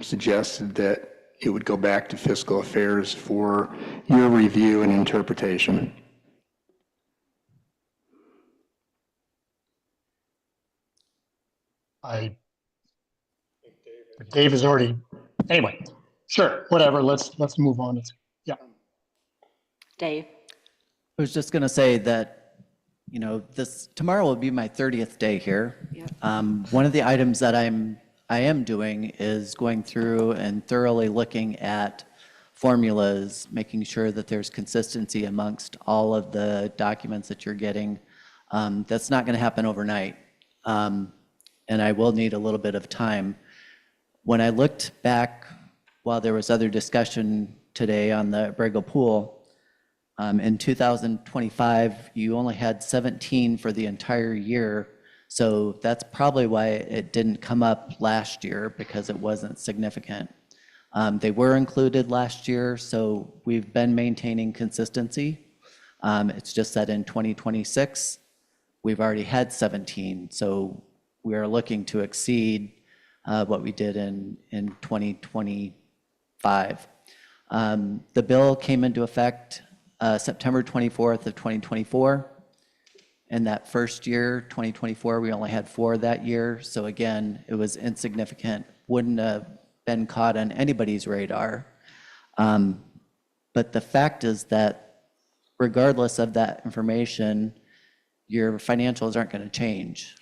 suggested that it would go back to Fiscal Affairs for your review and interpretation. Dave has already, anyway, sure, whatever, let's move on. Yeah. Dave? I was just going to say that, tomorrow will be my 30th day here. One of the items that I am doing is going through and thoroughly looking at formulas, making sure that there's consistency amongst all of the documents that you're getting. That's not going to happen overnight, and I will need a little bit of time. When I looked back while there was other discussion today on the Brago pool, in 2025, you only had 17 for the entire year. So that's probably why it didn't come up last year, because it wasn't significant. They were included last year, so we've been maintaining consistency. It's just that in 2026, we've already had 17, so we are looking to exceed what we did in 2025. The bill came into effect September 24th of 2024. And that first year, 2024, we only had 4 that year. So again, it was insignificant, wouldn't have been caught on anybody's radar. But the fact is that regardless of that information, your financials aren't going to change.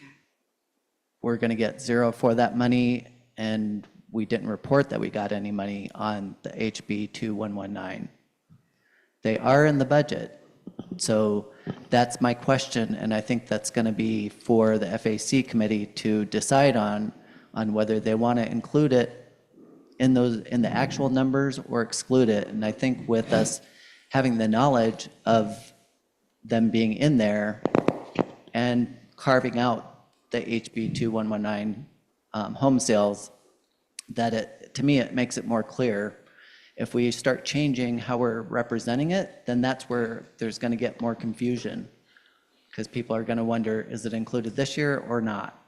We're going to get 0 for that money, and we didn't report that we got any money on the HB 2119. They are in the budget. So that's my question, and I think that's going to be for the FAC committee to decide on whether they want to include it in the actual numbers or exclude it. And I think with us having the knowledge of them being in there and carving out the HB 2119 home sales, that to me, it makes it more clear. If we start changing how we're representing it, then that's where there's going to get more confusion, because people are going to wonder, is it included this year or not?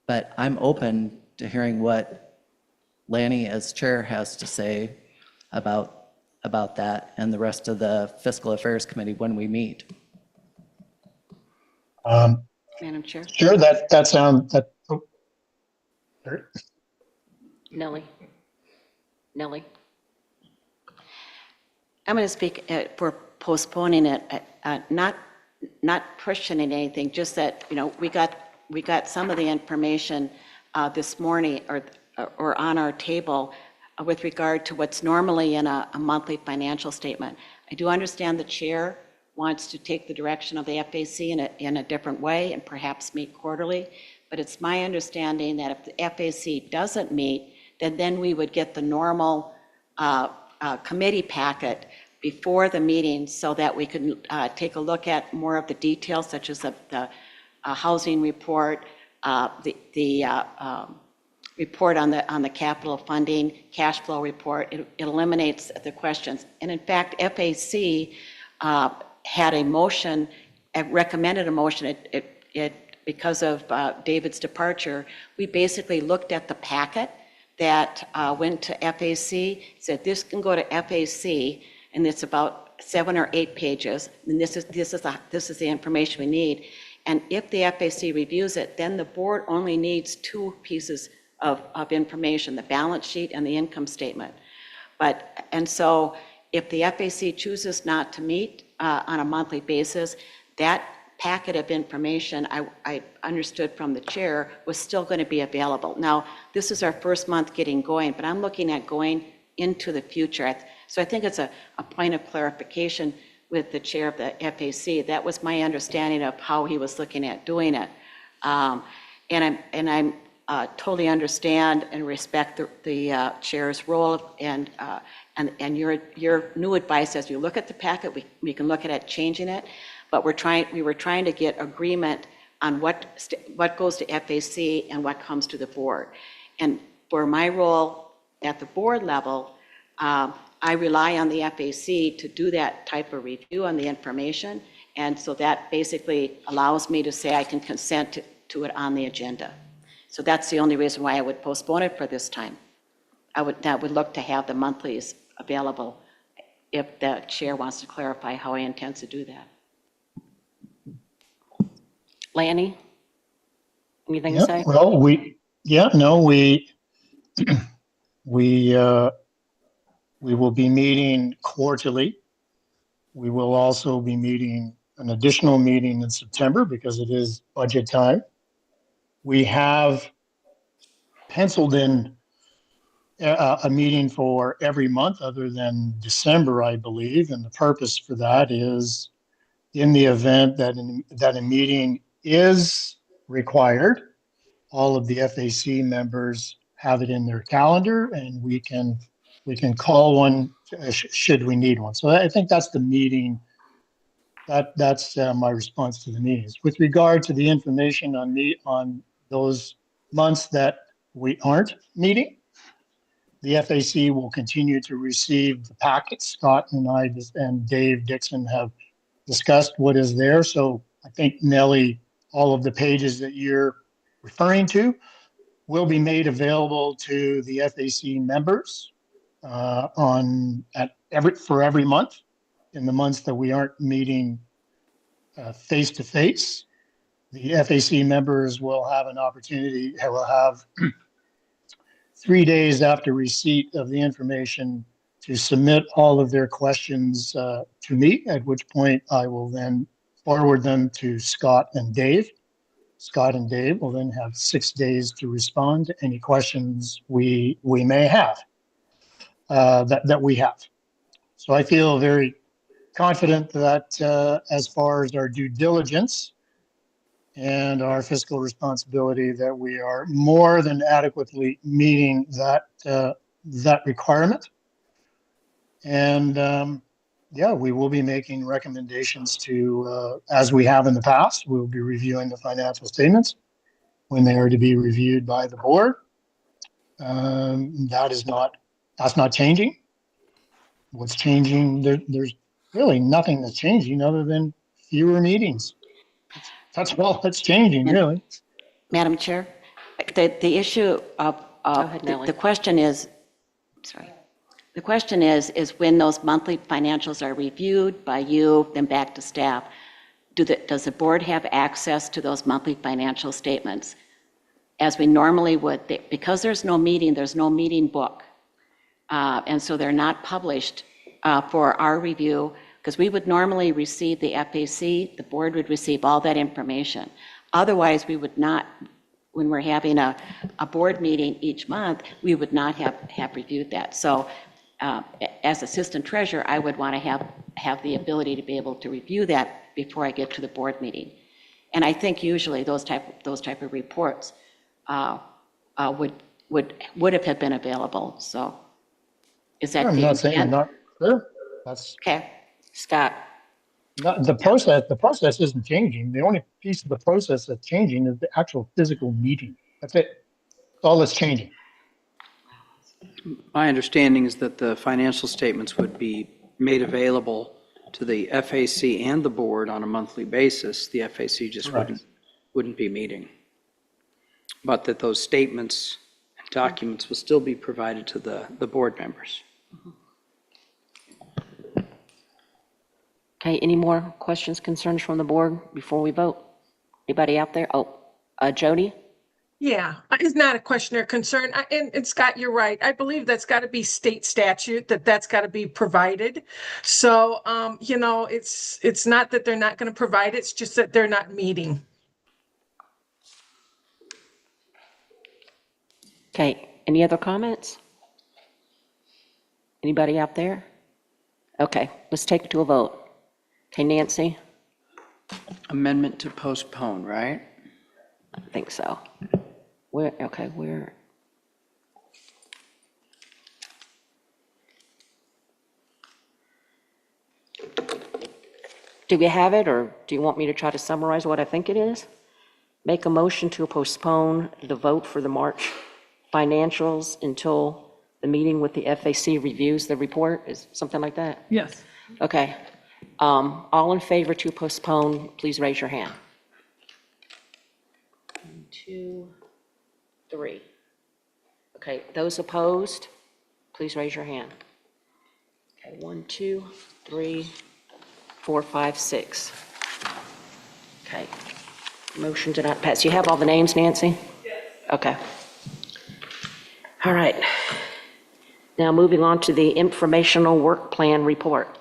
But I'm open to hearing what Lanny as chair has to say about that and the rest of the Fiscal Affairs Committee when we meet. Madam Chair? Sure, that sounds, oh, Nellie? I'm going to speak for postponing it, not questioning anything, just that, we got some of the information this morning or on our table with regard to what's normally in a monthly financial statement. I do understand the chair wants to take the direction of the FAC in a different way and perhaps meet quarterly, but it's my understanding that if the FAC doesn't meet, then we would get the normal committee packet before the meeting so that we could take a look at more of the details, such as the housing report, the report on the capital funding, cash flow report. It eliminates the questions. And in fact, FAC had a motion, recommended a motion. Because of David's departure, we basically looked at the packet that went to FAC, said this can go to FAC, and it's about 7 or 8 pages, and this is the information we need. And if the FAC reviews it, then the board only needs 2 pieces of information, the balance sheet and the income statement. And so if the FAC chooses not to meet on a monthly basis, that packet of information, I understood from the chair, was still going to be available. Now, this is our first month getting going, but I'm looking at going into the future. So I think it's a point of clarification with the chair of the FAC. That was my understanding of how he was looking at doing it. And I'm totally understand and respect the chair's role and your new advice as you look at the packet. We can look at it, changing it, but we were trying to get agreement on what goes to FAC and what comes to the board. And for my role at the board level, I rely on the FAC to do that type of review on the information, and so that basically allows me to say I can consent to it on the agenda. So that's the only reason why I would postpone it for this time. I would look to have the monthlies available if the chair wants to clarify how I intend to do that. Lanny, anything to say? Well, we will be meeting quarterly. We will also be meeting an additional meeting in September because it is budget time. We have penciled in a meeting for every month other than December, I believe. And the purpose for that is in the event that a meeting is required, all of the FAC members have it in their calendar and we can call one should we need one. So I think that's the meeting. That's my response to the meetings. With regard to the information on those months that we aren't meeting, The FAC will continue to receive the packets. Scott and I and Dave Dixon have discussed what is there. So I think, Nellie, all of the pages that you're referring to will be made available to the FAC members for every month in the months that we aren't meeting face to face. The FAC members will have an opportunity, will have 3 days after receipt of the information to submit all of their questions to me, at which point I will then forward them to Scott and Dave. Scott and Dave will then have 6 days to respond to any questions we may have, that we have. So I feel very confident that as far as our due diligence and our fiscal responsibility, that we are more than adequately meeting that requirement. And yeah, we will be making recommendations to, as we have in the past, we'll be reviewing the financial statements when they are to be reviewed by the board. That's not changing. What's changing, there's really nothing that's changing other than fewer meetings. That's all that's changing, really. Madam Chair, the issue of, ahead, Nellie. the question is, sorry. The question is when those monthly financials are reviewed by you, then back to staff, does the board have access to those monthly financial statements as we normally would? Because there's no meeting book. And so they're not published for our review, because we would normally receive the FAC, the board would receive all that information. Otherwise, we would not, when we're having a board meeting each month, we would not have reviewed that. So as assistant treasurer, I would want to have the ability to be able to review that before I get to the board meeting. And I think usually those type of reports would have been available. So is that I'm the not saying intent? not sure. That's Okay, Scott. the process isn't changing. The only piece of the process that's changing is the actual physical meeting. That's it. That's all that's changing. My understanding is that the financial statements would be made available to the FAC and the board on a monthly basis. The FAC just wouldn't be meeting. But that those statements and documents will still be provided to the board members. Okay, any more questions, concerns from the board before we vote? Anybody out there? Oh, Jody? Yeah, it's not a question or concern. And Scott, you're right. I believe that's got to be state statute, that's got to be provided. So, it's not that they're not going to provide it, it's just that they're not meeting. Okay, any other comments? Anybody out there? Okay, let's take it to a vote. Okay, Nancy? Amendment to postpone, right? I think so. Where? Do we have it, or do you want me to try to summarize what I think it is? Make a motion to postpone the vote for the March financials until the meeting with the FAC reviews the report, is something like that? Yes. Okay. All in favor to postpone, please raise your hand. 1, 2, 3. Okay, those opposed, please raise your hand. Okay, 1, 2, 3, 4, 5, 6. Okay, motion did not pass. You have all the names, Nancy? Yes. Okay. All right. Now moving on to the informational work plan report.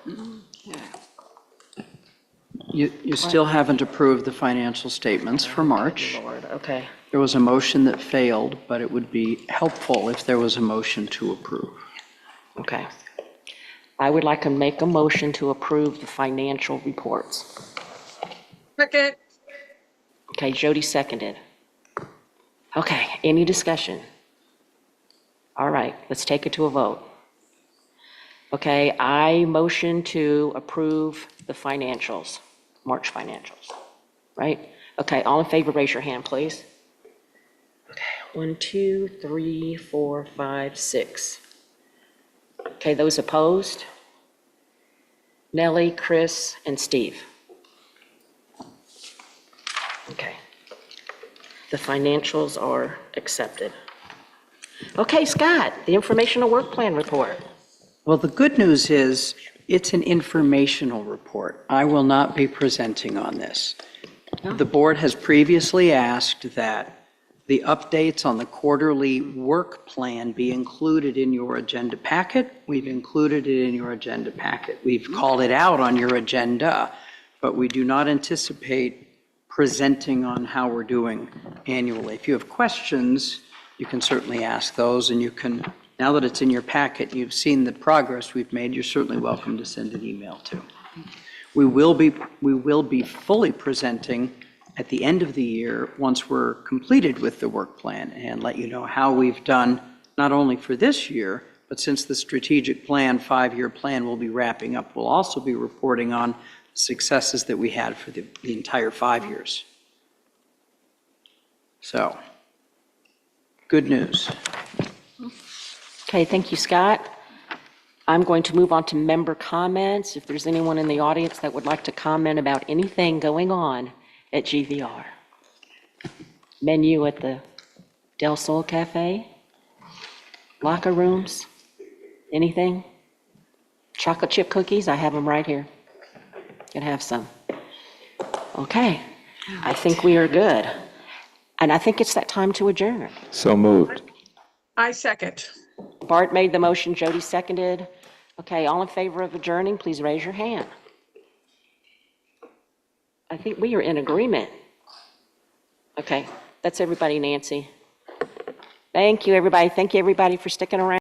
You still haven't approved the financial statements for March. Lord, okay. There was a motion that failed, but it would be helpful if there was a motion to approve. Okay. I would like to make a motion to approve the financial reports. Second. Okay, Jody seconded. Okay, any discussion? All right, let's take it to a vote. Okay, I motion to approve the financials, March financials, right? Okay, all in favor, raise your hand, please. Okay, 1, 2, 3, 4, 5, 6. Okay, those opposed? Nellie, Chris, and Steve. Okay. The financials are accepted. Okay, Scott, the informational work plan report. Well, the good news is it's an informational report. I will not be presenting on this. The board has previously asked that the updates on the quarterly work plan be included in your agenda packet. We've included it in your agenda packet. We've called it out on your agenda, but we do not anticipate presenting on how we're doing annually. If you have questions, you can certainly ask those, and you can, now that it's in your packet, you've seen the progress we've made, you're certainly welcome to send an email too. We will be fully presenting at the end of the year, once we're completed with the work plan, and let you know how we've done, not only for this year, but since the strategic plan, 5-year plan will be wrapping up, we'll also be reporting on successes that we had for the entire 5 years. So, good news. Okay, thank you, Scott. I'm going to move on to member comments. If there's anyone in the audience that would like to comment about anything going on at GVR. Menu at the Del Sol Cafe? Locker rooms? Anything? Chocolate chip cookies? I have them right here. Can have some. Okay, I think we are good. And I think it's that time to adjourn. So moved. I second. Bart made the motion, Jody seconded. Okay, all in favor of adjourning, please raise your hand. I think we are in agreement. Okay, that's everybody, Nancy. Thank you, everybody. Thank you, everybody, for sticking around.